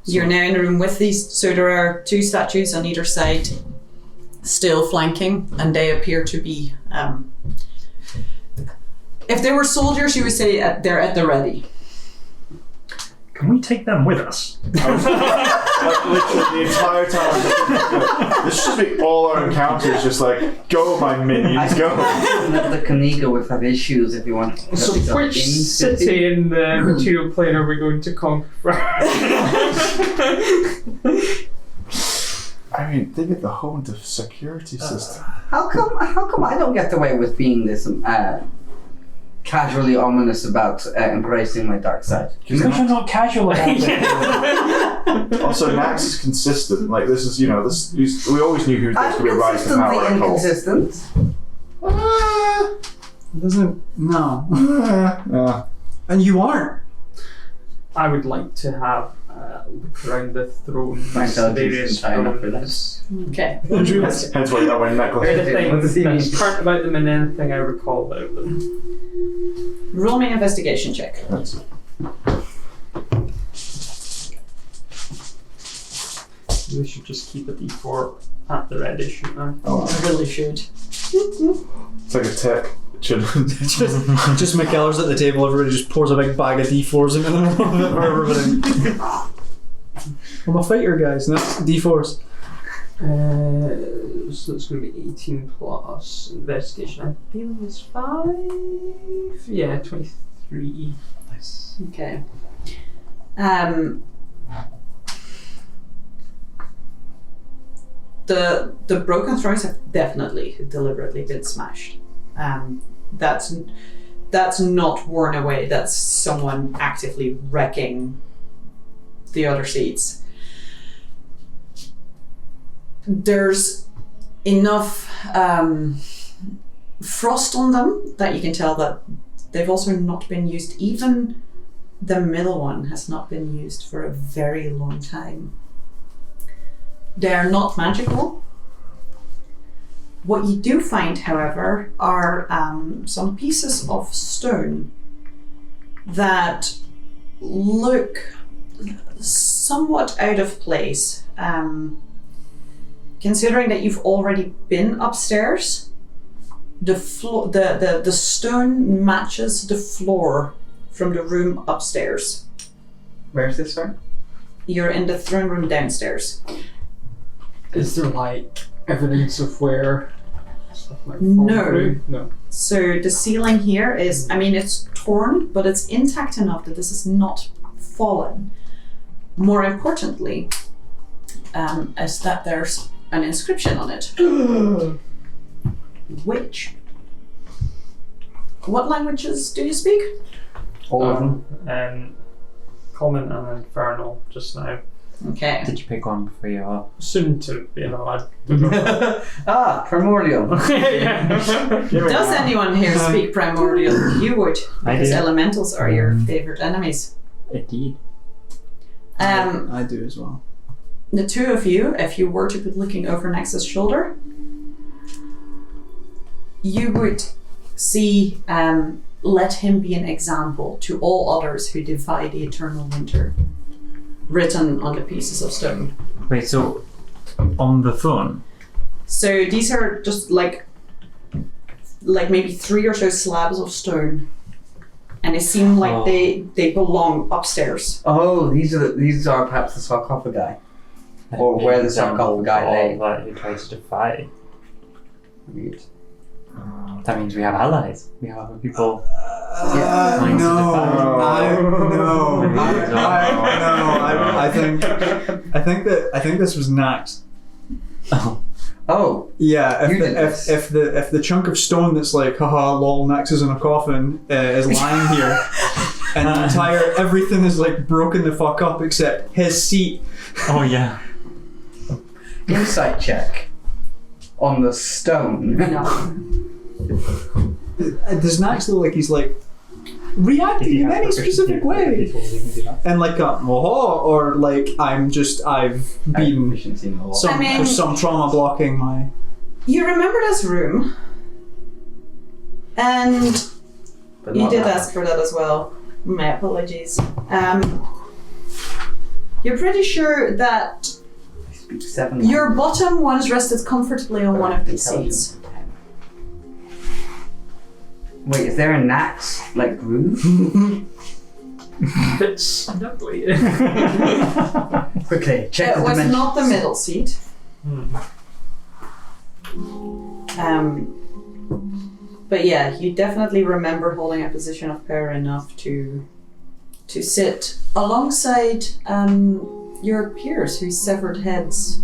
You're now in a room with these, so there are 2 statues on either side, still flanking, and they appear to be. If they were soldiers, you would say they're at the ready. Can we take them with us? Like literally the entire time. This should be all our encounters, just like, go my minions, go. The Kaniga would have issues if you want to. So which city in the material plane are we going to conquer first? I mean, they get the whole into security system. How come I don't get away with being this casually ominous about embracing my dark side? Because you're not casual about it. Also, Nax is consistent. Like, this is, we always knew he was going to be a rise to power. consistently at Cole. inconsistent. It doesn't. No. Yeah. And you aren't. I would like to have look around the throne. My intelligence various isn't high enough for thrones. Okay. Hence why that one necklace. Anything that's current about them and anything I recall about them. Roll me an investigation check. That's- We should just keep a d4 at the ready, shouldn't I? Oh, I really should. it's like a tech. Just McKellar's at the table, everybody just pours a big bag of D4s into the middle of it for everybody. I'm a fighter, guys, and that's D4s. So it's going to be 18 plus investigation. I'm feeling is 5. Yeah, 23. Nice. Okay. The broken thrones have definitely deliberately been smashed. That's not worn away. That's someone actively wrecking the other seats. There's enough frost on them that you can tell that they've also not been used. Even the middle one has not been used for a very long time. They're not magical. What you do find, however, are some pieces of stone that look somewhat out of place. Considering that you've already been upstairs, the stone matches the floor from the room upstairs. Where's this from? You're in the throne room downstairs. Is there like evidence of where stuff like No. through? No. So the ceiling here is, it's torn, but it's intact enough that this is not fallen. More importantly, is that there's an inscription on it. Which? What languages do you speak? All of them. Common and infernal just now. Okay. Did you pick one for your... Soon to, I don't know. Primordial. Does anyone here speak Primordial? You would, I because do. elementals are your favorite enemies. Indeed. I do as well. The 2 of you, if you were to be looking over Nexus' shoulder, you would see, let him be an example to all others who defy the eternal winter. written on the pieces of stone. Wait, so on the throne? So these are just like maybe 3 or so slabs of stone, and they seem like they belong upstairs. Oh, these are perhaps the sarcophagi, or where the sarcophagi lay. That he tries to defy. Weird. That means we have allies. We have other people. I think this was Nax. Oh. Yeah, if the chunk of stone that's like, haha, lol, Nax is in a coffin is lying here, and the entire everything is like broken the fuck up except his seat. Oh yeah. Insight check on the stone. No. Does Nax look like he's like reacting in any specific way? And like or like I've been there's some trauma blocking my. You remember this room, and you did ask for that as well. My apologies. You're pretty sure that your bottom ones rested comfortably on one of these seats. Wait, is there a Nax like groove? It's ugly. Quickly, check the It was dimensions. not the middle seat. But yeah, you definitely remember holding a position of power enough to sit alongside your peers whose severed heads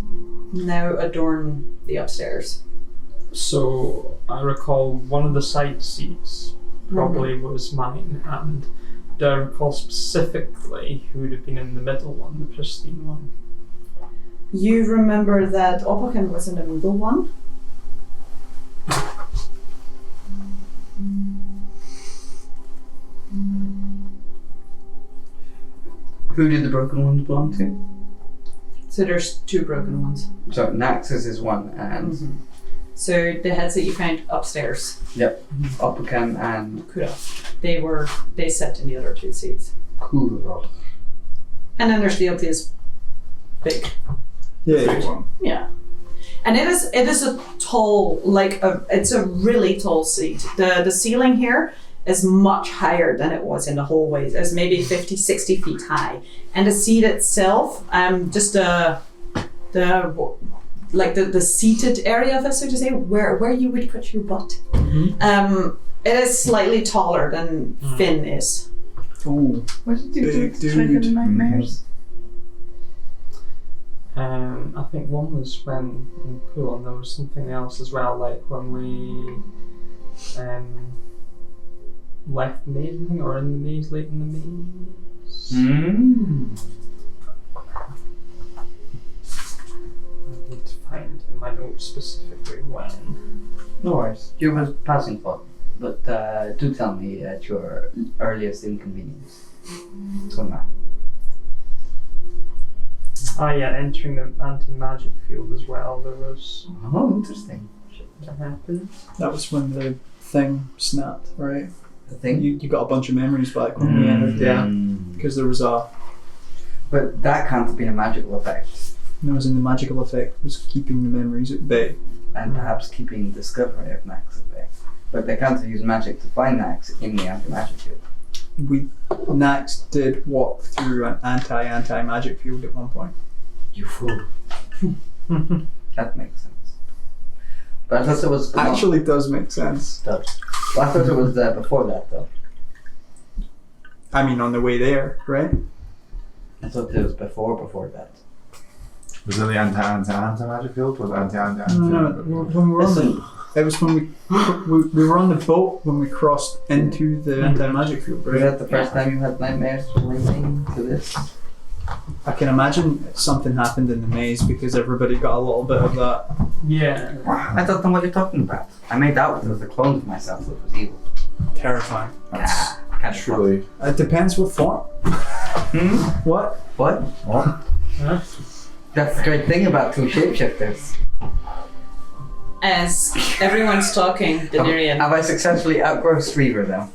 now adorn the upstairs. So I recall one of the side seats probably was mine, and do I recall specifically who would have been in the middle one, the pristine one? You remember that Opokan was in the middle one? Who did the broken ones belong to? So there's 2 broken ones. So Nax's is one, and So the heads that you found upstairs, Opokan and Kura, they sat in the other 2 seats. Kuro. And then there's the obvious big. Yeah. And it is a tall, it's a really tall seat. The ceiling here is much higher than it was in the hallways. It's maybe 50, 60 feet high. And the seat itself, just the seated area of it, so to say, where you would put your butt. It is slightly taller than Finn is. Ooh. What did you Big do to trigger the dude. nightmares? I think one was when in pool, and there was something else as well, like when we left the maze, I think, or in the maze, late in the maze. I need to find in my notes specifically when. No worries. You was passing thought, but do tell me at your earliest inconvenience. So now. Ah, yeah, entering the anti-magic field as well. There was Oh, interesting. shit that happened. That was when the thing snapped, right? The thing. You got a bunch of memories back when we entered there, because there was But that can't have been a magical effect, in the magical effect was keeping the memories at bay. and perhaps keeping discovery of Nax at bay. But they can't have used magic to find Nax in the anti-magic field. Nax did walk through an anti-magic field at one point. You fool. That makes sense. But I thought it was Actually does make sense. Well, I thought it was before that though. I mean, on the way there, right? I thought it was before that. Was it the anti-magic field or the anti-magic No, when we were on the, it was when we were on the boat when we crossed into the anti-magic field, Was right? that the first time you had nightmares relating to this? I can imagine something happened in the maze because everybody got a little bit of that. Yeah. I don't know what you're talking about. I made out there was a clone of myself that was evil. Terrifying. That's Kind of truly. It depends what form. What? What? Huh? That's the great thing about 2 shapeshifters. As everyone's talking, Denarian. Have I successfully outgrossed Reaver though?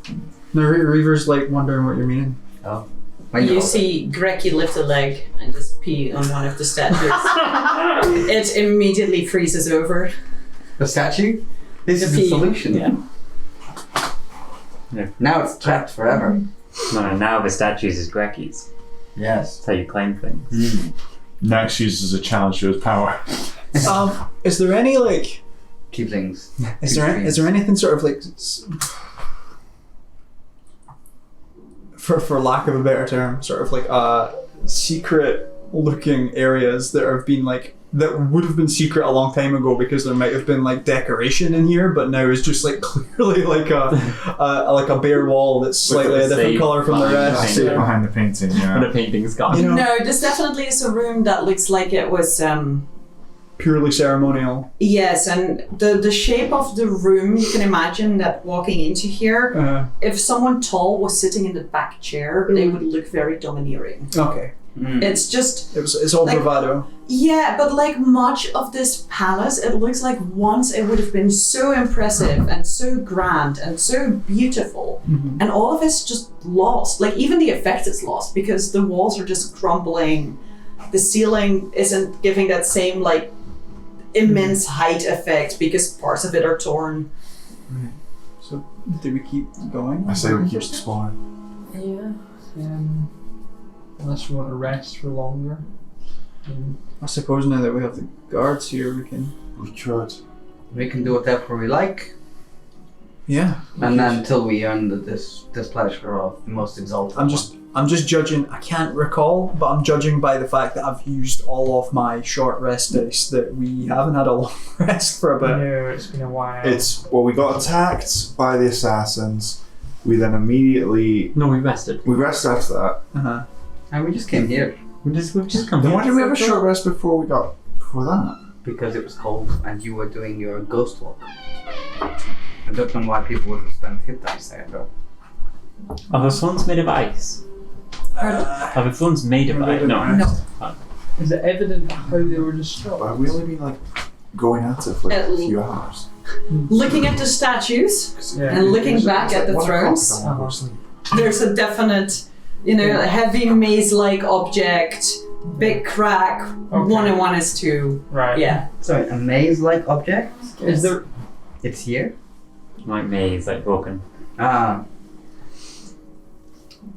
No, Reaver's like wondering what you're meaning. Oh. You see Greki lift a leg and just pee on one of the statues. It immediately freezes over. The statue? This is the pea. solution. Yeah. Now it's trapped forever. No, now the statues is Greki's. Yes. That's how you claim things. Nax uses a challenge to his power. Is there any like? Keeplings. Is there anything sort of like? For lack of a better term, sort of like secret looking areas that have been like that would have been secret a long time ago because there might have been like decoration in here, but now is just like clearly like a bare wall that's slightly a different color from the I rest. see it behind the painting, When the painting's gone. You know, No, this definitely is a room that looks like it was. purely ceremonial. Yes, and the shape of the room, you can imagine that walking into here, if someone tall was sitting in the back chair, they would look very domineering. Okay, It's just, it's all Like- bravado. yeah, but like much of this palace, it looks like once it would have been so impressive and so grand and so beautiful, and all of it's just lost. Like even the effect is lost because the walls are just crumbling, the ceiling isn't giving that same like immense height effect because parts of it are torn. So, do we keep going? I say we keep exploring. Yeah. Unless you want to rest for longer. I suppose now that we have the guards here, we can. We could. We can do whatever we like. Yeah. And then until we earn this pleasure of the most exalted I'm just judging. I can't recall, but I'm judging by the fact that I've used all of my short rest days. That we haven't had a long rest for a bit. No, it's been a while. We got attacked by the assassins. We then immediately No, we rested. we rested after that. Uh-huh. And we just came here We've just come Then here. why did we have a short rest before that? because it was cold and you were doing your ghost walk. I don't know why people would have spent hit dice there though. Are the thrones made of ice? Are the thrones made of ice? No. No. Is it evident how they were destroyed? But we only been like going at it for like a few hours. Looking at the statues Yeah. and looking back at the 1 o'clock, thrones, I wanna go to sleep. there's a definite, heavy maze-like object, big crack. Okay. 1 and 1 is 2. Right. Yeah. So a maze-like object? Is there? It's here? Like maze, like broken. Ah,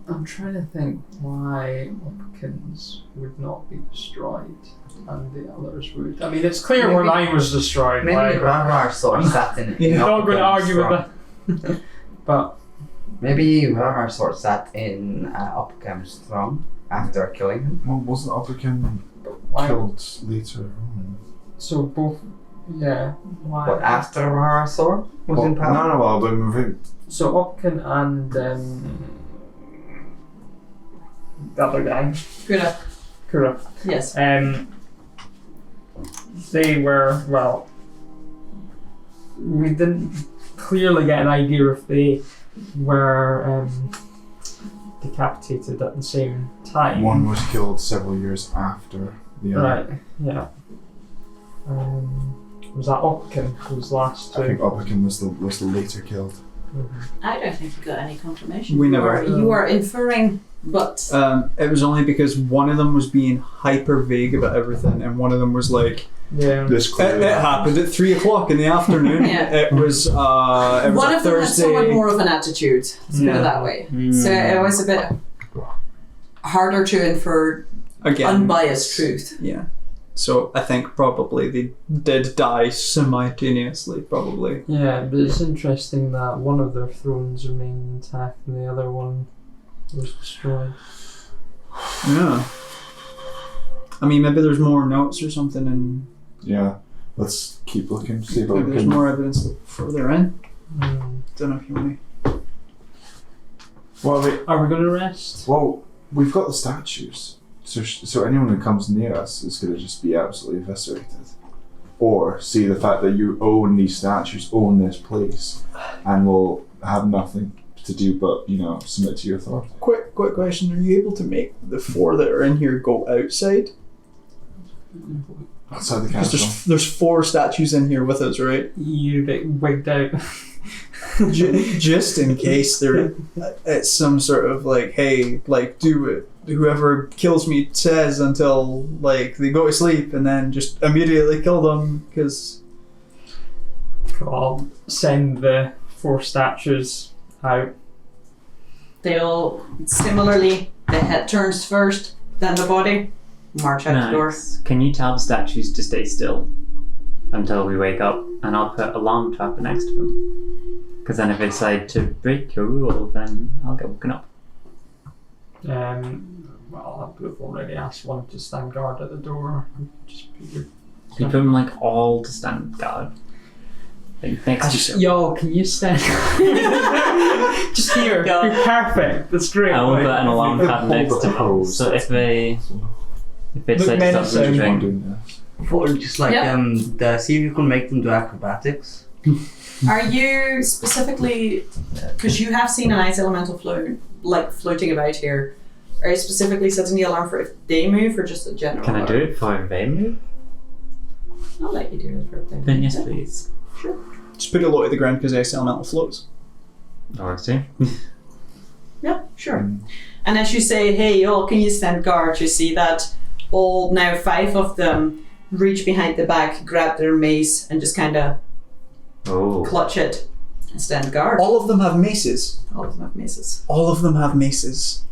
I'm trying to think why Hopkins would not be destroyed and the others would. I mean, it's clear Maybe- when mine was destroyed. maybe Like, Rarar sword sat in it. I'm not going to argue with that. But Maybe Rarar sword sat in Oppenheimer's throne after killing him. Well, wasn't Upperkin why? killed later on? So both. Yeah. Why? But after Rarar sword was Well, in power? no, but I think So Opkin and the other guy, Good. Kura. Yes. They were, well, we didn't clearly get an idea if they were decapitated at the same time. one was killed several years after the other. Right, yeah. Was that Opkin who was last I to? think Upperkin was the later killed. I don't think we got any confirmation. We never- You are inferring, but It was only because one of them was being hyper vague about everything, and one of them was like, Yeah. This "It clearly happened at 3:00 in the afternoon." Yeah. It was one a of them had Thursday. somewhat more of an attitude. Let's put Yeah. it that way. So it was a bit harder to infer Again, unbiased truth. yeah. So I think probably they did die simultaneously. Probably. Yeah, but it's interesting that one of their thrones remained intact and the other one was destroyed. Yeah. I mean, maybe there's more notes or something, and Yeah. Let's keep looking, see if maybe we there's can. more evidence further in. Mm. Don't know if you want to. Well, Are we going to rest? we've got the statues. So anyone who comes near us is going to just be absolutely eviscerated. Or see the fact that you own these statues, own this place, and will have nothing to do but, submit to your authority. Quick question: are you able to make the 4 that are in here go outside? Outside the Because castle. there's 4 statues in here with us, right? You're a bit wigged out. Just in case it's some sort of like, hey, like do it. Whoever kills me says until like they go to sleep, and then just immediately kill them because. I'll send the 4 statues out. They'll similarly, the head turns first, then the body. March out the door. Nice. Can you tell the statues to stay still until we wake up, and I'll put alarm trapper next to them. Because then if they decide to break your rule, then I'll get woken up. Well, I've already asked one to stand guard at the door. Just put your... You put them like all to stand guard. Like, next to Yo, can you stand? Just here. Yo. You're perfect. That's great. I will put an alarm trap next to them. So if they decide to stop moving, Or just like see if you can make them do acrobatics. Are you specifically, because you have seen an ice elemental floating about here, are you specifically setting the alarm for if they move or just a general can I do alarm? it for if they move? I'll let you do it for if they move. Then yes, please. Sure. Just put it low to the ground because ice elemental floats. Or see. Yeah, sure. And as you say, hey, y'all, can you stand guard? You see that all, now 5 of them reach behind the back, grab their mace, and just kind of clutch it and stand guard. All of them have maces. All of them have maces. All of them have maces.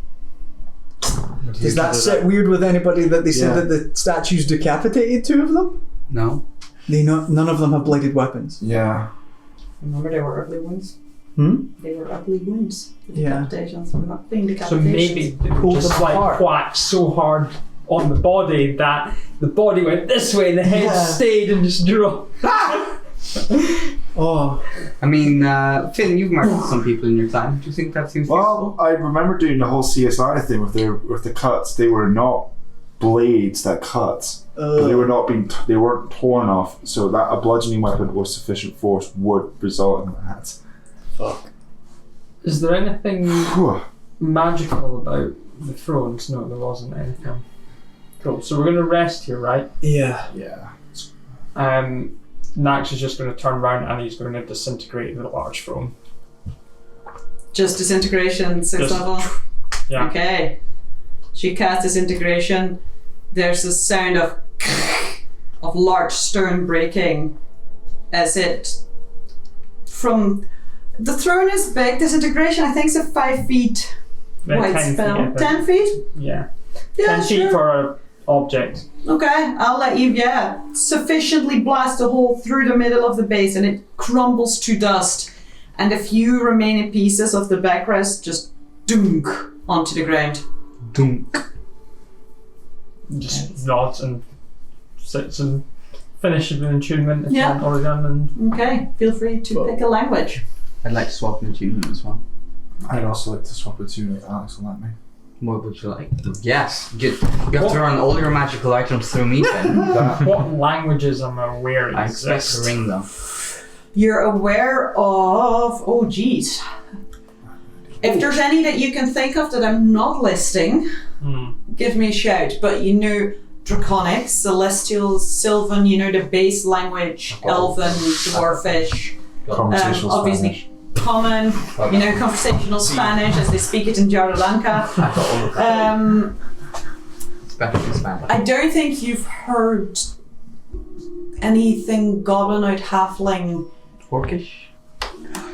Does that sit weird with anybody that they said that the statues decapitated 2 of them? No. None of them have bladed weapons. Yeah. Remember, they were ugly wounds? They were ugly wounds. The Yeah. decapitations were not clean decapitations. So maybe they Pulled just them like apart. whacked so hard on the body that the body went this way, the head stayed and just dropped. Oh. I mean, Finn, you've murdered some people in your time. Do you think that seems Well, I remember doing the whole CSI thing with the cuts. They were not blades that cut. They were not they weren't torn off. So that a bludgeoning weapon or sufficient force would result in that. Fuck. Is there anything Whew. magical about the thrones? No, there wasn't anything. Cool. So we're going to rest here, right? Yeah. Yeah. Nax is just going to turn around and he's going to disintegrate the large throne. Just disintegration, 6th Just- level? Yeah. Okay. She casts disintegration. There's a sound of large stone breaking as it from the throne is big. Disintegration, I think, is a 5 feet Then wide 10 feet, I spell. think. 10 feet? Yeah. Yeah, 10 feet sure. for an object. Okay, I'll let you, sufficiently blast a hole through the middle of the base and it crumbles to dust. And a few remaining pieces of the backrest just dunk onto the ground. Dunk. Just nods and sits and finishes an attunement if Yeah. you haven't already done. And Okay, feel free to pick a language. I'd like to swap an attunement as well. I'd also like to swap a tune if Alex will let me. What would you like? Yes. You have to run all your magical items through me then. what languages am I aware I expect exist? to ring them. You're aware of, oh geez. If there's any that you can think of that I'm not listing, give me a shout. But you know Draconic, Celestial, Sylvan, you know the base language, Elven, Dwarfish, Conversational obviously Spanish. Common, you know conversational Spanish as they speak it in Jarlanka. I've got all of them. Especially Spanish. I don't think you've heard anything goblinoid halfling Orcish?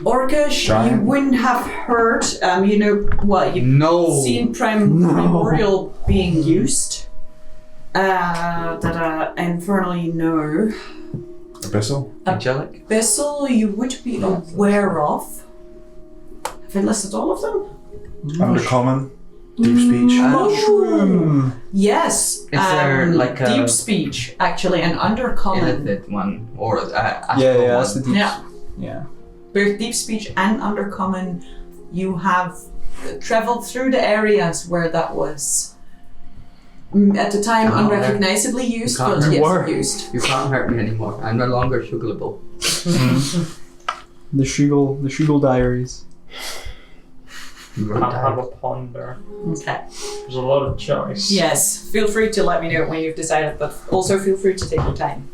Orcish. Giant. You wouldn't have heard. You know what? You've No. seen primordial being used. That infernally no. Abyssal? Angelic? Abyssal you would be aware of. Have I listed all of them? Undercommon? Deep speech? Mushroom. Yes. Is there like a- deep speech actually and undercommon? Illithid one. Or astral That's the one. deep. Yeah. Yeah. Both deep speech and undercommon, you have traveled through the areas where that was at the time Oh, unrecognizably used, can't but remember. yes, used. You can't hurt me anymore. I'm no longer shuggleable. The Shugel Diaries. have a ponder. Okay. There's a lot of choice. Yes, feel free to let me know when you've decided, but also feel free to take your time.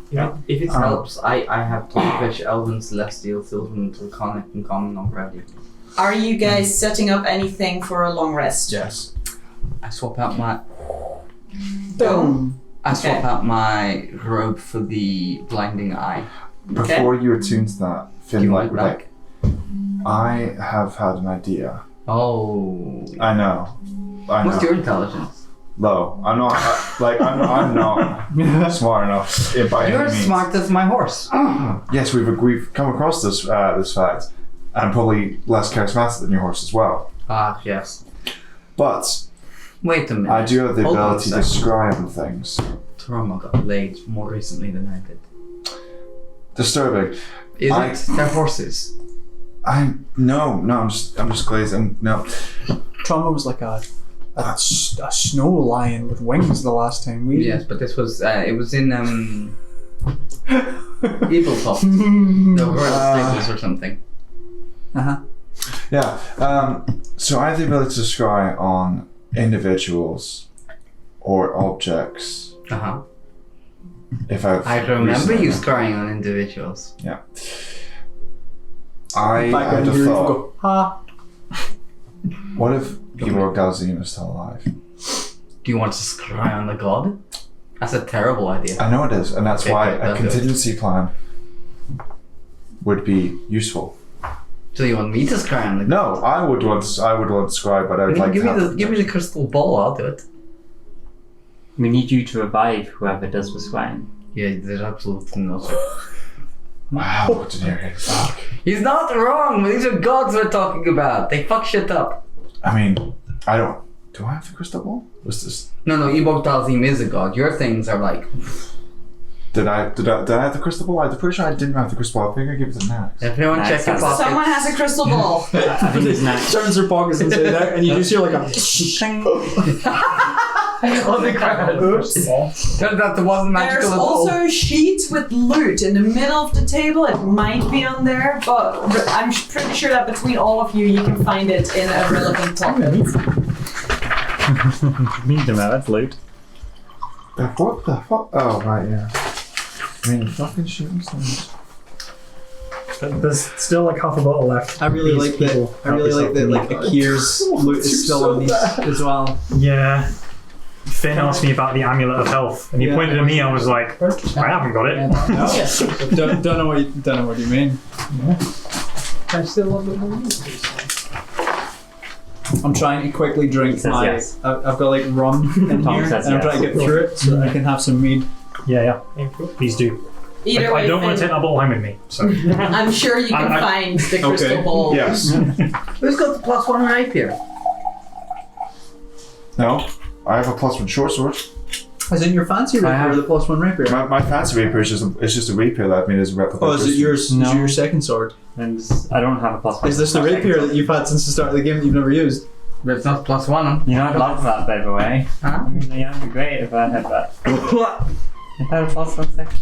If it helps, I have Tonfish, Elven, Celestial, Sylvan, Draconic, and Common already. Are you guys setting up anything for a long rest? Yes. I swap out my Boom. I swap out my robe for the blinding eye. Before you attune to that, Do you Finn, want it like, I have had an idea. Oh. I know. What's your intelligence? Low. I'm not, I'm not smart enough by You're any as means. smart as my horse. Yes, we've come across this this fact. I'm probably less charismatic than your horse as well. Ah, yes. But Wait a minute. I do have the Hold on a ability to second. scry on things. Trauma got laid more recently than I did. Disturbing. Is it? They're horses. No, I'm just glazing. No. Trauma was like a snow lion with wings the last time we. Yes, but this was it was in Evil Top. The Royal Stables or something. Yeah. So I have the ability to scry on individuals or objects. If I remember you scrying on individuals. Yeah. I Back had when a you thought. go, ha. What if your Galzim is still alive? Do you want to scry on the god? That's a terrible idea. I know it is, and that's Okay, why good, a that's good. contingency plan would be useful. So you want me to scry on the god? No, I would want to scry, but I would like give to me have give me the crystal ball, I'll do it. We need you to revive whoever does the swine. Yeah, there's absolutely no. Wow, what did you hear? Fuck. He's not wrong, but these are gods we're talking about. They fuck shit up. I mean, I don't. Do I have the crystal ball? Was this? No, Ebok Dalzim is a god. Your things are like. Did I have the crystal ball? I'm pretty sure I didn't have the crystal ball. I think I gave it to Max. Everyone Nice. check your pockets. Someone has a crystal ball. I think it's next. Turns her pockets inside out, and you just hear like a. on the ground. Oops. Turns out there wasn't magical There's at all. also sheets with loot in the middle of the table. It might be on there, but I'm pretty sure that between all of you, you can find it in a relevant pocket. Need them out, that's loot. What the fuck? Oh, right, yeah. I mean, fucking shooting things. There's still like half a bottle left. I really These like that. people I really help like that. Like yourself. Akir's loot is still on these as well. Yeah. Finn asked me about the amulet of health, and he Yeah. pointed at me. I was like, I haven't got it. No. don't know what you mean. I still love it more. I'm trying to quickly drink Says my. yes. I've got like rum in Tom here, says and I'm trying to yes. get through it so that I can have some mead. Yeah, Thank you. please do. Either I way, don't want to Finn, take that bottle home with me. So I'm sure you can I- find the crystal Okay. ball. Yes. Who's got the +1 rapier? No, I have a +1 short sword. Is it your fancy rapier have- or the +1 rapier? My fancy rapier is just a rapier that I made as a replica. Oh, is it yours? No. Is it your second sword? And I don't have a +1. Is this the rapier that you've had since the start of the game that you've never used? But it's not +1. You know, I'd love that, by the way. Huh? I mean, yeah, it'd be great if I had that. If I had a +1 second.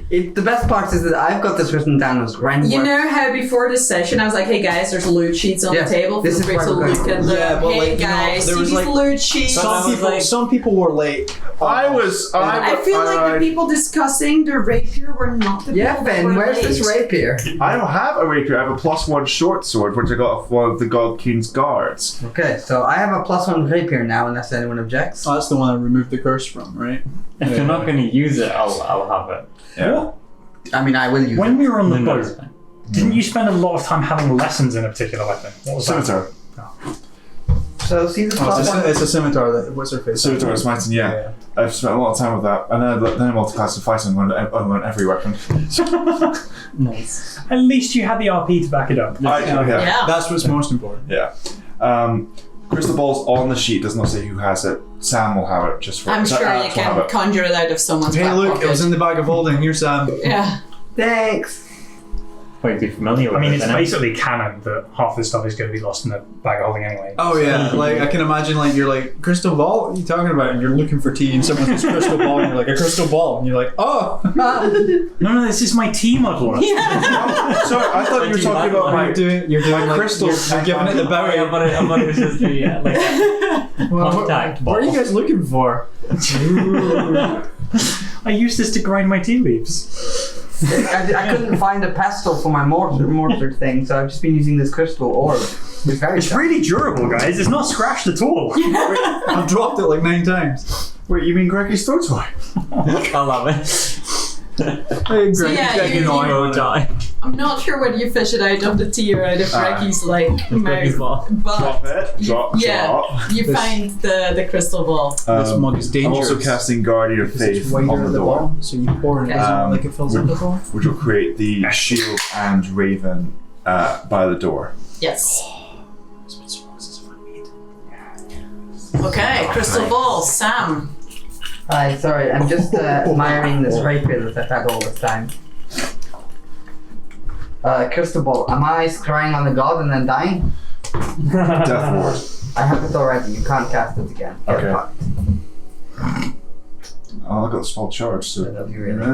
The best part is that I've got this written down as Ren. You know how before this session I was like, hey guys, there's loot sheets on Yeah, the table. this Feel is free where to we're look going. at the Yeah, but, hey like, you know, guys, there see was, these like, loot sheets. Some people were late. I feel like the people discussing the rapier were not the Yeah, people that Ben, were where's late. this rapier? I don't have a rapier. I have a +1 short sword, which I got off one of the God King's guards. Okay, so I have a +1 rapier now, unless anyone objects. Oh, that's the one I removed the curse from, right? If you're not going to use it, I'll have it. Yeah. I mean, I will use when it. we were on the Then boat, that's fine. didn't you spend a lot of time having lessons in a particular weapon? What was that? Scimitar. So see the Oh, +1. it's a scimitar. What's her face? Scimitar is mighty, yeah. I've spent a lot of time with that, and then I multi-class and fighting on every weapon. Nice. At least you had the RP to back it up. Yeah. Yeah. That's what's most important. Yeah. Crystal ball's on the sheet. Does not say who has it. Sam will have it just for. I'm sure Alex you will have can it. conjure it out of someone's Hey, back look, pocket. it was in the bag of holding. Here's Sam. Yeah. Thanks. quite too familiar with I mean, it. it's then. basically canon that half this stuff is going to be lost in the bag of holding anyway. Oh yeah, like I can imagine like you're like crystal ball. What are you talking about? And you're looking for tea, and someone says crystal ball, and you're like a crystal ball, and you're like, oh. No, this is my tea modeler. Sorry, I thought you were talking about my. You're doing like, crystal. You're giving it the bowie. I'm gonna just do contact What are you guys looking for? I use this to grind my tea leaves. I couldn't find a pestle for my mortar thing, so I've just been using this crystal orb. It's very It's really durable, guys. It's not scratched at all. I've dropped it like 9 times. Wait, you mean Greggy's throw toy? I love it. Hey, So Greg, yeah, Greg, you- know, you- I die. I'm not sure whether you fish it out of the tea or out of Ricky's like Greggy's mouth, ball. but it. Drop. you This- find the crystal ball. This mug is I'm dangerous. also casting Guardian of Because it's Faith wider on at the the door, bottom, so you pour it down like it fills up the door. which will create the shield and raven by the door. Yes. Okay, crystal ball, Sam. Hi, sorry, I'm just admiring this rapier that I've had all this time. Crystal ball, am I scrying on the god and then dying? Death ward. I have it already, you can't cast it again. Get Okay. fucked. Oh, I got a small charge, so. I love you really.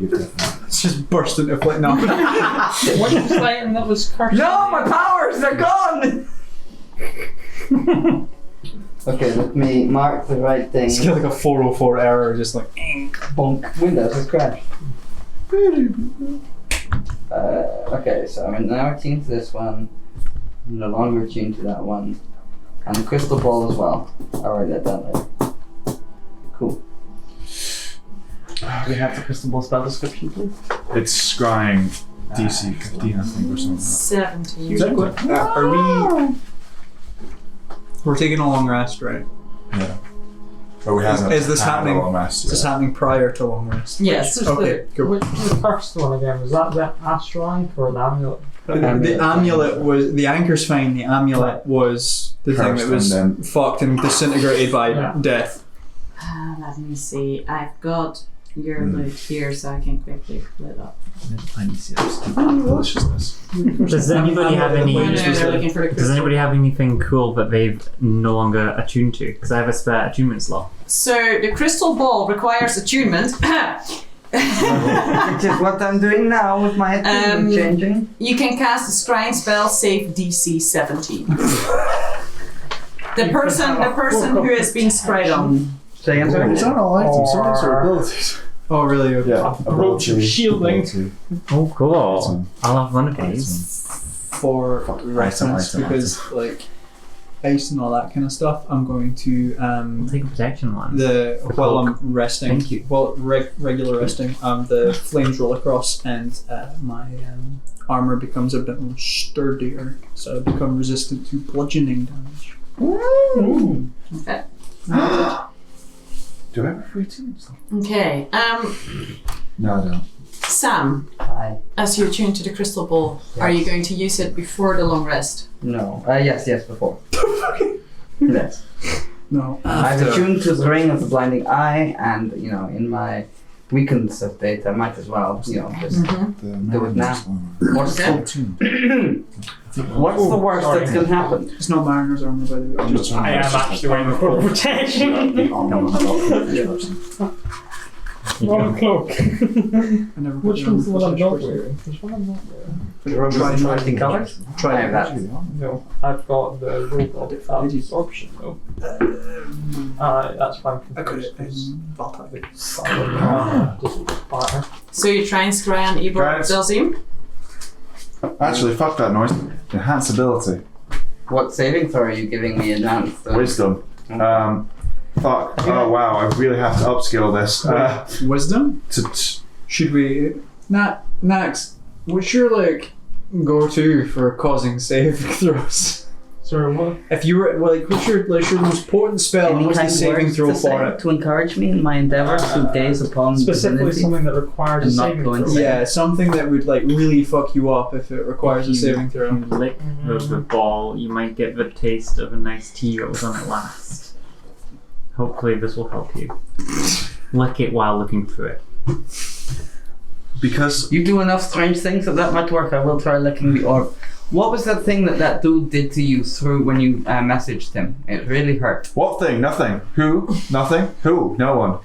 You've definitely- It's just burst into flame. No. What was that and that was cursed? No, my powers, they're gone! Okay, let me mark the right thing. It's got like a 404 error, just like. Bonk. Windows has crashed. Okay, so I'm now attuned to this one. I'm no longer attuned to that one. And the crystal ball as well. I'll write that down later. Cool. Do we have the crystal ball spell description, please? It's scrying DC 15, I think, or something. 17. Are we? We're taking a long rest, right? Yeah. But we haven't. Is this had a happening- long rest Is this yet. happening prior to long rest? Yes. Okay, cool. Which was the cursed one again? Was that the astrolite or the amulet? The amulet was the anchor's fine. The amulet was the thing that Cursed was and then- fucked and disintegrated by Yeah. death. Let me see. I've got your loot here, so I can quickly pull it up. Tiny syrups. Deliciousness. Does anybody have any? No, they're looking for the Does crystal. anybody have anything cool that they've no longer attuned to? Because I have a spare attunement slot. So the crystal ball requires attunement. Which is what I'm doing now with my attunement changing. You can cast a scrying spell, save DC 17. The person who is being scryed on. Say again, sorry? It's not all items, some of these are abilities. Oh, really? Okay. Yeah. Approach of shielding. Ability. Oh, cool. Awesome. I'll have one of these. For Fucking reference, item. because like ice and all that kind of stuff, I'm going to I'll take a protection one. while I'm resting. Thank you. While regular resting, the flames roll across and my armor becomes a bit more sturdier, so I become resistant to bludgeoning damage. Okay. Do I have a free team stuff? Okay. No, I don't. Sam, Hi. as you attune to the crystal ball, are you going to use it before the long rest? No. Yes, before. Yes. No, I've attuned to the ring of the blinding eye, and in my weakened state, I might as well, just Mm-hmm. do it now. What's Okay. What's the worst that can happen? it's not Mariner's armor, by the way. Just I am actually wearing the full protection. One cloak. I never put Which it on one's the one I'm not first person. wearing? Which one I'm not wearing? Try colors? Try I have that. No, I've got the robot absorption though. That's fine. I got it in Valtag. Pyre. So you try and scry on Ebor Guys. Delzim? Actually, fuck that noise. Enhance ability. What saving throw are you giving me advanced? Wisdom. Fuck. Oh wow, I really have to upskill this. Wisdom? To Should we? Nax, what's your go-to for causing saving throws? Sorry, what? If you were what's your most potent spell and what's the saving throw for it? To encourage me in my endeavour to gaze upon Specifically divinity. something that requires a I'm not saving going throw. to- Yeah, something that would really fuck you up if it requires a saving If throw. you lick the ball, you might get the taste of a nice tea that was on it last. Hopefully this will help you. Lick it while looking through it. Because You do enough strange things that might work. I will try licking the orb. What was that thing that dude did to you through when you messaged him? It really hurt. what thing? Nothing. Who? Nothing. Who? No one.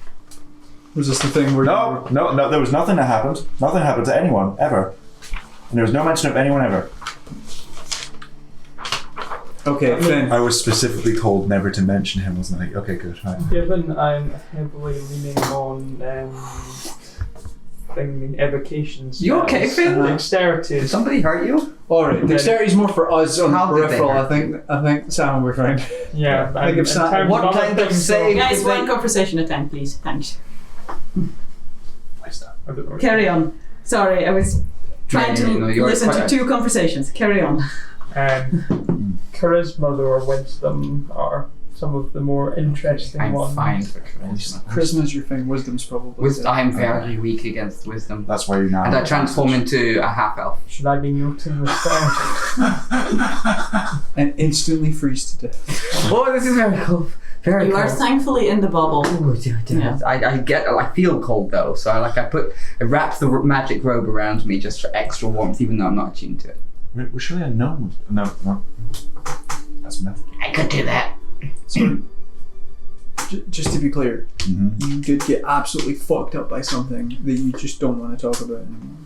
Was this the thing where No. There was nothing that happened. Nothing happened to anyone ever. And there was no mention of anyone ever. Okay, Finn. I was specifically told never to mention him. Wasn't I? Okay, good. Right. Given I'm heavily leaning on evocations. You okay, Finn? Dexterity. Did somebody hurt you? Alright, dexterity's more for us on How the did they peripheral. hurt I think Sam will be fine. Yeah, I think if Sam- What kind of save? Guys, did they- one conversation at a time, please. Thanks. Why's that? I don't know. Carry on. Sorry, I was trying No, to you're listen quite- to two conversations. Carry on. Charisma or wisdom are some of the more interesting I'm ones. fine for charisma. Charisma's your thing, wisdom's probably. I'm very weak against wisdom. That's why you now. And I transform into a half elf. Should I be noting this down? And instantly freeze to death. Oh, this is very cool. Very You cool. are thankfully in the bubble. Oh, Yeah. I feel cold though, so I wrap the magic robe around me just for extra warmth, even though I'm not attuned to it. We're surely a gnome. No. That's meth. I could do that. So, just to be clear, Mm-hmm. you did get absolutely fucked up by something that you just don't want to talk about anymore.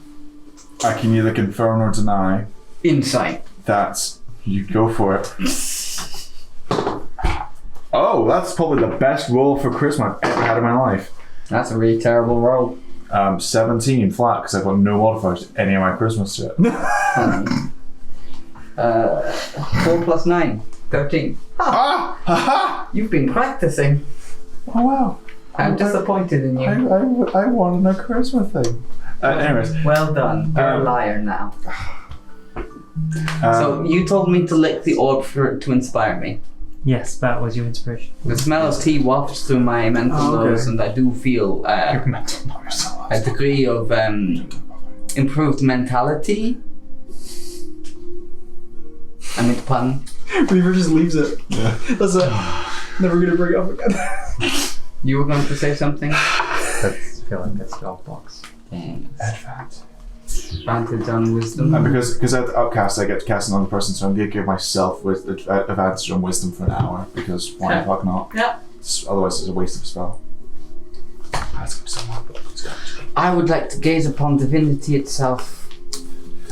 I can neither confirm nor deny Insight. that you go for it. Oh, that's probably the best roll for charisma I've ever had in my life. That's a really terrible roll. 17 flat because I've got no modifiers to any of my charisma shit. 4 plus 9. 13. Ah! Ha You've been practicing. Oh wow. I'm disappointed in you. I won a charisma thing. Anyways. Well done. You're a liar now. So So you told me to lick the orb to inspire me. Yes, that was your inspiration. The smell of tea wafts through my mental nose, and I do feel a degree of improved mentality. I mean, pun. Reaver just leaves it. Yeah. That's it. Never gonna bring it up again. You were going to say something? That's feel like that's your box. Advantage on wisdom. and because at Outcast I get to cast another person, so I'm gonna give myself with advantage on wisdom for an hour because why the fuck not? Yeah. Otherwise it's a waste of a spell. That's gonna be so hard. I would like to gaze upon divinity itself.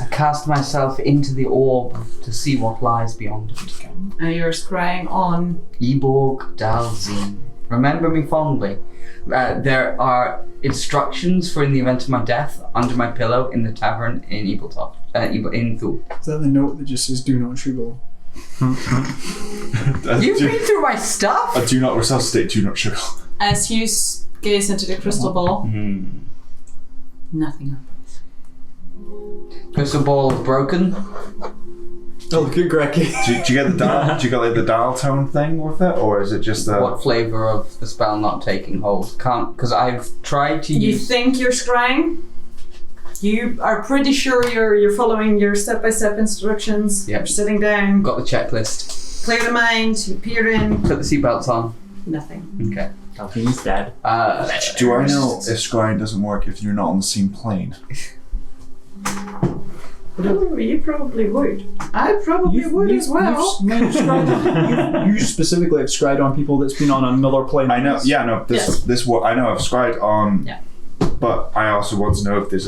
I cast myself into the orb to see what lies beyond it. And you're scrying on. Eborg Dalzin. Remember me fondly. There are instructions for in the event of my death under my pillow in the tavern in Ebeltoft. In Thule. Is that the note that just says "Do not sugar"? You've been through my stuff? Do not resuscitate, do not sugar. As you gaze into the crystal ball, nothing happens. Crystal ball broken. Oh, look at Greggy. Do you get the dial? Do you get like the dial tone thing with it, or is it just the? What flavour of the spell not taking hold? Can't, because I've tried to You use. think you're scrying? You are pretty sure you're following your step-by-step instructions. Yep. You're sitting down, Got the checklist. clear the mind, peer in. Put the seatbelts on. Nothing. Okay. He's dead. Do I know if scrying doesn't work if you're not on the same plane? You probably would. I probably would as well. You specifically have scryed on people that's been on another plane. I know. Yeah, no. This what I know. I've scryed on. Yeah. But I also want to know if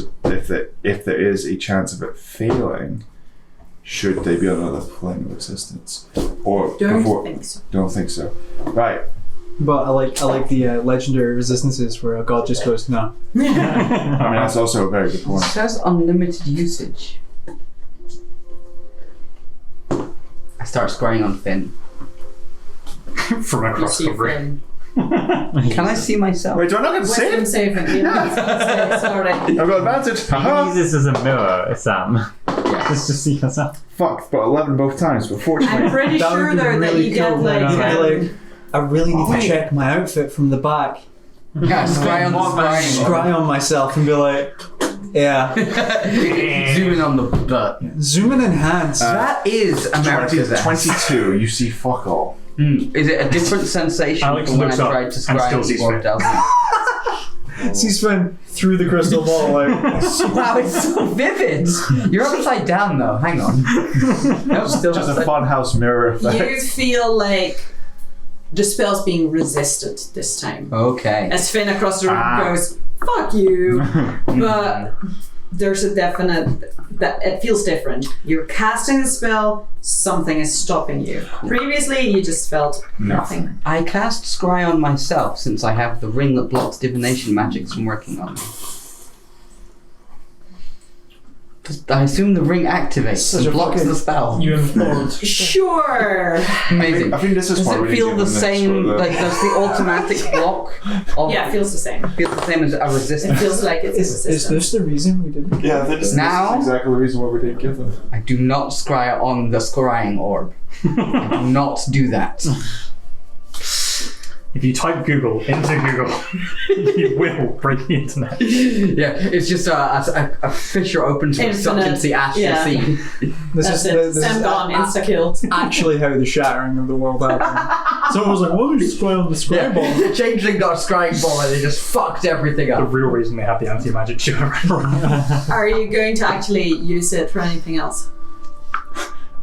if there is a chance of it failing. Should they be on another plane of existence, or Don't before? think so. Don't think so. Right. But I like the legendary resistances where a god just goes no. I mean that's also a very good It point. says unlimited usage. I start scrying on Finn. From You across see the room. Finn. Can I see myself? Wait, do I not get to say Wisdom it? saving. Yeah. Sorry. I've got advantage. You Haha. use this as a mirror, Sam. Just to see yourself. Fuck, but 11 both times. But I'm fortunately, pretty That sure would be though that really you get cool, like. You'd be like, I really need Wait. to check my outfit from the back. Yeah, scry on the scrying. Scry on myself and be like, yeah. Zoom in on the butt. Zoom and enhance. That is America's ass. 22. You see fuck all. Is it a different sensation Alex from when I looks up tried to and scry still on sees the orb Finn. Dalzin? sees Finn through the crystal ball. Like, Wow, it's so vivid. You're upside down though. Hang on. No, still Just a upside- funhouse mirror You effect. feel like the spell's being resisted this time. Okay. As Finn across the room goes, "Fuck you," but there's a definite that it feels different. You're casting the spell, something is stopping you. Previously, you just felt nothing. I cast Scry on myself since I have the ring that blocks divination magics from working on me. I assume the ring activates and blocks the spell. You implored. Sure. Amazing. I think this is Does why we it need feel to the give them same? extra- Like does the automatic block? Of, Yeah, it feels the same. feels the same as a It resistance. feels like it's a is resistance. this the reason we did it? Yeah, this Now- is exactly the reason why we didn't give them. I do not scry on the scrying orb. I do not do that. If you type Google into Google, you will break the internet. Yeah, it's just a fissure opens with Infinite, sucking the ash yeah. to see. This That's is it. this Sam is gone, insta killed. actually how the shattering of the world happened. Someone was like, "What did you scry on the scry ball?" The changeling got a scrying ball and they just fucked everything The up. real reason they have the anti-magic shield. Are you going to actually use it for anything else?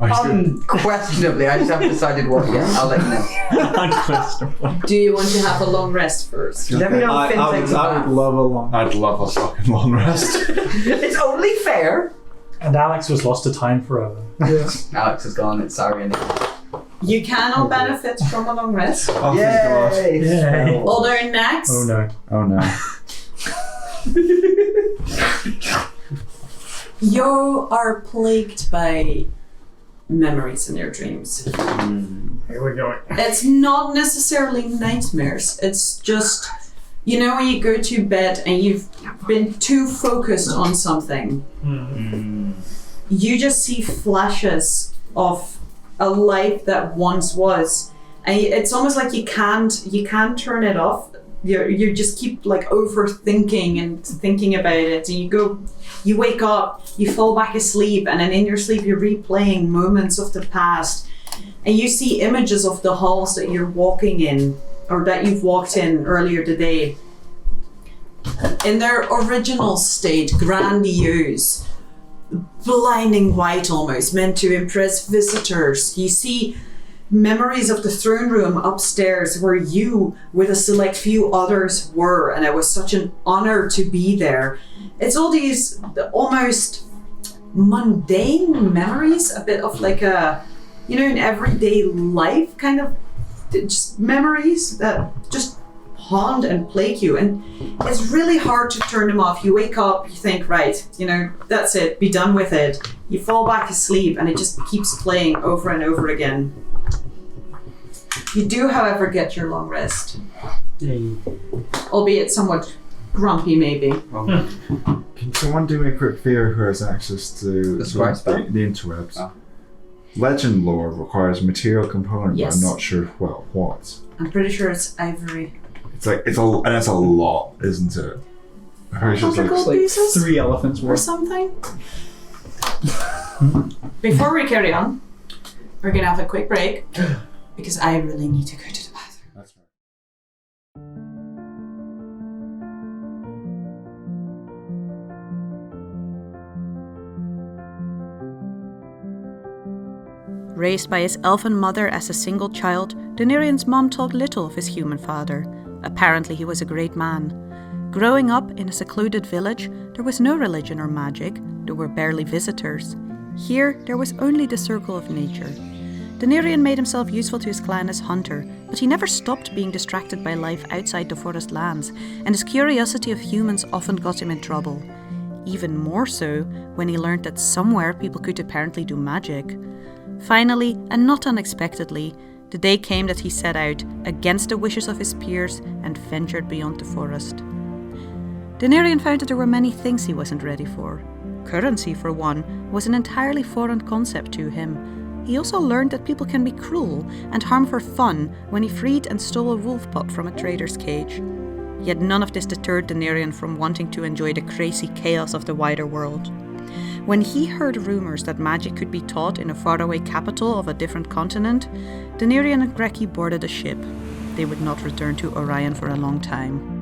Unquestionably, I just haven't decided what yet. I'll let you know. Do you want to have a long rest first? Let me know if Finn takes a I bath. would love a long. I'd love a fucking long rest. It's only fair. And Alex was lost to time forever. Alex is gone. It's sorry. And You can all benefit from a long rest. Oh, thank God. Yay. Although next, Oh no. Oh no. you are plagued by memories in your dreams. Here we go. It's not necessarily nightmares. It's just, you know, when you go to bed and you've been too focused on something, you just see flashes of a life that once was, and it's almost like you can't turn it off. You just keep like overthinking and thinking about it, and you wake up, you fall back asleep, and then in your sleep you're replaying moments of the past, and you see images of the halls that you're walking in or that you've walked in earlier today in their original state, grandiose, blinding white almost, meant to impress visitors. You see memories of the throne room upstairs where you with a select few others were, and it was such an honor to be there. It's all these almost mundane memories, a bit of like a, you know, in everyday life kind of just memories that just haunt and plague you, and it's really hard to turn them off. You wake up, you think, right, you know, that's it, be done with it. You fall back asleep and it just keeps playing over and over again. You do, however, get your long rest, albeit somewhat grumpy maybe. Can someone do me a quick favor who has access to The scry spell? the interwebs? Oh. Legend lore requires a material component, Yes. but I'm not sure what. I'm pretty sure it's ivory. It's a lot, isn't it? I heard it's just like, Gold Like pieces 3 elephants or worth. something. Before we carry on, we're gonna have a quick break because I really need to go to the bathroom. that's right. Raised by his elfin mother as a single child, Denarian's mom talked little of his human father. Apparently he was a great man. Growing up in a secluded village, there was no religion or magic, there were barely visitors. Here, there was only the circle of nature. Denarian made himself useful to his clan as hunter, but he never stopped being distracted by life outside the forest lands, and his curiosity of humans often got him in trouble. Even more so when he learned that somewhere people could apparently do magic. Finally, and not unexpectedly, the day came that he set out, against the wishes of his peers, and ventured beyond the forest. Denarian found that there were many things he wasn't ready for. Currency, for one, was an entirely foreign concept to him. He also learned that people can be cruel and harm for fun when he freed and stole a wolf pup from a trader's cage. Yet none of this deterred Denarian from wanting to enjoy the crazy chaos of the wider world. When he heard rumours that magic could be taught in a faraway capital of a different continent, Denarian and Greki boarded a ship. They would not return to Orion for a long time.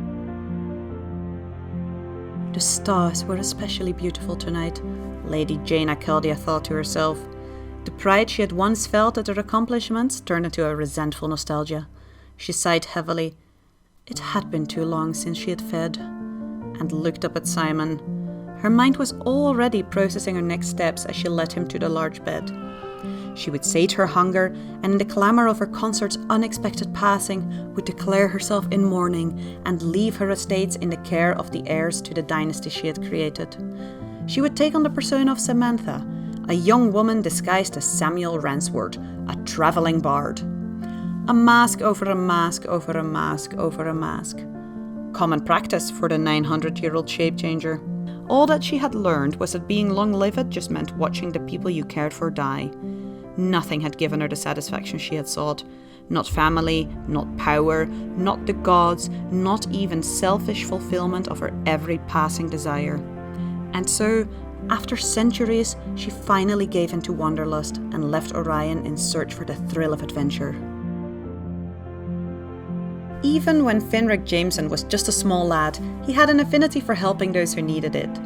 The stars were especially beautiful tonight, Lady Jane Arcadia thought to herself. The pride she had once felt at her accomplishments turned into a resentful nostalgia. She sighed heavily. It had been too long since she had fed, and looked up at Simon. Her mind was already processing her next steps as she led him to the large bed. She would sate her hunger, and in the clamour of her consort's unexpected passing, would declare herself in mourning and leave her estates in the care of the heirs to the dynasty she had created. She would take on the persona of Samantha, a young woman disguised as Samuel Ransford, a travelling bard. A mask over a mask over a mask over a mask. Common practice for the 900-year-old shape-changer. All that she had learned was that being long-lived just meant watching the people you cared for die. Nothing had given her the satisfaction she had sought. Not family, not power, not the gods, not even selfish fulfillment of her every passing desire. And so, after centuries, she finally gave in to wanderlust and left Orion in search for the thrill of adventure. Even when Finric Jameson was just a small lad, he had an affinity for helping those who needed it.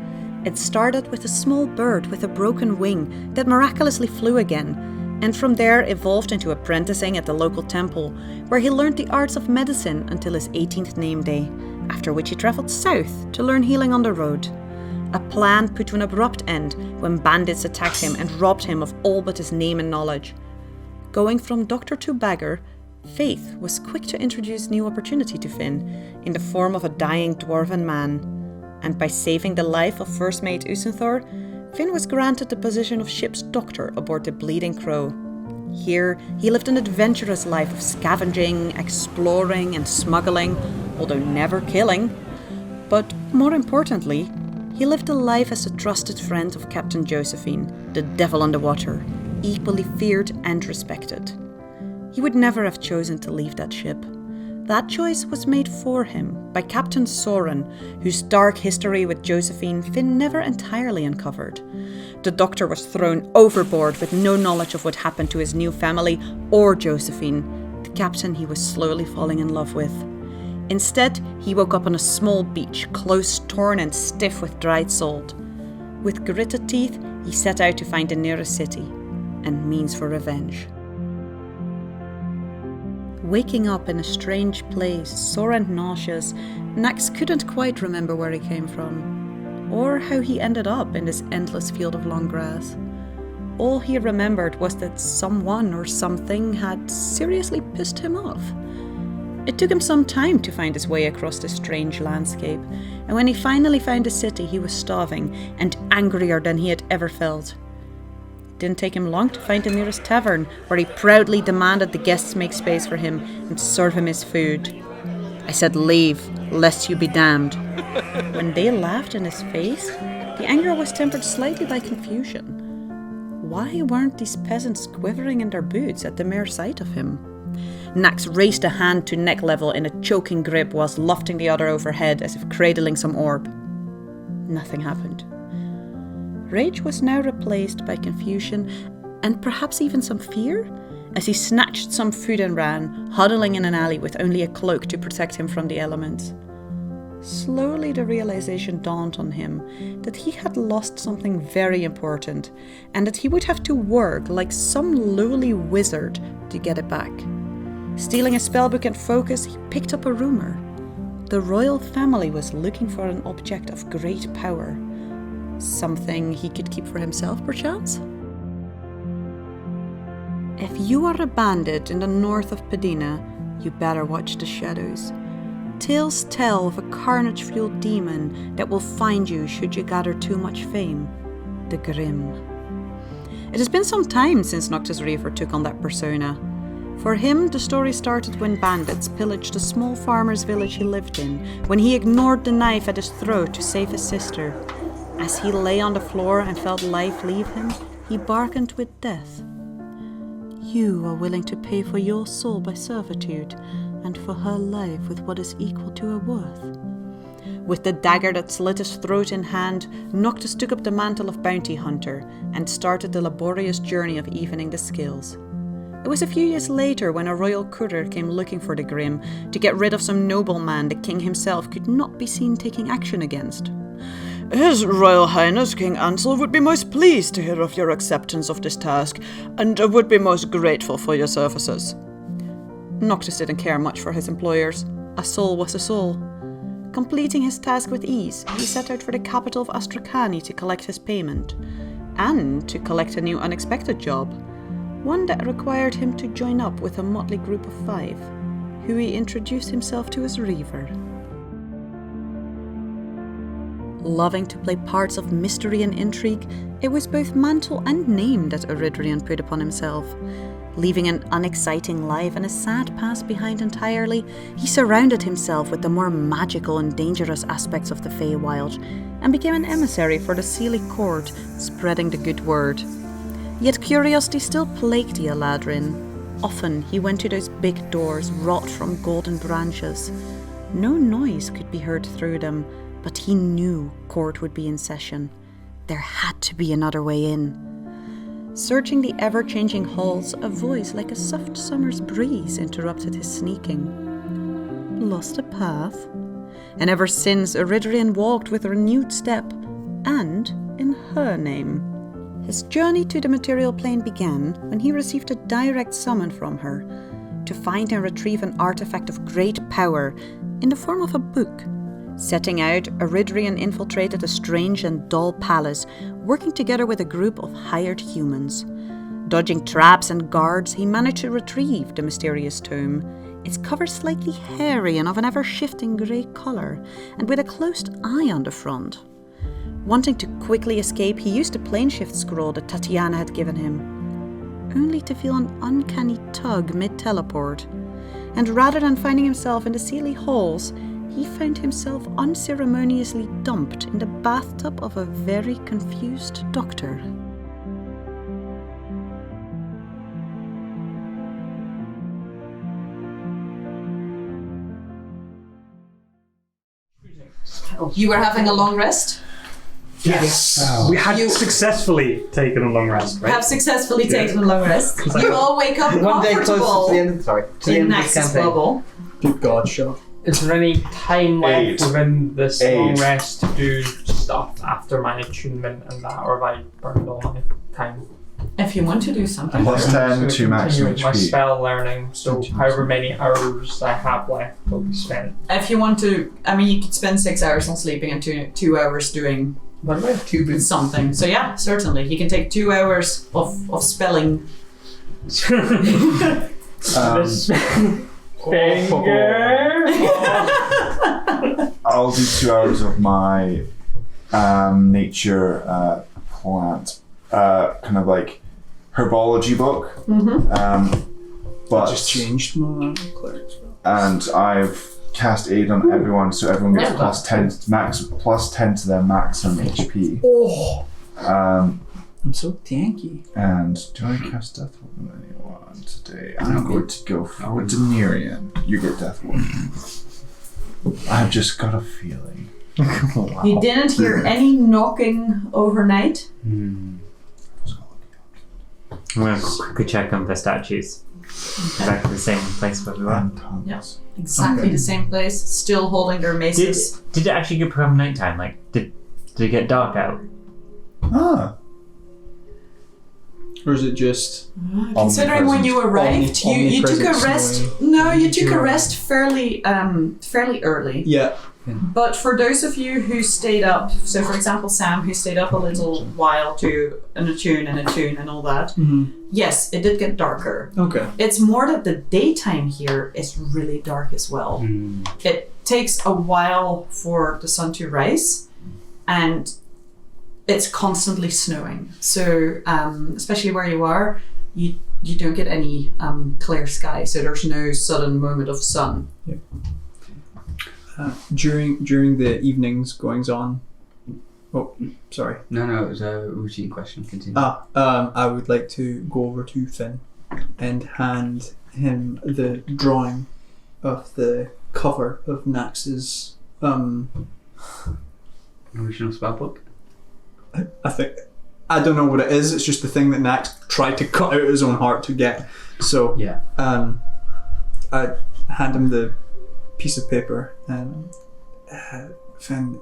It started with a small bird with a broken wing that miraculously flew again, and from there evolved into apprenticing at the local temple, where he learned the arts of medicine until his 18th name day, after which he travelled south to learn healing on the road. A plan put to an abrupt end when bandits attacked him and robbed him of all but his name and knowledge. Going from doctor to beggar, Faith was quick to introduce new opportunity to Finn, in the form of a dying dwarven man. And by saving the life of First Mate Usenthor, Finn was granted the position of ship's doctor aboard the Bleeding Crow. Here, he lived an adventurous life of scavenging, exploring and smuggling, although never killing. But more importantly, he lived a life as a trusted friend of Captain Josephine, the devil on the water, equally feared and respected. He would never have chosen to leave that ship. That choice was made for him by Captain Soren, whose dark history with Josephine Finn never entirely uncovered. The doctor was thrown overboard with no knowledge of what happened to his new family or Josephine, the captain he was slowly falling in love with. Instead, he woke up on a small beach, clothes torn and stiff with dried salt. With gritted teeth, he set out to find the nearest city and means for revenge. Waking up in a strange place, sore and nauseous, Nax couldn't quite remember where he came from, or how he ended up in this endless field of long grass. All he remembered was that someone or something had seriously pissed him off. It took him some time to find his way across this strange landscape, and when he finally found the city, he was starving and angrier than he had ever felt. It didn't take him long to find the nearest tavern, where he proudly demanded the guests make space for him and serve him his food. I said, "Leave, lest you be damned." When they laughed in his face, the anger was tempered slightly by confusion. Why weren't these peasants quivering in their boots at the mere sight of him? Nax raised a hand to neck level in a choking grip whilst lofting the other overhead as if cradling some orb. Nothing happened. Rage was now replaced by confusion and perhaps even some fear, as he snatched some food and ran, huddling in an alley with only a cloak to protect him from the elements. Slowly the realization dawned on him that he had lost something very important, and that he would have to work like some lowly wizard to get it back. Stealing a spellbook and focus, he picked up a rumor. The royal family was looking for an object of great power. Something he could keep for himself, perchance? If you are a bandit in the north of Padina, you better watch the shadows. Tales tell of a carnage-fueled demon that will find you should you gather too much fame. The Grim. It has been some time since Noctis Reaver took on that persona. For him, the story started when bandits pillaged a small farmer's village he lived in, when he ignored the knife at his throat to save his sister. As he lay on the floor and felt life leave him, he bargained with death. You are willing to pay for your soul by servitude, and for her life with what is equal to her worth. With the dagger that slit his throat in hand, Noctis took up the mantle of bounty hunter and started the laborious journey of evening the scales. It was a few years later when a royal courier came looking for the Grim to get rid of some nobleman the king himself could not be seen taking action against. His Royal Highness King Ansel would be most pleased to hear of your acceptance of this task, and would be most grateful for your services. Noctis didn't care much for his employers. A soul was a soul. Completing his task with ease, he set out for the capital of Astrakani to collect his payment, and to collect a new unexpected job, one that required him to join up with a motley group of 5, who he introduced himself to as Reaver. Loving to play parts of mystery and intrigue, it was both mantle and name that Eridrian put upon himself. Leaving an unexciting life and a sad past behind entirely, he surrounded himself with the more magical and dangerous aspects of the Feywild, and became an emissary for the Seelie Court, spreading the good word. Yet curiosity still plagued the Eladrin. Often he went to those big doors wrought from golden branches. No noise could be heard through them, but he knew court would be in session. There had to be another way in. Searching the ever-changing halls, a voice like a soft summer's breeze interrupted his sneaking. Lost a path? And ever since, Eridrian walked with renewed step, and in her name. His journey to the material plane began when he received a direct summon from her to find and retrieve an artifact of great power in the form of a book. Setting out, Eridrian infiltrated a strange and dull palace, working together with a group of hired humans. Dodging traps and guards, he managed to retrieve the mysterious tome, its cover slightly hairy and of an ever-shifting grey colour, and with a closed eye on the front. Wanting to quickly escape, he used the planeshift scroll that Tatiana had given him, only to feel an uncanny tug mid-teleport. And rather than finding himself in the Seelie halls, he found himself unceremoniously dumped in the bathtub of a very confused doctor. You were having a long rest? Yes. We had successfully taken a long rest, right? Have successfully taken a long rest. You all wake up One day close comfortable to the end. Sorry, to the in end of this Nexus campaign. bubble. Good God, shut. Is there any time left 8. within this long 8. rest to do stuff after my attunement and that, or have I burned all my time? If you want to do something. Plus 10 to maximum Continue my HP. spell learning, so however many hours I have left will be spent. If you want to, I mean, you could spend 6 hours on sleeping and 2 hours doing What about something. So yeah, certainly. He can take 2 hours of spelling. I'll do 2 hours of my nature plant, kind of like herbology book. But I just changed my cleric spell. and I've cast aid on everyone, so everyone gets Yeah. plus 10 to their maximum HP. Oh, Um, I'm so tanky. and do I cast Death Ward on anyone today? I'm going to go for Denarian. You get Death Ward. I've just got a feeling. You didn't hear any knocking overnight. I'm gonna quickly check on the statues. Exactly the same place where we were. And tongues. Yeah. Exactly Okay. the same place, still holding their maces. Did it actually become nighttime? Like, did it get dark out? Ah. Or is it just Considering when you arrived, you took a omnipresent rest. snowy No, you took a nature? rest fairly early. Yeah. But for those of you who stayed up, so for example Sam, who stayed up a little while to attune and all that, yes, it did get darker. Okay. It's more that the daytime here is really dark as well. It takes a while for the sun to rise, and it's constantly snowing. So especially where you are, you don't get any clear sky, so there's no sudden moment of sun. During the evenings goings on. Oh, sorry. No, it was a routine question. Continue. I would like to go over to Finn and hand him the drawing of the cover of Nax's Original spellbook. I don't know what it is. It's just the thing that Nax tried to cut out his own heart to get. So Yeah. I hand him the piece of paper and Finn,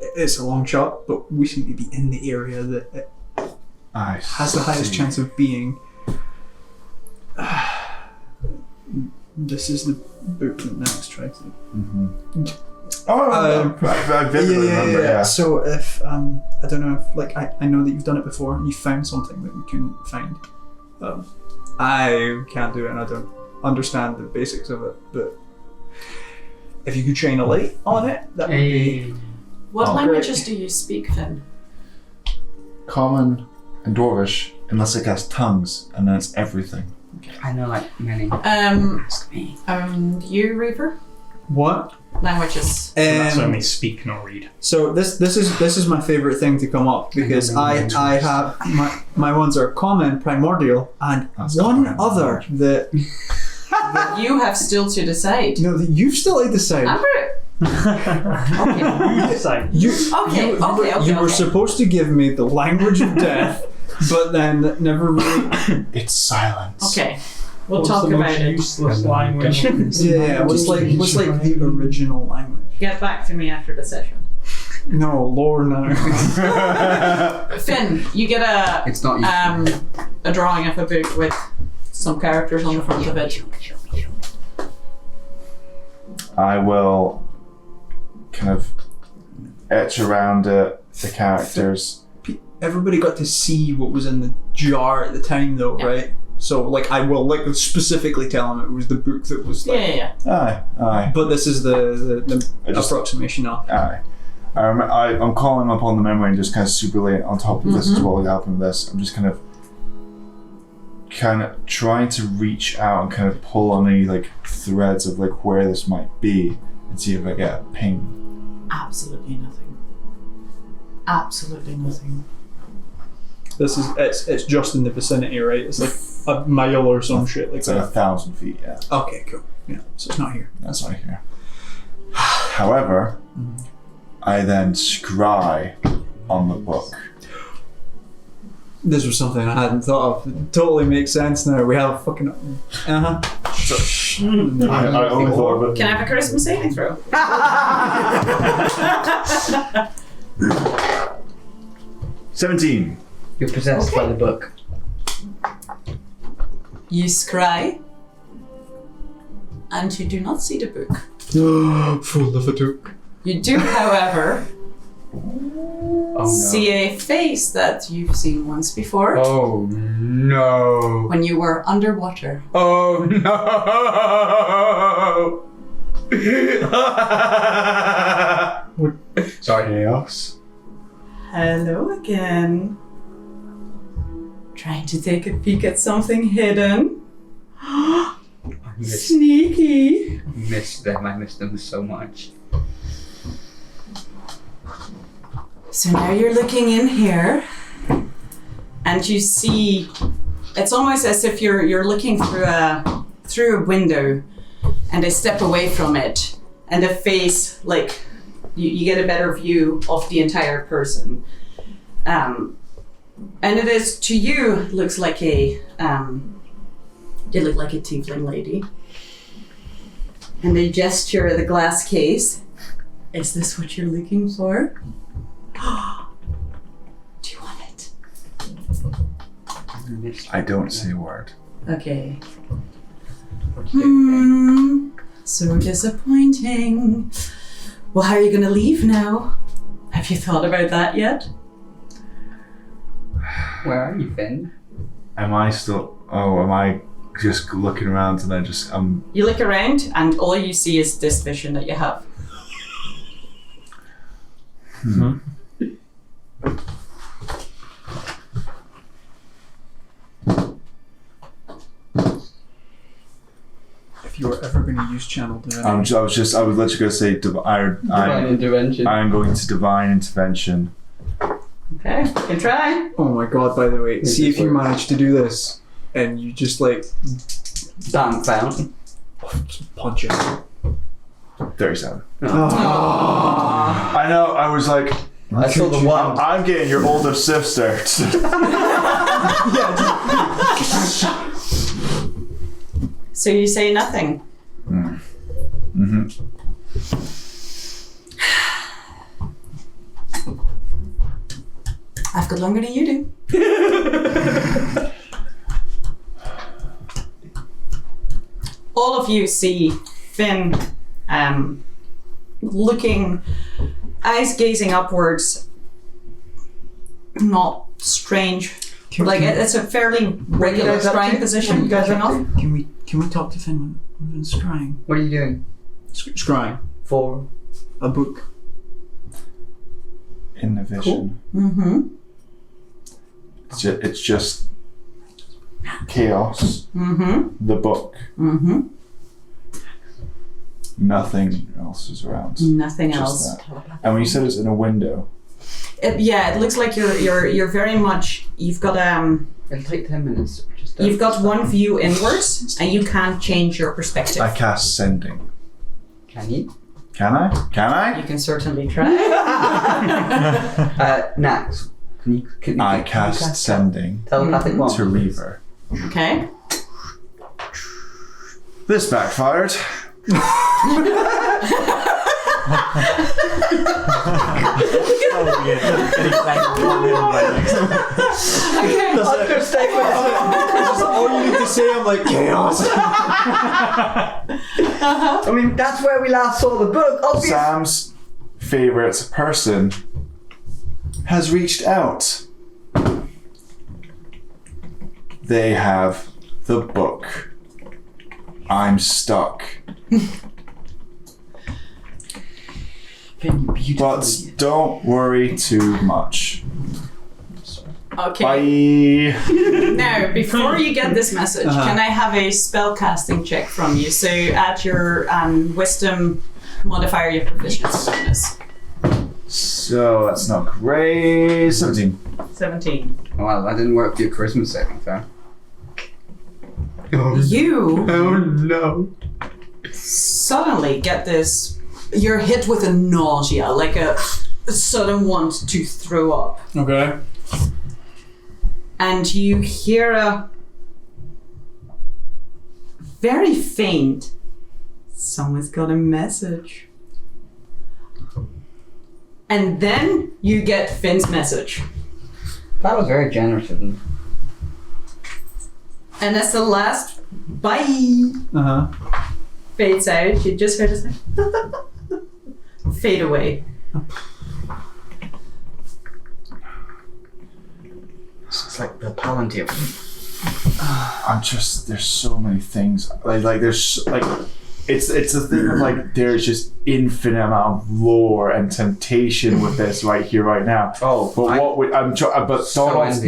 it's a long shot, but we seem to be in the area that it has the highest chance of being. This is the book that Max tried to. I vividly remember. Yeah. So if I don't know if like I know that you've done it before and you found something that we couldn't find. I can't do it and I don't understand the basics of it, but if you could shine a light on it, that would be. What Oh, languages do you speak, Finn? Common and Dwarvish, unless it has tongues, and then it's everything. I know like many. You, Reaper? What? Languages. That's only speak, not read. So this is my favorite thing to come up because I have my ones are common, primordial, and That's one common. other that You have still to decide. that you've still had to decide. Amber. Okay. You Okay. were supposed to give me the language of death, but then never really. It's silence. Okay. We'll What's talk the about most it. useless language. Yeah, what's like the original language? Get back to me after the session. No, lore now. Finn, you get It's not useful. a drawing of a book with some characters on the front of it. I will kind of etch around the characters. Everybody got to see what was in the jar at the time, though, right? So, like, I will like specifically tell him it was the book that was like. Yeah. Aye. But this is the I just- approximation of. Aye. I'm calling upon the memory and just kind of super late on top of this as well as helping with this. I'm just kind of trying to reach out and kind of pull on any like threads of like where this might be and see if I get a ping. Absolutely nothing. Absolutely nothing. This is it's just in the vicinity, right? It's like a mile or some shit like It's like that. 1,000 feet, yeah. Okay, cool. Yeah, so it's not here. That's right here. However, I then scry on the book. This was something I hadn't thought of. It totally makes sense now. We have a fucking. I only thought of it. Can I have a charisma saving throw? 17. You're possessed by the book. You scry, and you do not see the book. Full of a took. You do, however, Oh no. see a face that you've seen once before Oh no. when you were underwater. Oh no. Sorry. Chaos. Hello again. Trying to take a peek at something hidden. I Sneaky. missed them. I missed them so much. So now you're looking in here, and you see. It's almost as if you're looking through a window, and they step away from it, and the face, like you get a better view of the entire person. And it is, to you, looks like they look like a tiefling lady. And they gesture at the glass case. Is this what you're looking for? Do you want it? I don't say a word. Okay. So disappointing. Well, how are you gonna leave now? Have you thought about that yet? Where are you, Finn? Am I still? Oh, am I just looking around and I just You look around, and all you see is this vision that you have. If you were ever going to use channel divinity. I was literally going to say Divine intervention. I'm going to divine intervention. Okay, you can try. Oh my god, by the way, Does see this if you work? manage to do this and you just like Damn fountain. punch it. 37. Oh. I know. I was like, I saw the one. I'm getting your older sister. So you say nothing. I've got longer than you do. All of you see Finn looking, eyes gazing upwards. Not strange. It's a fairly regular scrying position. You guys Going up off. to? Can we talk to Finn when we've been scrying? What are you doing? Scrying For a book. In the vision. Mm-hmm. It's just chaos. Mm-hmm. The book. Mm-hmm. Nothing else is around. Nothing Just else. that. And when you said it's in a window, It looks like you're very much. You've got it'll take 10 minutes. Just You've got one view inwards, and you can't change your perspective. I cast sending. Can you? Can I? Can I? You can certainly try. Nax. Can you I cast sending telepathic one. to Reaver. Okay. This backfired. That's all you need to say. I'm like chaos. I mean, that's where we last saw the book. Obviously. Sam's favorite person has reached out. They have the book. I'm stuck. But don't worry too much. Okay. Bye. Now, before you get this message, can I have a spell casting check from you? So add your wisdom modifier, your proficiency bonus. So that's not great. 17. 17. Well, that didn't work for your charisma saving throw. You Oh no. suddenly get this. You're hit with a nausea, like a sudden want to throw up. Okay. And you hear a very faint, someone's got a message. And then you get Finn's message. That was very generous of them. And as the last bye fades out, you just heard it say, fade away. It's like the Palantir. There's so many things. It's the thing of like, there's just infinite amount of lore and temptation with this right here, right now. Oh, but Donald's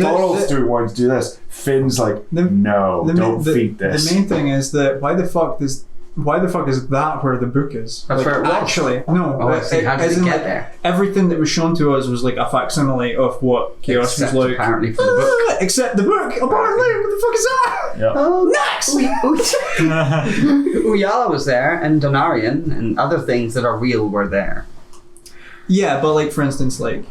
doing wanting to do this. Finn's like, don't feed this. The main thing is that why the fuck is that where the book is? That's where it was. Actually, no. Oh, I see. How did it get there? Everything that was shown to us was like a facsimile of what chaos Except was like. apparently for the book. Except the book. Apparently, what the fuck is that? Yep. Oh, next! Uyala was there, and Donarian, and other things that are real were there. Yeah, but like for instance, like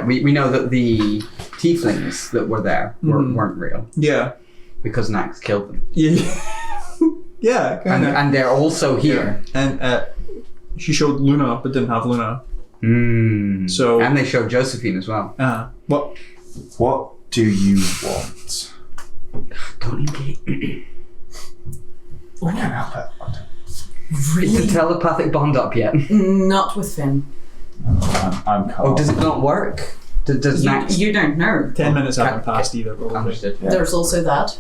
we know that the tieflings that were there weren't real yeah, because Nax killed them, yeah, kind of. and they're also here. And she showed Luna, but didn't have Luna. So and they showed Josephine as well. What do you want? Don't engage. I can't help it. Is the telepathic bond up yet? Not with Finn. I'm calm. Oh, does it not work? Does Nax? You don't know. 10 minutes haven't passed either. Probably. Understood. Yeah. There's also that.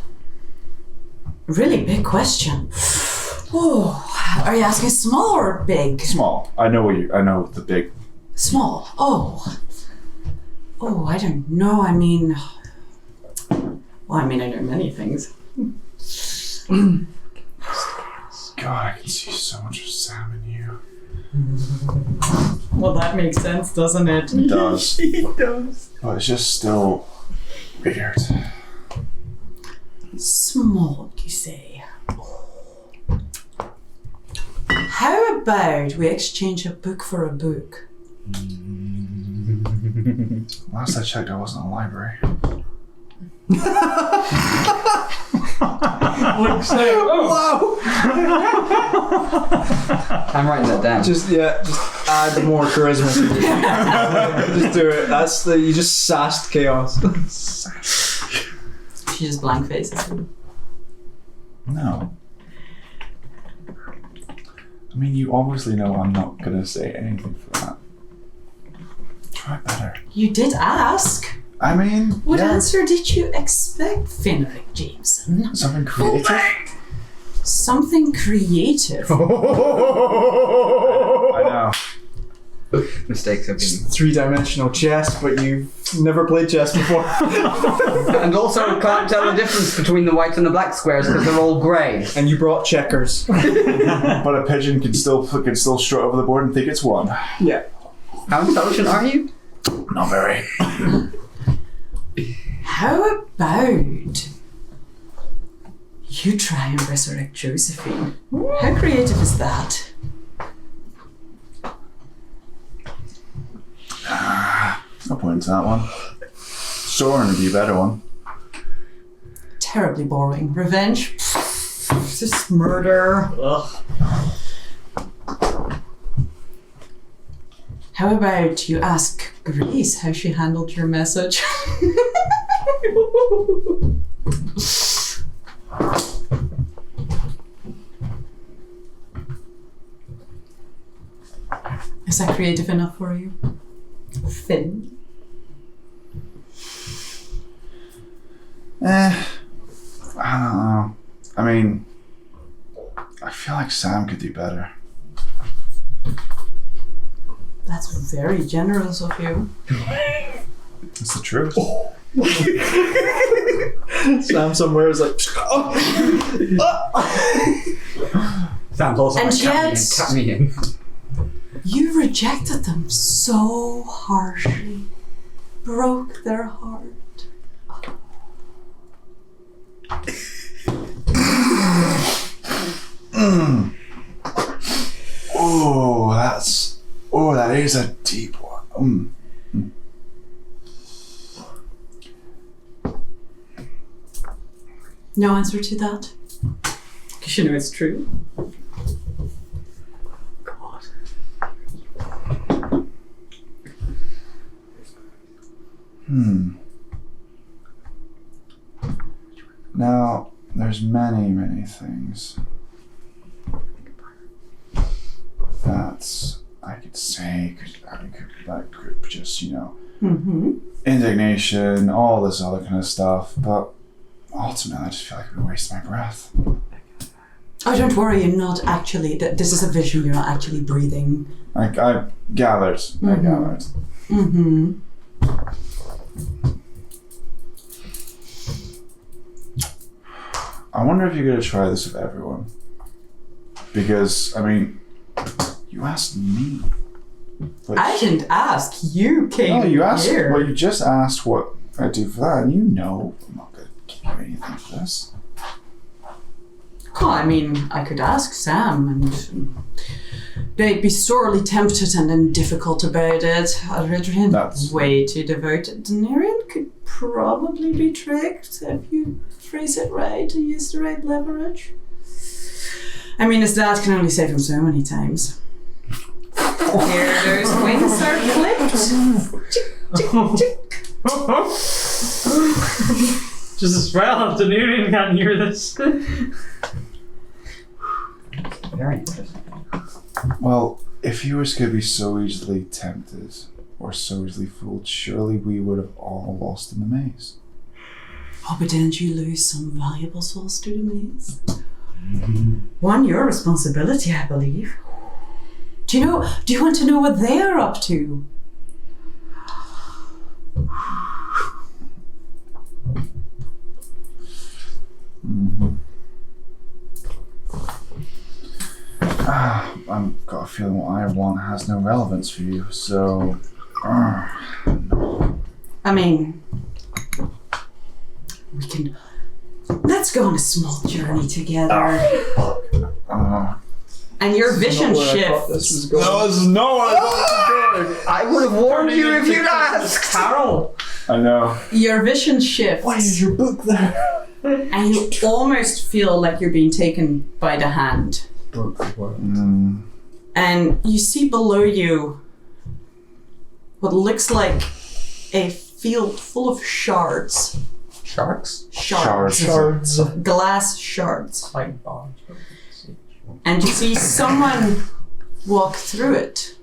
Really big question. Oh, are you asking small or big? Small. I know the big. Small. Oh, I don't know. I mean, I know many things. God, I can see so much of Sam in you. Well, that makes sense, doesn't it? It does. It does. But it's just still weird. Small, you say? How about we exchange a book for a book? Last I checked, I wasn't in a library. Looks like, oh. Wow! I'm writing that down. Just add more charisma. Just do it. You just sassed chaos. She just blank faces him. No. I mean, you obviously know I'm not gonna say anything for that. Try better. You did ask. I mean, What yeah. answer did you expect, Fenric Jameson? Something creative? Something creative. I know. Mistakes have been. 3-dimensional chess, but you've never played chess before. And also can't tell the difference between the white and the black squares because they're all grey. And you brought checkers. But a pigeon can still strut over the board and think it's won. Yeah. How intelligent are you? Not very. How about you try and resurrect Josephine? How creative is that? No point to that one. Soren would be a better one. Terribly boring. Revenge? Just murder. Ugh. How about you ask Grace how she handled your message? Is that creative enough for you? Finn? I don't know. I mean, I feel like Sam could do better. That's very generous of you. That's the truth. Sam somewhere is like, Sam's also And like, yet- cut me in. You rejected them so harshly. Broke their heart. That is a deep one. No answer to that? Because you know it's true. God. Now, there's many things that I could say, that could just, indignation, all this other kind of stuff, but ultimately I just feel like it would waste my breath. Oh, don't worry, you're not actually, this is a vision, you're not actually breathing. I gathered. I gathered. Mm-hmm. I wonder if you're going to try this with everyone. Because, I mean, you asked me. But I didn't ask, you came no, you asked. here. Well, you just asked what I do for that, and you know I'm not going to give you anything for this. Well, I mean, I could ask Sam and they'd be sorely tempted and then difficult about it. Adrian, That's- way too devoted. Denarian could probably be tricked if you phrase it right and use the right leverage. I mean, his dad can only save him so many times. Here, those wings are clipped. Just as well if Denarian can't hear this. Very interesting. Well, if he was going to be so easily tempted or so easily fooled, surely we would have all lost in the maze. Oh, but didn't you lose some valuable souls to the maze? One, your responsibility, I believe. Do you want to know what they are up to? I've got a feeling what I want has no relevance for you, so... no. I mean, let's go on a small journey together. And your vision Not where I thought shifts. this was going. No, this is not what I thought it was going. I would have warned you if you'd asked. Carol! I know. Your vision shifts. Why is your book there? And you almost feel like you're being taken by the hand. Broke the world. And you see below you what looks like a field full of shards. Sharks? Shards. Glass shards. Like bombs. And you see someone walk through it,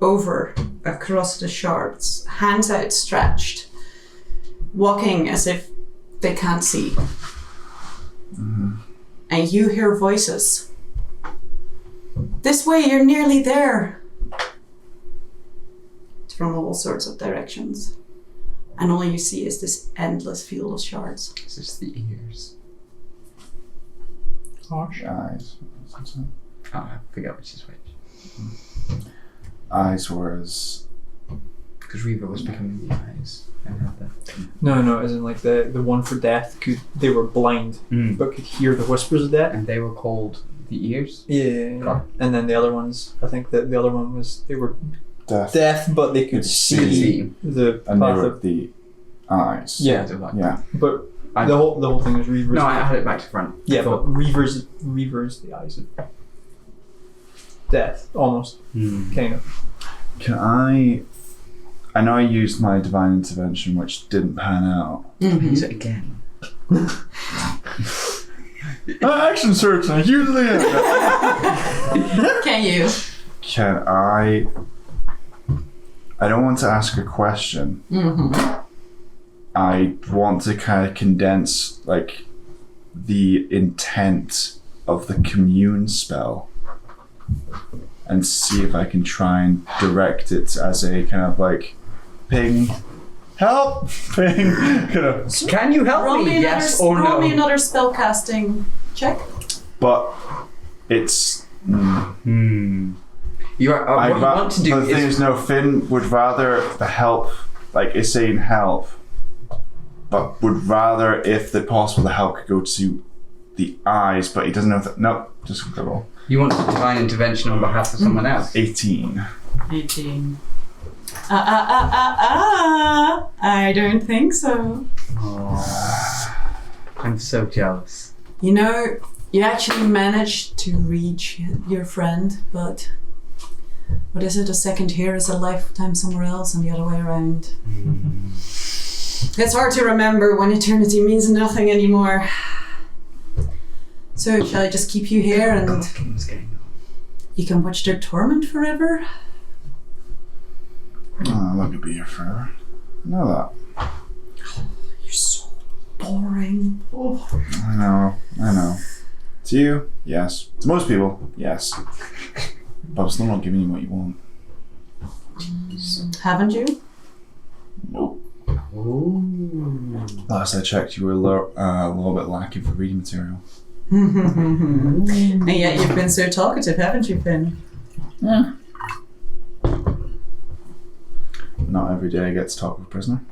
over, across the shards, hands outstretched, walking as if they can't see. And you hear voices. This way, you're nearly there. It's from all sorts of directions. And all you see is this endless field of shards. It's just the ears. Eyes. Oh, I forgot which is which. Eyes was. Because Reva was becoming the eyes. I had that. No, as in like the one for death. They were blind, but could hear the whispers of death. And they were called the ears? Yeah. And then the other ones, I think that the other one was, they were Death. deaf, but they could see the And they path were of... the eyes. Yeah. Yeah. But the whole thing is Reaver's. No, I had it back to front. Yeah, but Reaver's the eyes of death, almost. Kind of. Can I know I used my divine intervention, which didn't pan out. Use it again. Action search, I usually am. Can you? Can I don't want to ask a question. I want to kind of condense like the intent of the commune spell and see if I can try and direct it as a kind of like ping, help, ping, kind of. Can you help Roll me? Yes or roll no? me another spellcasting check. But it's. You are, what you want to do but the thing is, no, Finn would rather the help, like is saying help, but would rather, if the possible, the help could go to the eyes, but he doesn't know if that. No, just go roll. You want divine intervention on behalf of someone else? 18. 18. I don't think so. Oh, I'm so jealous. You know, you actually managed to reach your friend, but what is it? A second here is a lifetime somewhere else, and the other way around. It's hard to remember when eternity means nothing anymore. So, shall I just keep you here and you can watch their torment forever? Oh, I'm not gonna be here forever. I know that. You're so boring. Oh. I know. To you, yes. To most people, yes. But I'm still not giving you what you want. Haven't you? Nope. Ooh. Last I checked, you were a little bit lacking for reading material. And yet you've been so talkative, haven't you, Finn? Yeah. Not every day I get to talk with a prisoner.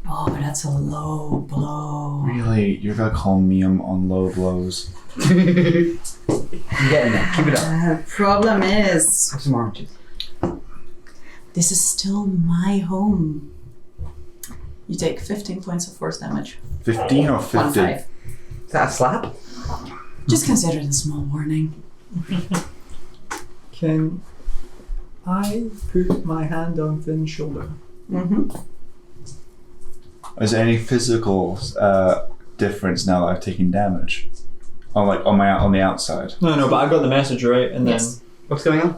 Oh, but that's a low blow. Really? You're gonna call me on low blows? You're getting there. Keep it up. Problem is, Have some oranges. this is still my home. You take 15 points of force damage. 15 or 50? 1-5. Is that a slap? Just consider it a small warning. Can I put my hand on Finn's shoulder? Is there any physical difference now that I've taken damage? On the outside? No, but I got the message right, and Yes. What's going on?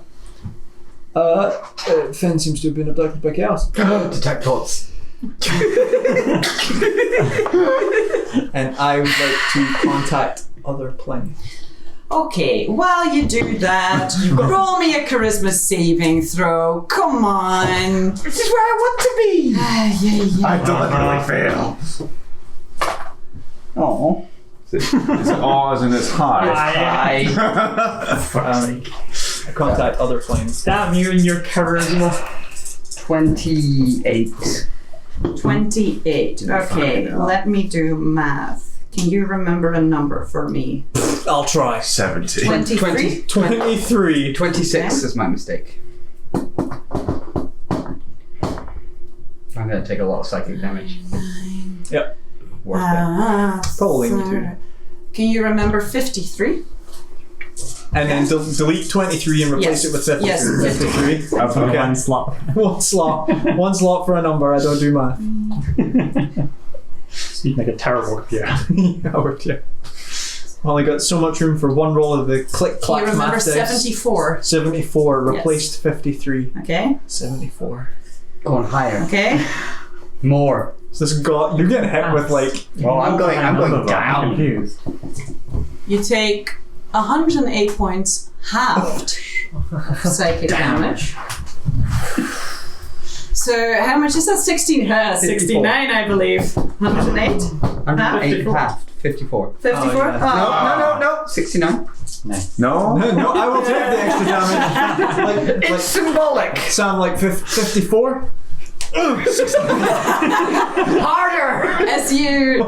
then Finn seems to have been abducted by chaos. Detect thoughts. And I would like to contact other planes. Okay, while you do that, roll me a charisma saving throw. Come on. This is where I want to be. Yeah. I deliberately fail. Oh. Is it all as in it's high? I contact other planes. Damn you and your charisma. 28. 28. Okay, let me do math. Can you remember a number for me? I'll try. 70. 23? 23. 26 Okay. is my mistake. And gonna take a lot of psychic damage. Yep. Worth it. Probably me too. Can you remember 53? And then delete 23 and replace Yes. it with 53. Yes, 53. I'll put Okay. one slot. One slot for a number. I don't do math. You'd make a terrible computer. I would, yeah. Only got so much room for one roll of the click Can clack you remember math dice. 74? 74 replaced 53. Okay. 74. Going higher. Okay. More. So this got you're getting hit with like Well, I'm going I'm down. confused. You take 108 points halved of psychic damage. So how much is that? 69, I believe. 108? 108 half. 54. 54? Oh, yeah. No. 69. No? no, I will take the extra damage. It's symbolic. Sound like 54? Harder! As you,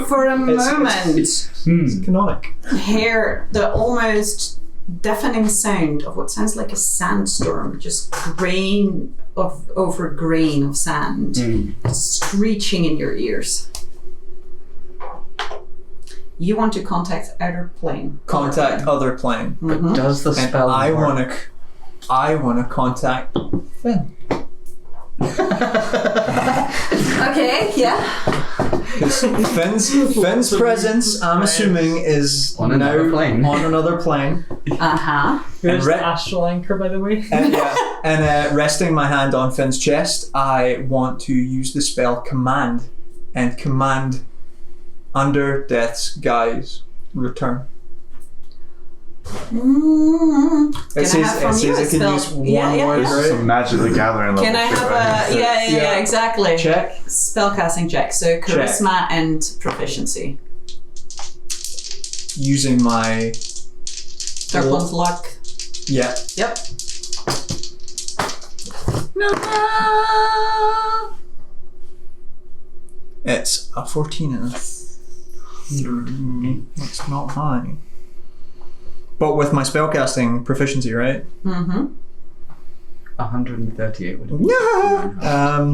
for a moment, It's canonic. hear the almost deafening sound of what sounds like a sandstorm, just grain over grain of sand, screeching in your ears. You want to contact outer plane. Contact other plane. Mhm. Does the And spell I work? wanna contact Finn. Okay, yeah. Because Finn's presence, I'm assuming, is On now another plane. on another plane. Uh-huh. Where's Re- the astral anchor, by the way? And resting my hand on Finn's chest, I want to use the spell Command, and command under death's guise return. It says I can use one word, right? Some magically gathering level. Can I shit have right a here. yeah, exactly. Check. Spellcasting check. So charisma and proficiency. Using my Third one's luck. yeah. Yep. It's a 14 and a 3. That's not high. But with my spellcasting proficiency, right? Mm-hmm. 138 would be. Yeah.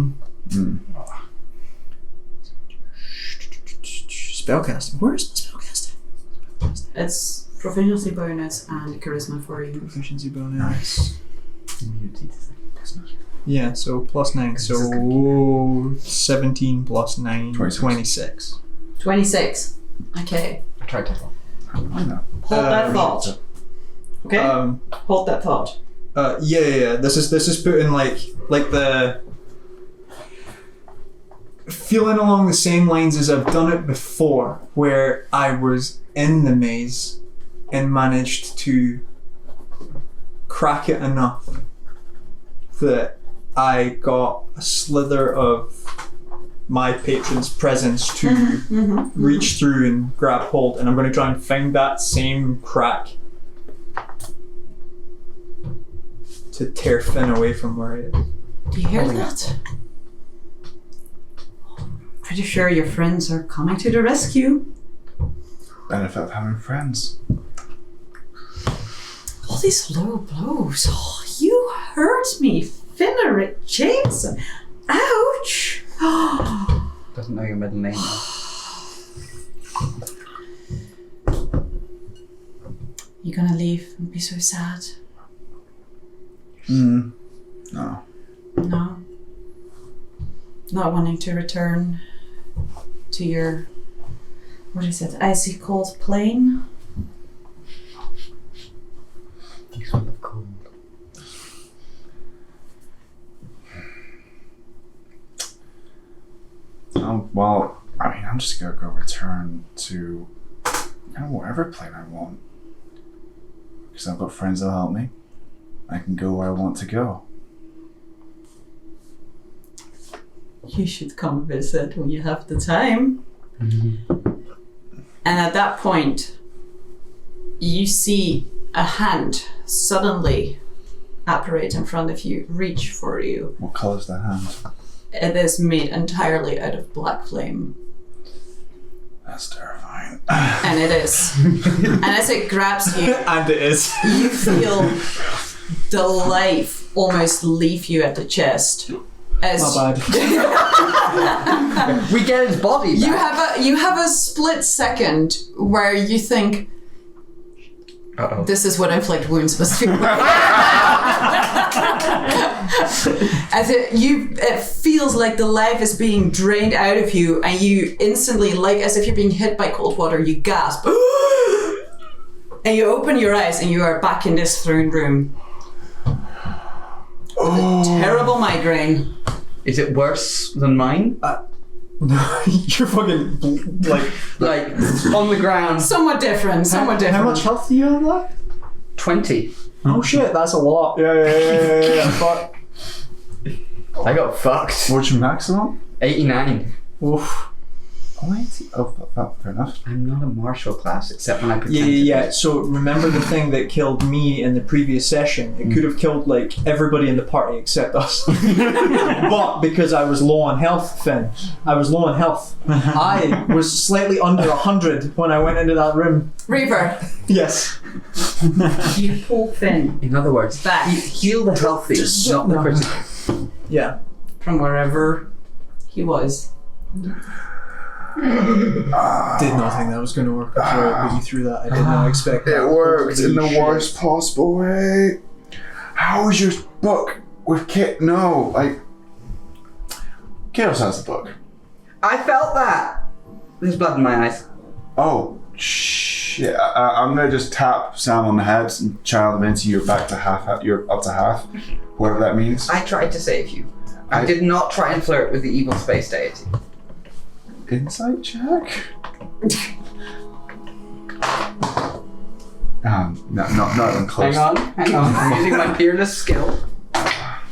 Spellcasting. Where's the spellcasting? It's proficiency bonus and charisma for you. Proficiency bonus. Yeah, so plus 9. So 17 plus 9. 26. 26. Okay. I tried to roll. Hold that thought. Okay? Hold that thought. Yeah. This is put in like the feeling along the same lines as I've done it before, where I was in the maze and managed to crack it enough that I got a slither of my patron's presence to reach through and grab hold, and I'm going to try and find that same crack to tear Finn away from where it is. Do you hear that? Pretty sure your friends are coming to the rescue. Benefit of having friends. All these low blows. Oh, you hurt me, Finnerit Jameson. Ouch. Doesn't know your middle name. You gonna leave and be so sad? No. No. Not wanting to return to your, what is it, icy cold plane? You smell of cold. Well, I mean, I'm just gonna go return to kind of whatever plane I want. Because I've got friends that'll help me. I can go where I want to go. You should come visit when you have the time. And at that point, you see a hand suddenly apparate in front of you, reach for you. What colour's the hand? It is made entirely out of black flame. That's terrifying. And it is. And as it grabs you, And it is. you feel the life almost leave you at the chest. as My bad. We get his body back. you have a split second where you think, Uh-oh. this is what inflict wounds must feel like. As it feels like the life is being drained out of you, and you instantly, like as if you're being hit by cold water, you gasp. And you open your eyes and you are back in this throne room. With a terrible migraine. Is it worse than mine? You're fucking like on the ground. Somewhat different. How much health do you have left? 20. Oh shit, that's a lot. Yeah. Fuck. I got fucked. What's your maximum? 89. Oof. Oh, 80. Oh, fair enough. I'm not a martial class except when I pretend Yeah. So remember the thing that killed me in the previous session? It could have killed like everybody in the party except us. But because I was low on health, Finn, I was low on health. I was slightly under 100 when I went into that room. Reaper, Yes. you pull Finn In other words, back heal the healthy, not the critical. Yeah. from wherever he was. Did not think that was going to work before I put you through that. I did not expect that. It worked in the Holy shit. worst possible way. How is your book with Kit? No, like Chaos has the book. I felt that. There's blood in my eyes. Oh shit! I'm gonna just tap Sam on the head and channel them into your back to half. You're up to half, whatever that means. I tried to save you. I did not try and flirt with the evil space deity. Insight check. Not even close. Hang on. I'm using my fearless skill.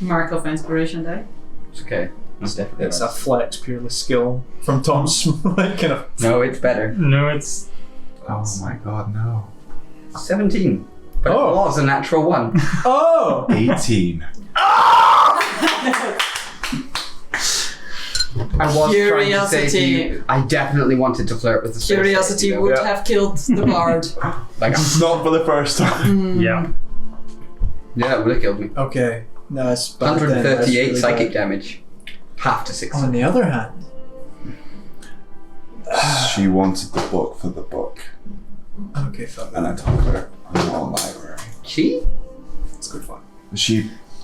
Mark of inspiration die. It's okay. That's definitely It's a flex peerless skill from Tom's like kind of. No, it's better. No, it's. Oh my god, no. 17. But Oh. it was a natural one. Oh. 18. I was trying to say to Curiosity. you, I definitely wanted to flirt with the space Curiosity deity, would Yeah. have killed the bard. Like, Not for the first time. Yeah. yeah, it would have killed me. Okay. No, it's bad then. That's 138 really psychic bad. damage. Half to 6. On the other hand, She wanted the book for the book, okay, fuck. and I took her to the library. She? It's good fun.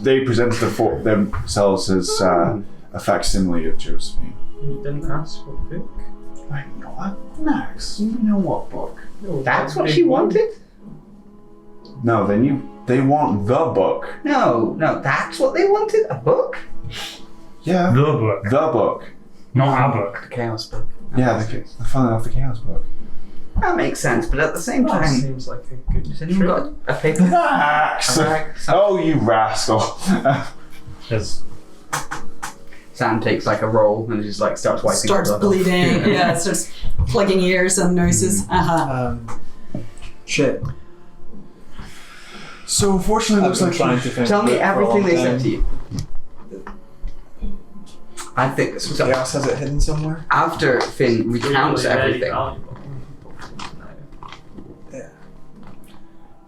They presented themselves as a facsimile of Josephine. You didn't ask for a book. I know what? Max, you know what book? No, That's that what big she one. wanted? No, they want the book. No, that's what they wanted? A book? Yeah. The book, The book. not our book. The Chaos book. Yeah, the fun enough the Chaos book. That makes sense, but at the same That time, seems like a good has anyone got a paper? Max! Oh, you rascal. There's Sam takes like a roll and just like starts wiping Starts blood off. bleeding. Yeah, it starts plugging ears and noses. Shit. So unfortunately, it I've looks been like trying to think Tell of me it for a everything long they time. said to you. I think this was Chaos has it hidden somewhere. after Finn recounts Really everything. valuable.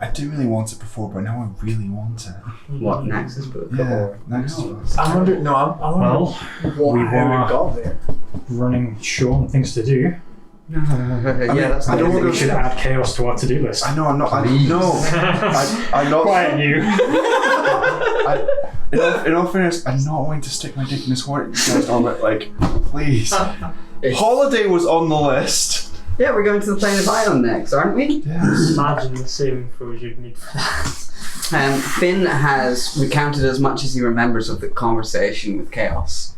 I didn't really want it before, but now I really want it. What, Nax's book? Yeah, Or- next No. one. I wonder. No, I wonder well, what, we how were- it got there. running short on things to do. Yeah, that's I the don't only wanna We thing. should add chaos to our to-do list. I know, I'm not. Please. I'm not. Quiet you. In all fairness, I'm not wanting to stick my dick in this horn. But like, please. Holiday was on the list. Yeah, we're going to the plane of Ion next, aren't we? Yes. Imagine the saving throws you'd need for that. Finn has recounted as much as he remembers of the conversation with Chaos.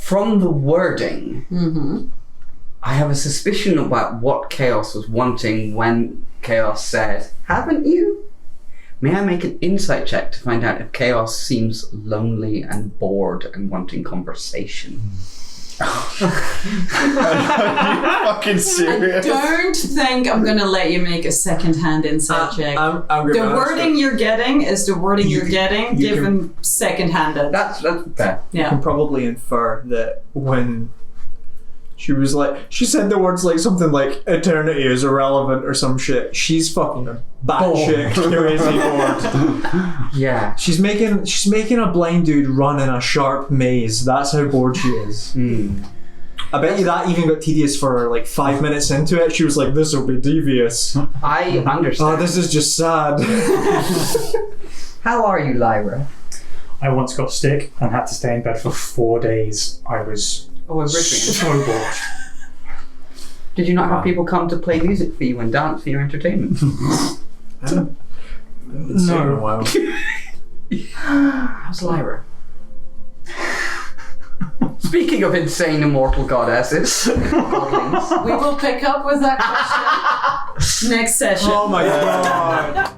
From the wording, I have a suspicion about what Chaos was wanting when Chaos said, "Haven't you?" May I make an insight check to find out if Chaos seems lonely and bored and wanting conversation? Are you fucking I serious? don't think I'm gonna let you make a second-hand insight check. I'm The gonna wording you're getting is the wording you're getting, you given second-handed. That's fair. You Yeah. can probably infer that when She said the words like something like eternity is irrelevant or some shit. She's fucking batshit crazy bored. Yeah. She's making a blind dude run in a sharp maze. That's how bored she is. I bet you that even got tedious for her. Like 5 minutes into it, she was like, "This will be devious." I understand. Oh, this is just sad. How are you, Lyra? I once got sick and had to stay in bed for 4 days. I was so bored. Did you not have people come to play music for you and dance for your entertainment? No. Wow. How's Lyra? Speaking of insane immortal goddesses, godlings. We will pick up with that question next session. Oh my god.